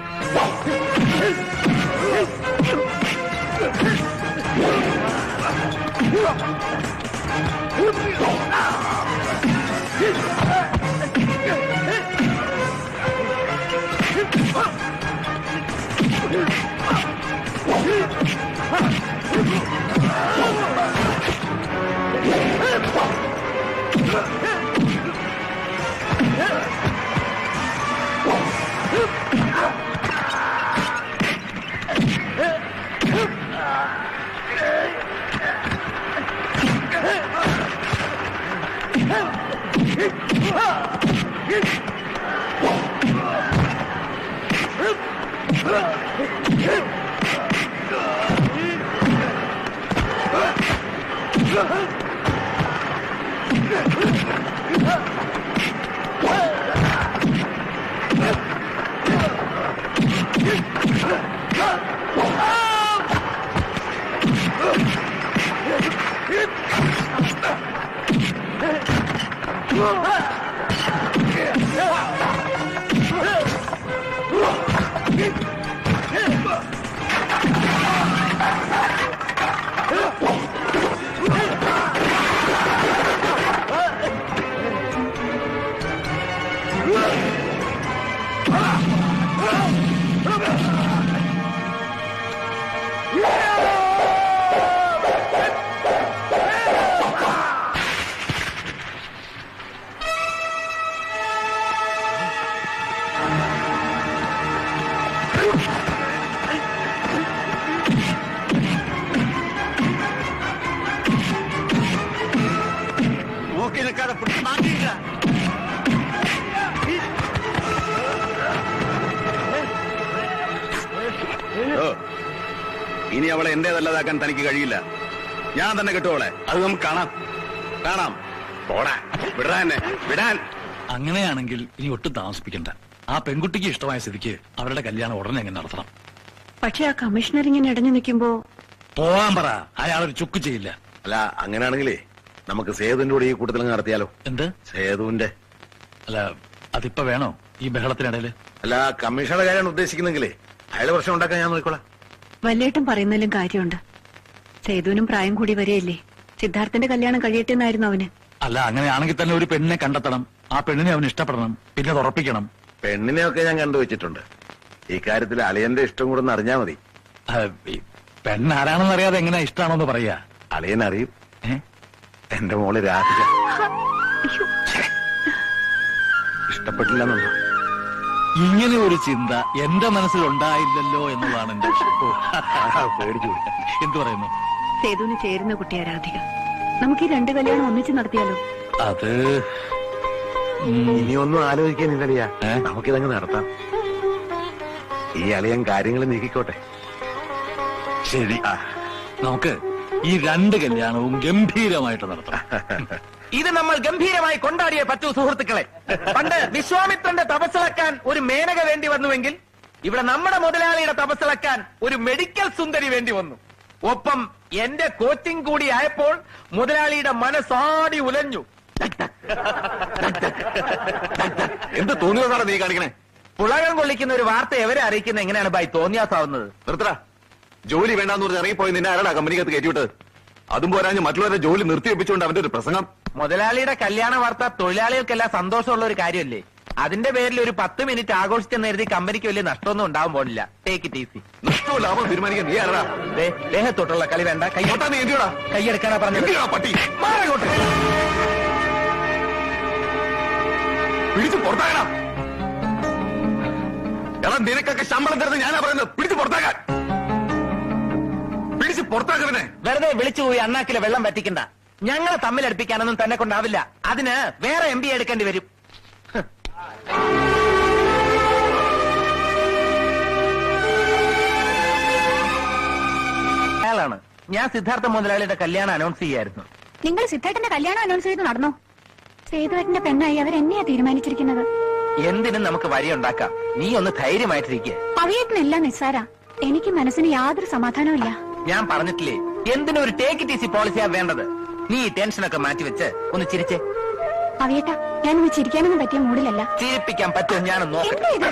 നോക്കി നിൽക്കാതെ പിടിച്ച് മാറ്റിയില്ല. ഇനി അവളെ എന്റേതല്ലാതാക്കാൻ തനിക്ക് കഴിയില്ല. ഞാൻ തന്നെ കിട്ടുവോളെ. അത് നമുക്ക് കാണാം. കാണാം. പോടാ, വിടാ എന്നെ, വിടാൻ. അങ്ങനെയാണെങ്കിൽ ഇനി ഒട്ടും താമസിപ്പിക്കണ്ട. ആ പെൺകുട്ടിക്ക് ഇഷ്ടമായ സ്ഥിതിക്ക് അവരുടെ കല്യാണം ഉടനെ എങ്ങനെ നടത്തണം. പക്ഷെ ആ കമ്മീഷണർ ഇങ്ങനെ ഇടഞ്ഞു നിൽക്കുമ്പോ പോവാൻ പറ, അയാളൊരു ചുക്ക് ചെയ്യില്ല. അല്ല, അങ്ങനെയാണെങ്കിലേ നമുക്ക് സേതുവിന്റെ കൂടെ ഈ കൂട്ടത്തിൽ നടത്തിയാലോ? എന്ത് സേതുവിന്റെ അല്ല, അതിപ്പോ വേണോ ഈ ബഹളത്തിനിടയില്? അല്ല, കമ്മീഷണറുടെ കാര്യമാണ് ഉദ്ദേശിക്കുന്നെങ്കിലേ അയാളെ പ്രശ്നം ഉണ്ടാക്കാൻ ഞാൻ നോക്കിക്കോളാം. വല്യേട്ടൻ പറയുന്നതിലും കാര്യമുണ്ട്. സേതുവിനും പ്രായം കൂടി വരെയല്ലേ. സിദ്ധാർത്ഥന്റെ കല്യാണം കഴിയട്ടെ എന്നായിരുന്നു അവന്. അല്ല, അങ്ങനെയാണെങ്കിൽ തന്നെ ഒരു പെണ്ണിനെ കണ്ടെത്തണം. ആ പെണ്ണിനെ അവന് ഇഷ്ടപ്പെടണം, പിന്നെ അത് ഉറപ്പിക്കണം. പെണ്ണിനെയൊക്കെ ഞാൻ കണ്ടുവച്ചിട്ടുണ്ട്. ഈ കാര്യത്തിൽ അളിയന്റെ ഇഷ്ടം കൂടെ ഒന്ന് അറിഞ്ഞാ മതി. ഈ പെണ്ണാരാണെന്ന് അറിയാതെ എങ്ങനെയാ ഇഷ്ടമാണോന്ന് പറയാ? അളിയൻ അറിയും. എന്റെ മോള് രാധിക ഇഷ്ടപ്പെട്ടില്ലെന്നുണ്ടോ? ഇങ്ങനെ ഒരു ചിന്ത എന്റെ മനസ്സിൽ ഉണ്ടായില്ലല്ലോ എന്നുള്ളതാണ് എന്റെ പേടിച്ചു. എന്തു പറയുന്നു? സേതുവിന് ചേരുന്ന കുട്ടിയാ രാധിക. നമുക്ക് ഈ രണ്ട് കല്യാണം ഒന്നിച്ച് നടത്തിയാലോ? അത് ഇനിയൊന്നും ആലോചിക്കാനില്ലടിയാ. നമുക്കിതങ്ങ് നടത്താം. ഈ അളിയൻ കാര്യങ്ങൾ നീക്കിക്കോട്ടെ. ശരി, നമുക്ക് ഈ രണ്ട് കല്യാണവും ഗംഭീരമായിട്ട് നടത്താം. ഇത് നമ്മൾ ഗംഭീരമായി കൊണ്ടാടിയേ പറ്റൂ സുഹൃത്തുക്കളെ. പണ്ട് വിശ്വാമിത്രന്റെ തപസ്സിളക്കാൻ ഒരു മേനക വേണ്ടി വന്നുവെങ്കിൽ ഇവിടെ നമ്മുടെ മുതലാളിയുടെ തപസ്സിളക്കാൻ ഒരു മെഡിക്കൽ സുന്ദരി വേണ്ടി വന്നു. ഒപ്പം എന്റെ കോച്ചിങ് കൂടി ആയപ്പോൾ മുതലാളിയുടെ മനസ്സാടി ഉലഞ്ഞു. എന്ത് തോന്നിയതാണ് നീ കാണിക്കണേ? പുളകം കൊള്ളിക്കുന്ന ഒരു വാർത്ത എവരെ അറിയിക്കുന്ന എങ്ങനെയാണ് ബൈ തോന്നിയാസാവുന്നത്? നിർത്തടാ. ജോലി വേണ്ടാന്ന് പറഞ്ഞ് ഇറങ്ങിപ്പോയി നിന്നെ ആരാടാ കമ്പനിക്കകത്ത് കയറ്റിവിട്ടത്? അതും പോരാഞ്ഞ് മറ്റുള്ളവരുടെ ജോലി നിർത്തിവെപ്പിച്ചുകൊണ്ട് അവന്റെ ഒരു പ്രസംഗം. മുതലാളിയുടെ കല്യാണ വാർത്ത തൊഴിലാളികൾക്കെല്ലാം സന്തോഷമുള്ള ഒരു കാര്യമല്ലേ. അതിന്റെ പേരിൽ ഒരു 10 മിനിറ്റ് ആഘോഷിച്ചെന്ന് കരുതി കമ്പനിക്ക് വലിയ നഷ്ടമൊന്നും ഉണ്ടാവാൻ പോണില്ല. Take it easy. നഷ്ടവും ലാഭം തീരുമാനിക്കാൻ നീ ആരാടാ? ദേഹത്തോട്ടുള്ള കളി വേണ്ട. നീ എന്തിയോടാ കൈയെടുക്കാനാ പറഞ്ഞത്. പട്ടി പിടിച്ചു പുറത്താകണം. എടാ, നിനക്കൊക്കെ ശമ്പളം തരുന്നത് ഞാനാ പറയുന്നത്. പിടിച്ചു പുറത്താക്കാൻ. പിടിച്ച് പുറത്താക്കവനെ. വെറുതെ വിളിച്ചു പോയി അണ്ണാക്കിലെ വെള്ളം വറ്റിക്കണ്ട. ഞങ്ങളെ തമ്മിലടുപ്പിക്കാനൊന്നും തന്നെ കൊണ്ടാവില്ല. അതിന് വേറെ MBA എടുക്കേണ്ടി വരും. അയാളാണ്. ഞാൻ സിദ്ധാർത്ഥ മുതലാളിയുടെ കല്യാണം അനൗൺസ് ചെയ്യായിരുന്നു. നിങ്ങൾ സിദ്ധാർത്ഥന്റെ കല്യാണം അനൗൺസ് ചെയ്ത് നടന്നോ? സേതുവേട്ടന്റെ പെണ്ണായി അവരെന്നെയാ തീരുമാനിച്ചിരിക്കുന്നത്. എന്തിനും നമുക്ക് വഴിയുണ്ടാക്കാം. നീ ഒന്ന് ധൈര്യമായിട്ടിരിക്കുക. പവിയേട്ടനെല്ലാം നിസ്സാര. എനിക്ക് മനസ്സിന് യാതൊരു സമാധാനവും ഇല്ല. ഞാൻ പറഞ്ഞിട്ടില്ലേ, എന്തിനും ഒരു ടേക്ക് ഇറ്റ് ഈസി പോളിസിയാ വേണ്ടത്. നീ ഈ ടെൻഷനൊക്കെ മാറ്റിവെച്ച് ഒന്ന് ചിരിച്ചേ. പവിയേട്ട, ഞാനൊന്ന് ചിരിക്കാനൊന്നും പറ്റിയ മൂഡിലല്ല. ചിരിപ്പിക്കാൻ പറ്റുമോ ഞാനൊന്ന് നോക്കട്ടെ.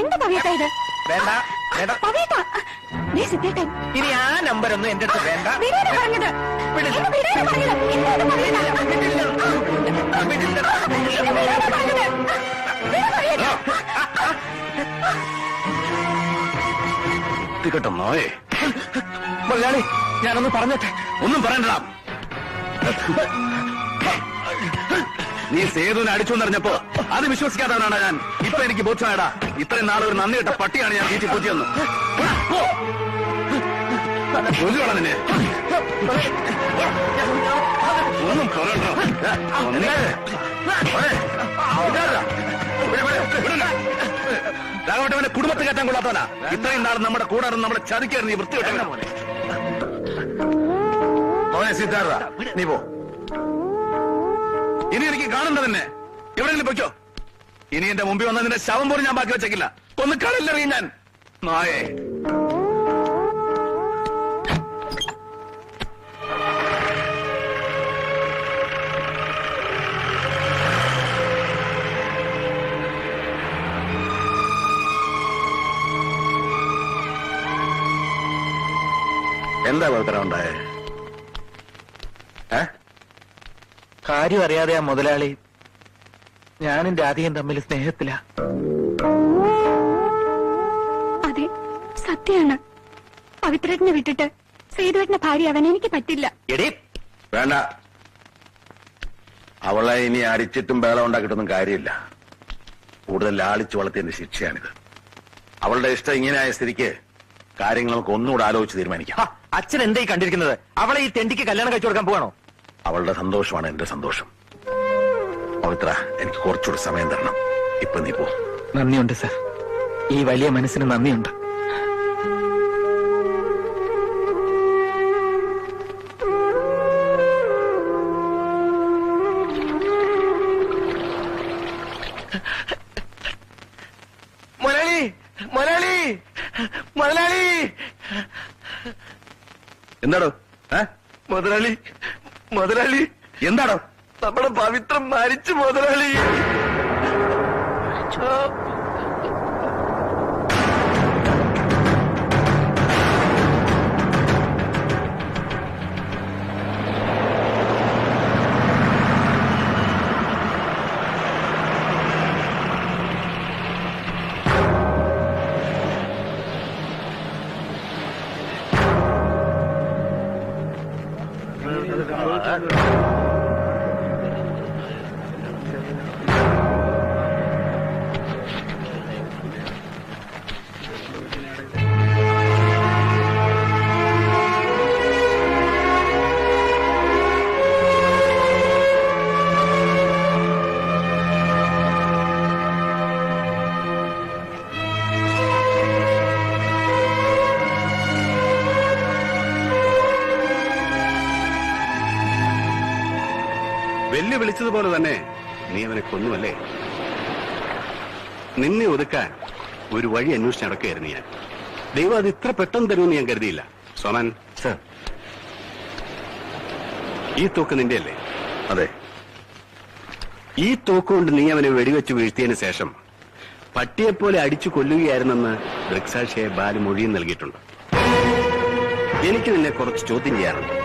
എന്താ പവിയേട്ട ഇത്? വേണ്ട വേണ്ട. പവിയേട്ട, സിദ്ധേട്ടൻ ഇനി ആ നമ്പരൊന്നും എന്റെ അടുത്ത് വേണ്ട. വിടാനാ പറഞ്ഞത്. വിടില്ല. എന്നെ വിടാനാ പറഞ്ഞത്. എന്താണ് പവിയേട്ട? വിടില്ല. എന്നെ വിടാനാ പറഞ്ഞത്. വിടാ പവിയേട്ട. കേട്ടോ നോയേ. മുതലാളി, ഞാനൊന്ന് പറഞ്ഞിട്ടെ. ഒന്നും പറയണ്ടടാ. നീ സേതുവിനെ അടിച്ചു എന്നറിഞ്ഞപ്പോ അത് വിശ്വസിക്കാത്തവനാണ് ഞാൻ. ഇപ്പൊ എനിക്ക് ബോധ്യമായടാ, ഇത്രയും നാളെ ഒരു നന്ദി കിട്ട പട്ടിയാണ് ഞാൻ വീട്ടിൽ പൊതിയെന്ന്. ജോലിയോടാ നിന്നെ. ഒന്നും പറയണ്ട. രാഘവട്ടവന്റെ കുടുംബത്തെ കയറ്റാൻ കൊള്ളാത്തവനാ. ഇത്രയും നാൾ നമ്മുടെ കൂടെ നമ്മുടെ ചതിക്കായിരുന്നു ഈ വൃത്തികെട്ട മോനെ. മോനെ സിദ്ധാർത്ഥ, നീ പോ. ഇനി എനിക്ക് കാണണ്ട തന്നെ. എവിടെയെങ്കിലും പൊയ്ക്കോ. ഇനി എന്റെ മുമ്പിൽ വന്ന നിന്റെ ശവം പോലും ഞാൻ ബാക്കി വെച്ചേക്കില്ല. ഒന്ന് കളല്ലെറിയും ഞാൻ നായേ. എന്താ പവിത്ര ഉണ്ടായേ? കാര്യം അറിയാതെ ആ മുതലാളി ഞാനും രാധികയും തമ്മിൽ സ്നേഹത്തിലാ. അതെ, സത്യാണ്. പവിത്രേട്ടനെ വിട്ടിട്ട് സേതുവേട്ടന്റെ ഭാര്യ അവൻ എനിക്ക് പറ്റില്ല. എടീ, വേണ്ട. അവളെ ഇനി അടിച്ചിട്ടും ബേളം ഉണ്ടാക്കിയിട്ടൊന്നും കാര്യമില്ല. കൂടുതൽ ലാളിച്ചു വളർത്തിയതിന്റെ ശിക്ഷയാണിത്. അവളുടെ ഇഷ്ടം ഇങ്ങനെയായ സ്ഥിതിക്ക് കാര്യങ്ങൾ നമുക്ക് ഒന്നുകൂടെ ആലോചിച്ച് തീരുമാനിക്കാം. അച്ഛൻ എന്തായി കണ്ടിരിക്കുന്നത്? അവളെ ഈ തെണ്ടിക്ക് കല്യാണം കഴിച്ചു കൊടുക്കാൻ പോവാണോ? അവളുടെ സന്തോഷമാണ് എന്റെ സന്തോഷം. പവിത്ര, എനിക്ക് കുറച്ചുകൂടി സമയം തരണം. ഇപ്പൊ നീ പോ. നന്ദിയുണ്ട് സർ, ഈ വലിയ മനസ്സിന് നന്ദിയുണ്ട്. മുതലാളി, മുതലാളി, മുതലാളി, എന്താടോ? മുതലാളി, മുതലാളി, എന്താടോ? നമ്മുടെ പവിത്രം മരിച്ചു മുതലാളി. വെല്ലു വിളിച്ചതുപോലെ തന്നെ നീ അവനെ കൊന്നുവല്ലേ? നിന്നെ ഒതുക്കാൻ ഒരു വഴി അന്വേഷിച്ച് നടക്കുകയായിരുന്നു ഞാൻ. ദൈവം അത് ഇത്ര പെട്ടെന്ന് തരുമെന്ന് ഞാൻ കരുതിയില്ല. സോമൻ സർ, ഈ തോക്ക് നിന്റെ അല്ലേ? അതെ. ഈ തോക്ക് കൊണ്ട് നീ അവനെ വെടിവെച്ച് വീഴ്ത്തിയതിനു ശേഷം പട്ടിയെപ്പോലെ അടിച്ചു കൊല്ലുകയായിരുന്നെന്ന് ദൃക്സാക്ഷിയെ ബാലു മൊഴിയും നൽകിയിട്ടുണ്ട്. എനിക്ക് നിന്നെ കുറച്ച് ചോദ്യം ചെയ്യാറുണ്ട്.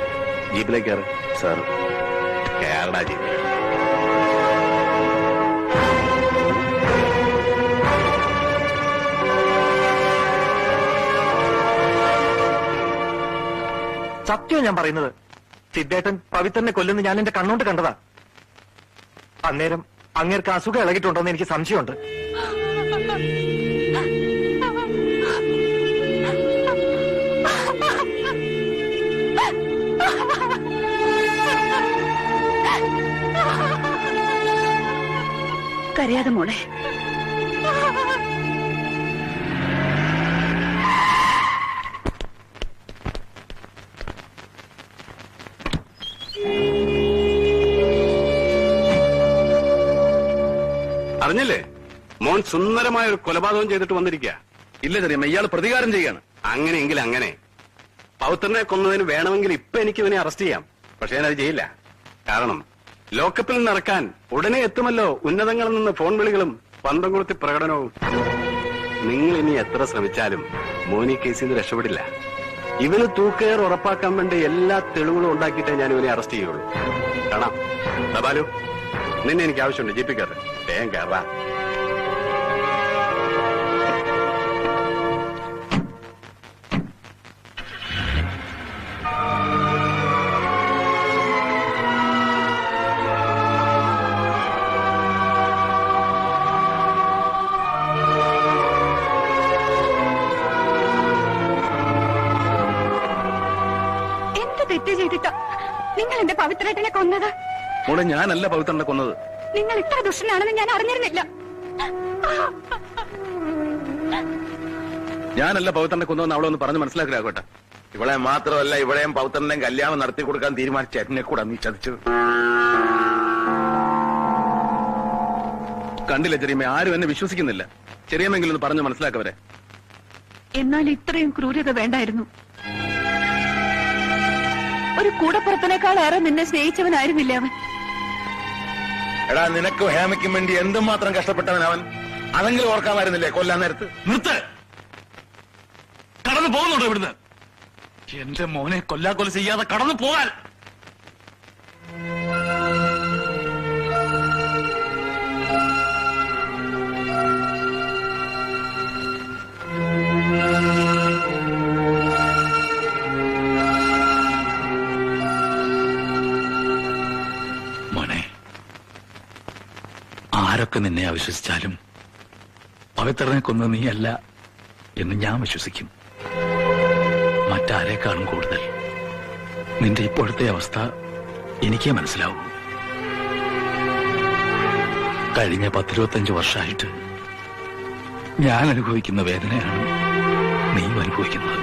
ജീപ്പിലേക്ക് കയറ്. Sir, Kerala jeep. സത്യം ഞാൻ പറയുന്നത്. സിദ്ധേട്ടൻ പവിത്രനെ കൊല്ലുന്ന ഞാൻ എന്റെ കണ്ണോണ്ട് കണ്ടതാ. അന്നേരം അങ്ങേർക്ക് അസുഖം ഇളകിയിട്ടുണ്ടോന്ന് എനിക്ക് സംശയമുണ്ട്. കരയാതെ മോളെ. അറിഞ്ഞില്ലേ, മോൻ സുന്ദരമായ ഒരു കൊലപാതകം ചെയ്തിട്ട് വന്നിരിക്കുക. ഇല്ല ചെറിയമ്മ, ഇയാൾ പ്രതികാരം ചെയ്യാണ്. അങ്ങനെയെങ്കിൽ അങ്ങനെ. പൗത്രനെ കൊന്നതിന് വേണമെങ്കിൽ ഇപ്പൊ എനിക്ക് ഇവനെ അറസ്റ്റ് ചെയ്യാം. പക്ഷെ ഞാനത് ചെയ്യില്ല. കാരണം ലോക്കപ്പിൽ നിന്ന് ഇറക്കാൻ ഉടനെ എത്തുമല്ലോ ഉന്നതങ്ങളിൽ നിന്ന് ഫോൺ വിളികളും പന്തം കൊളുത്തി പ്രകടനവും. നിങ്ങൾ ഇനി എത്ര ശ്രമിച്ചാലും മോനി കേസിൽ നിന്ന് രക്ഷപ്പെടില്ല. ഇവന് തൂക്കേർ ഉറപ്പാക്കാൻ വേണ്ടി എല്ലാ തെളിവുകളും ഉണ്ടാക്കിയിട്ടേ ഞാൻ ഇവനെ അറസ്റ്റ് ചെയ്യുള്ളൂ. കാണാം. ബാലു, നിന്നെ എനിക്ക് ആവശ്യമുണ്ട്. ജീപ്പിൽ കയറ്. വേഗം കയറാ. തെറ്റ് ചെയ്തിട്ടാ നിങ്ങൾ എന്റെ പവിത്രേട്ടനെ കൊന്നത്. മോളെ ഞാനല്ല പവിത്രനെ കൊന്നത്. നിങ്ങൾ ഇത്ര ദുഷ്ടനാണെന്ന് ഞാൻ അറിഞ്ഞിരുന്നില്ല. ഞാനല്ല പവിത്രനെ കൊന്നതെന്ന് അവളെ ഒന്ന് പറഞ്ഞ് മനസ്സിലാക്കലാകട്ടെ. ഇവളെ മാത്രമല്ല ഇവിടെയും പവിത്രനെയും കല്യാണം നടത്തി കൊടുക്കാൻ തീരുമാനിച്ച എന്നെ കൂടെ നീ ചതിച്ചത്. കണ്ടില്ല ചെറിയമ്മ, ആരും എന്നെ വിശ്വസിക്കുന്നില്ല. ചെറിയമ്മെങ്കിലും ഒന്ന് പറഞ്ഞു മനസ്സിലാക്കവരെ. എന്നാൽ ഇത്രയും ക്രൂരത വേണ്ടായിരുന്നു. ഒരു കൂടപ്പുറത്തിനേക്കാൾ ഏറെ നിന്നെ സ്നേഹിച്ചവനായിരുന്നില്ല അവൻ. എടാ, നിനക്കും ഹേമയ്ക്കും വേണ്ടി എന്തുമാത്രം കഷ്ടപ്പെട്ടവൻ അവൻ. അതെങ്കിലും ഓർക്കാമായിരുന്നില്ലേ കൊല്ലാൻ നേരത്ത്? നിർത്ത്. കടന്നു പോകുന്നുണ്ടോ ഇവിടുന്ന്? എന്റെ മോനെ കൊല്ലാക്കൊല ചെയ്യാതെ കടന്നു പോകാൻ. മോനെ, ആരൊക്കെ നിന്നെ അവിശ്വസിച്ചാലും പവിത്രനെ കൊന്ന നീയല്ല എന്ന് ഞാൻ വിശ്വസിക്കും. മറ്റാരേക്കാളും കൂടുതൽ നിന്റെ ഇപ്പോഴത്തെ അവസ്ഥ എനിക്കേ മനസ്സിലാവും. കഴിഞ്ഞ 10-25 വർഷമായിട്ട് ഞാൻ അനുഭവിക്കുന്ന വേദനയാണ് നീ അനുഭവിക്കുന്നത്.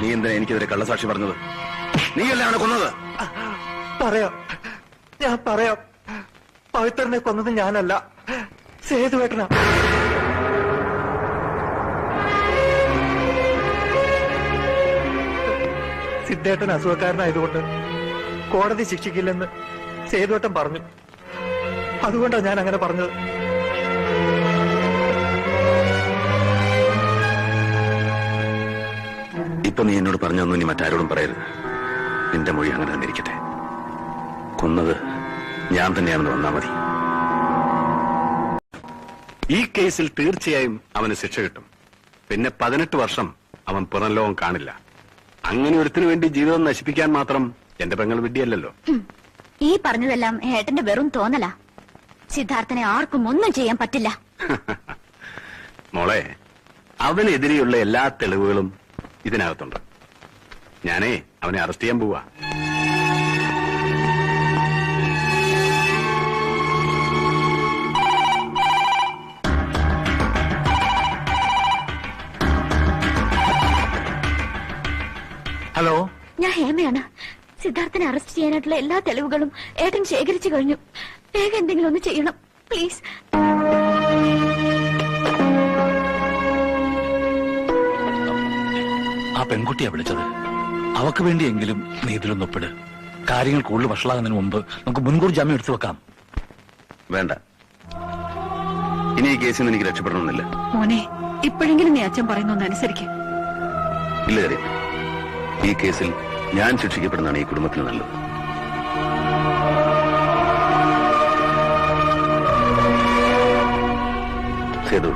നീ എന്തിനാ എനിക്കെതിരെ കള്ളസാക്ഷി പറഞ്ഞത്? നീയല്ലേ അവനെ കൊന്നത്? ഞാൻ പറയാം. പവിത്രനെ കൊന്നത് ഞാനല്ല, സേതുവേട്ടനാ. സിദ്ധേട്ടൻ അസുഖക്കാരനായതുകൊണ്ട് കോടതി ശിക്ഷിക്കില്ലെന്ന് സേതുവേട്ടൻ പറഞ്ഞു. അതുകൊണ്ടാണ് ഞാൻ അങ്ങനെ പറഞ്ഞത്. ഇപ്പൊ നീ എന്നോട് പറഞ്ഞൊന്നും ഇനി മറ്റാരോടും പറയരുത്. നിന്റെ മൊഴി അങ്ങനെ തന്നെ ഇരിക്കട്ടെ. കൊന്നത് ഞാൻ തന്നെയാണെന്ന് വന്നാ മതി. ഈ കേസിൽ തീർച്ചയായും അവന് ശിക്ഷ കിട്ടും. പിന്നെ 18 വർഷം അവൻ പുറം ലോകം കാണില്ല. അങ്ങനെ ഒരുത്തിനു വേണ്ടി ജീവിതം നശിപ്പിക്കാൻ മാത്രം എന്റെ പെങ്ങൾ വിഡ്ഢിയല്ലല്ലോ. ഈ പറഞ്ഞതെല്ലാം ഏട്ടന്റെ വെറും തോന്നലാ. സിദ്ധാർത്ഥനെ ആർക്കും ഒന്നും ചെയ്യാൻ പറ്റില്ല. മോളെ, അവനെതിരെയുള്ള എല്ലാ തെളിവുകളും ഇതിനകത്തുണ്ട്. ഞാനേ അവനെ അറസ്റ്റ് ചെയ്യാൻ പോവാ. ഹലോ, ഞാൻ ഹേമയാണ്. സിദ്ധാർത്ഥനെ അറസ്റ്റ് ചെയ്യാനായിട്ടുള്ള എല്ലാ തെളിവുകളും ഏട്ടൻ ശേഖരിച്ചു കഴിഞ്ഞു. വേഗം എന്തെങ്കിലും ഒന്ന് ചെയ്യണം പ്ലീസ്. ആ പെൺകുട്ടിയാ വിളിച്ചത്. അവക്ക് വേണ്ടിയെങ്കിലും നീ ഇതിലൊന്നൊപ്പിട്. കാര്യങ്ങൾ കൂടുതൽ വഷളാകുന്നതിന് മുമ്പ് നമുക്ക് മുൻകൂർ ജാമ്യം എടുത്തു വെക്കാം. വേണ്ട, ഇനി ഈ കേസിൽ നിന്ന് എനിക്ക് രക്ഷപ്പെടണമെന്നില്ല. മോനെ, ഇപ്പോഴെങ്കിലും നീ അച്ഛൻ പറയുന്നൊന്ന് അനുസരിക്കും. ഇല്ല കാര്യം, ഈ കേസിൽ ഞാൻ ശിക്ഷിക്കപ്പെടുന്നതാണ് ഈ കുടുംബത്തിന് നല്ലത്. സേതു,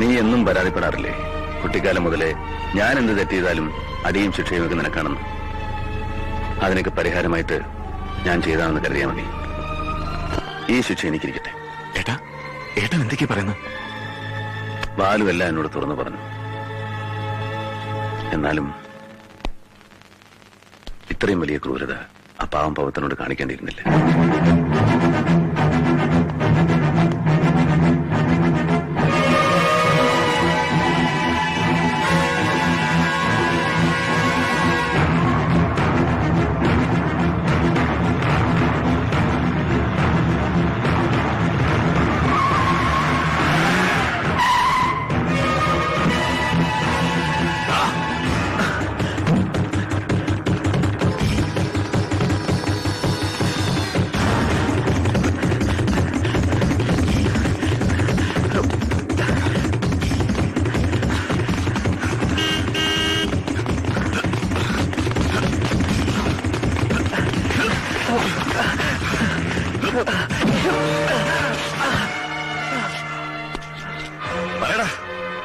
നീ എന്നും പരാതിപ്പെടാറില്ലേ കുട്ടിക്കാലം മുതലേ ഞാൻ എന്ത് തെറ്റ് ചെയ്താലും അടിയും ശിക്ഷയും ഒക്കെ നിനക്കാണെന്ന്? അതിനൊക്കെ പരിഹാരമായിട്ട് ഞാൻ ചെയ്താണെന്ന് കരുതിയാൽ മതി. ഈ ശിക്ഷ എനിക്കിരിക്കട്ടെ. ഏട്ടൻ എന്തൊക്കെയാ പറയുന്നത്? ബാലു എല്ലാം എന്നോട് തുറന്നു പറഞ്ഞു. എന്നാലും ഇത്രയും വലിയ ക്രൂരത ആ പാവം പവിത്രനോട് കാണിക്കേണ്ടിയിരുന്നില്ല.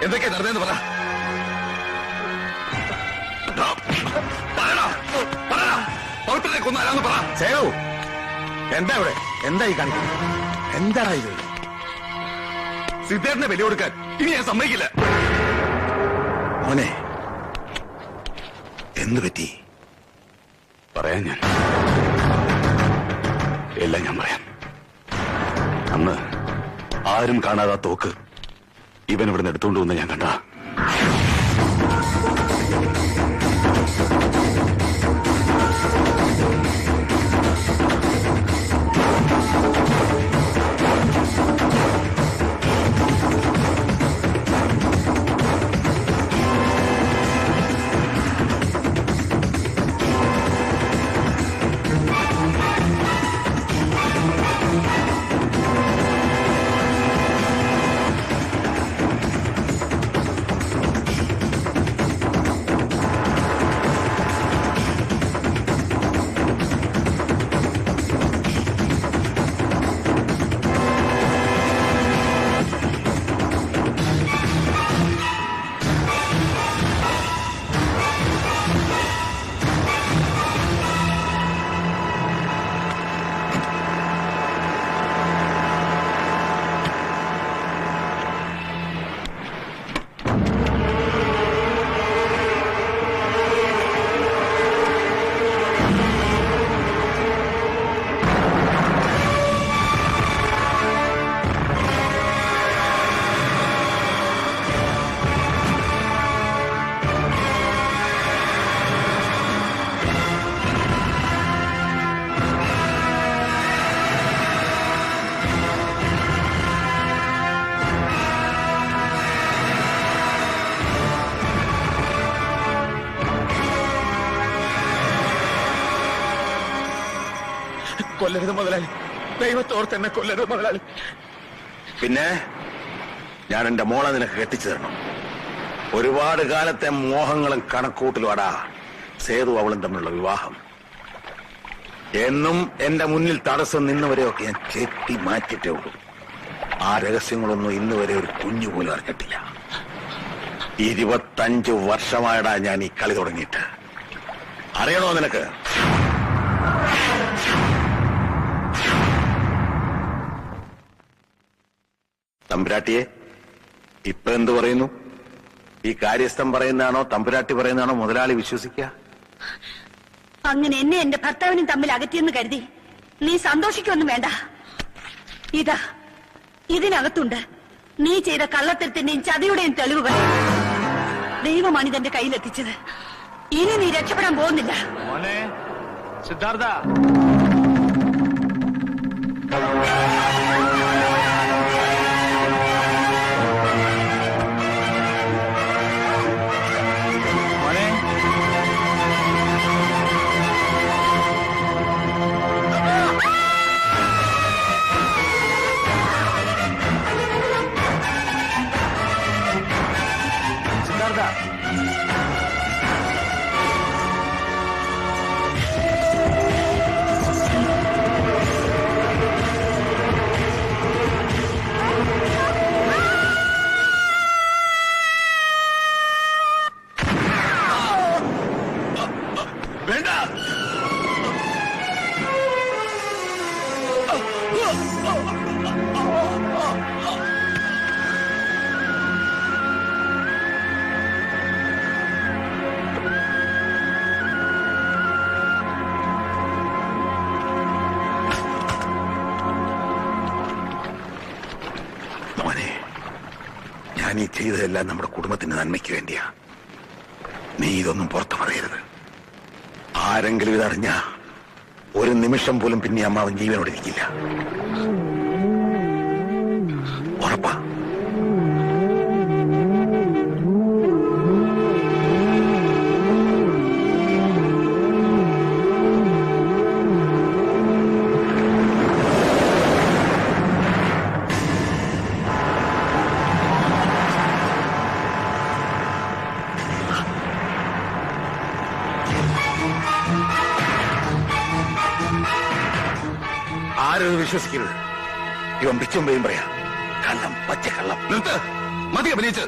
എന്തൊക്കെയാ നടന്നതെന്ന് പറ. പവിത്രനെ കൊന്നാലാന്ന് പറ. സേതു, എന്താ ഇവിടെ? എന്താ ഈ കാണിക്കുന്നത്? എന്താടാ ഇത്? സിദ്ധേട്ടനെ ബലി കൊടുക്കാൻ ഇനി ഞാൻ സമ്മതിക്കില്ല. മോനെ, എന്തു പറ്റി? പറയാൻ ഞാൻ എല്ലാം ഞാൻ പറയാം. അന്ന് ആരും കാണാതെ ആ തോക്ക് ഇവൻ ഇവിടുന്ന് എടുത്തുകൊണ്ട് വന്ന് ഞാൻ കണ്ട. കൊല്ലരുത് മുതലാളി, ദൈവത്തോർത്ത് എന്നെ കൊല്ലരുത് മുതലാളി. പിന്നെ ഞാൻ എന്റെ മോളെ നിനക്ക് കെട്ടിച്ചു തരണം. ഒരുപാട് കാലത്തെ മോഹങ്ങളും കണക്കൂട്ടിലും അടാ സേതു അവളും തമ്മിലുള്ള വിവാഹം. എന്നും എന്റെ മുന്നിൽ തടസ്സം നിന്നുവരെയൊക്കെ ഞാൻ ചെത്തി മാറ്റിട്ടേ ഉള്ളൂ. ആ രഹസ്യങ്ങളൊന്നും ഇന്നുവരെ ഒരു കുഞ്ഞു പോലും അറിഞ്ഞിട്ടില്ല. 25 വർഷമായടാ ഞാൻ ഈ കളി തുടങ്ങിയിട്ട്. അറിയണോ നിനക്ക്? തമ്പുരാട്ടിയെ, ഇപ്പൊ എന്തു പറയുന്നു? ഈ കാര്യസ്ഥൻ പറയുന്നതാണോ തമ്പുരാട്ടി പറയുന്നതാണോ മുതലാളി വിശ്വസിക്കുക? അങ്ങനെ എന്നെ എന്റെ ഭർത്താവിനും തമ്മിൽ അകറ്റിയെന്ന് കരുതി നീ സന്തോഷിക്കൊന്നും വേണ്ട. ഇതാ ഇതിനകത്തുണ്ട് നീ ചെയ്ത കള്ളത്തരത്തിന്റെയും ചതിയുടെയും തെളിവുകൾ. ദൈവമാണ് ഇതെന്റെ കയ്യിലെത്തിച്ചത്. ഇനി നീ രക്ഷപ്പെടാൻ പോകുന്നില്ല. സിദ്ധാർത്ഥ, ഞാൻ ഈ ചെയ്തതെല്ലാം നമ്മുടെ കുടുംബത്തിന്റെ നന്മയ്ക്ക് വേണ്ടിയാ. നീ ഇതൊന്നും പുറത്തു പറയരുത്. ആരെങ്കിലും ഇതറിഞ്ഞ ഒരു നിമിഷം പോലും പിന്നെ അമ്മാവൻ ജീവനോടെ ഇരിക്കില്ല. ഉറപ്പാ? ആരും വിശ്വസിക്കരുത്. ഇവൻ പിച്ചും പേയും പറയാ. കള്ളം, പച്ചക്കള്ളം. നിർത്ത്, മതി അഭിനയിച്ച്.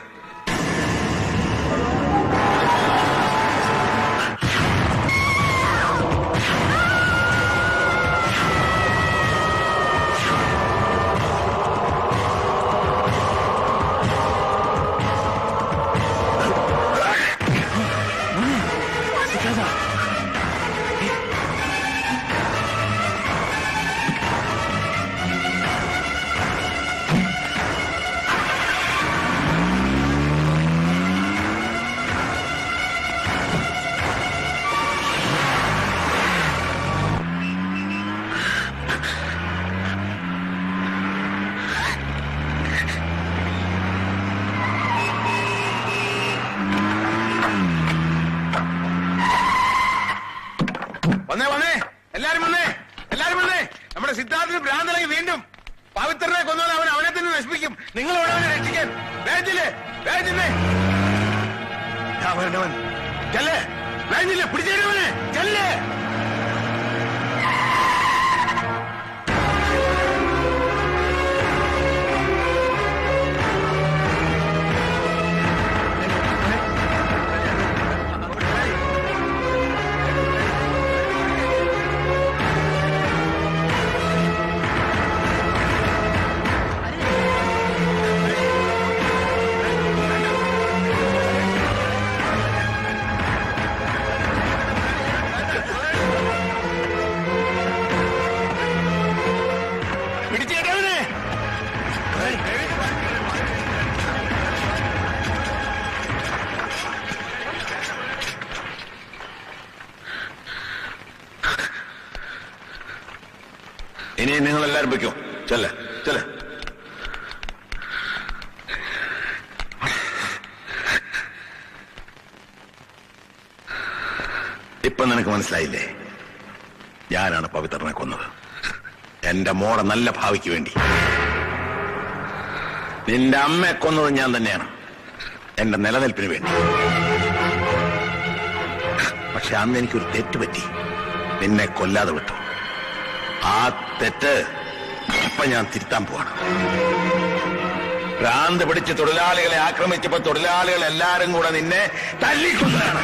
നമ്മുടെ സിദ്ധാർത്ഥിന് ഭ്രാന്തനായി വീണ്ടും പവിത്രനെ കൊന്നാൽ അവൻ അവനെ തന്നെ നശിപ്പിക്കും. നിങ്ങൾ ഇവിടെ അവനെ രക്ഷിക്കാൻ വേണ്ടില്ലേ? വേണ്ടില്ലേ? ചെല്ലേ, വേണ്ടില്ലേ? പിടിച്ചേരുവനെ ചെല്ലേ. ഇനി നിങ്ങൾ എല്ലാവരും വയ്ക്കോ. ചെല്ല ചെല്ല. ഇപ്പൊ നിനക്ക് മനസ്സിലായില്ലേ? ഞാനാണ് പവിത്രനെ കൊന്നത്. എന്റെ മോടെ നല്ല ഭാവിക്ക് വേണ്ടി. നിന്റെ അമ്മയെ കൊന്നത് ഞാൻ തന്നെയാണ്, എന്റെ നിലനിൽപ്പിന് വേണ്ടി. പക്ഷെ അന്ന് എനിക്കൊരു തെറ്റ് പറ്റി, നിന്നെ കൊല്ലാതെ വിട്ടു. ആ തെറ്റ് ഇപ്പൊ ഞാൻ തിരുത്താൻ പോവാണ്. ഭ്രാന്ത് പിടിച്ച് തൊഴിലാളികളെ ആക്രമിച്ചപ്പോ തൊഴിലാളികൾ എല്ലാരും കൂടെ നിന്നെ തല്ലിക്കൊണ്ടാണ്.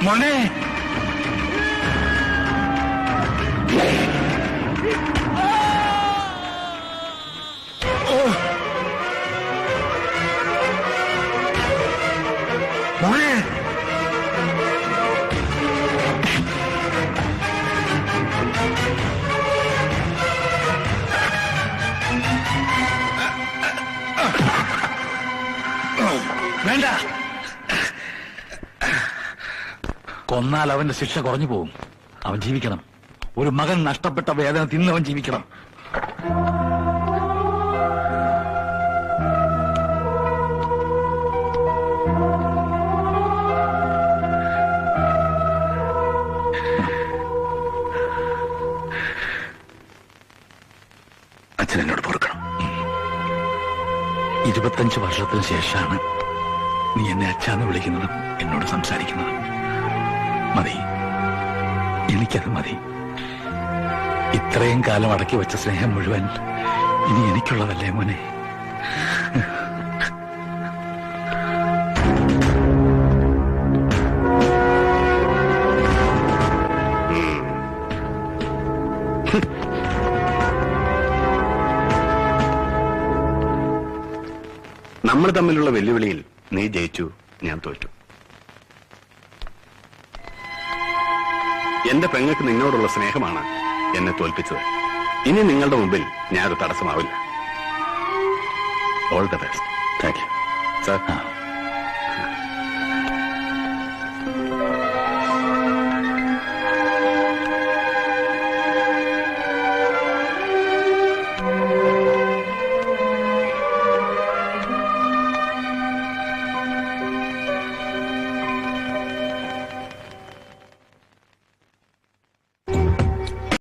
മോനെ മോനെ വേണ്ട. കൊന്നാൽ അവന്റെ ശിക്ഷ കുറഞ്ഞു പോകും. അവൻ ജീവിക്കണം. ഒരു മകൻ നഷ്ടപ്പെട്ട വേദന തിന്നവൻ ജീവിക്കണം. അച്ഛൻ എന്നോട് പൊറുക്കണം. 25 വർഷത്തിന് ശേഷമാണ് നീ എന്നെ അച്ഛാന്ന് വിളിക്കുന്നതും എന്നോട് സംസാരിക്കുന്നതും. മതി, എനിക്കത് മതി. ഇത്രയും കാലം അടക്കി വെച്ച സ്നേഹം മുഴുവൻ ഇനി എനിക്കുള്ളതല്ലേ മോനെ? നമ്മൾ തമ്മിലുള്ള വെല്ലുവിളിയിൽ നീ ജയിച്ചു, ഞാൻ തോറ്റു. എന്റെ പെങ്ങൾക്ക് നിന്നോടുള്ള സ്നേഹമാണ് എന്നെ തോൽപ്പിച്ചത്. ഇനി നിങ്ങളുടെ മുമ്പിൽ ഞാനൊരു തടസ്സമാവില്ല. All the best. Thank you sir.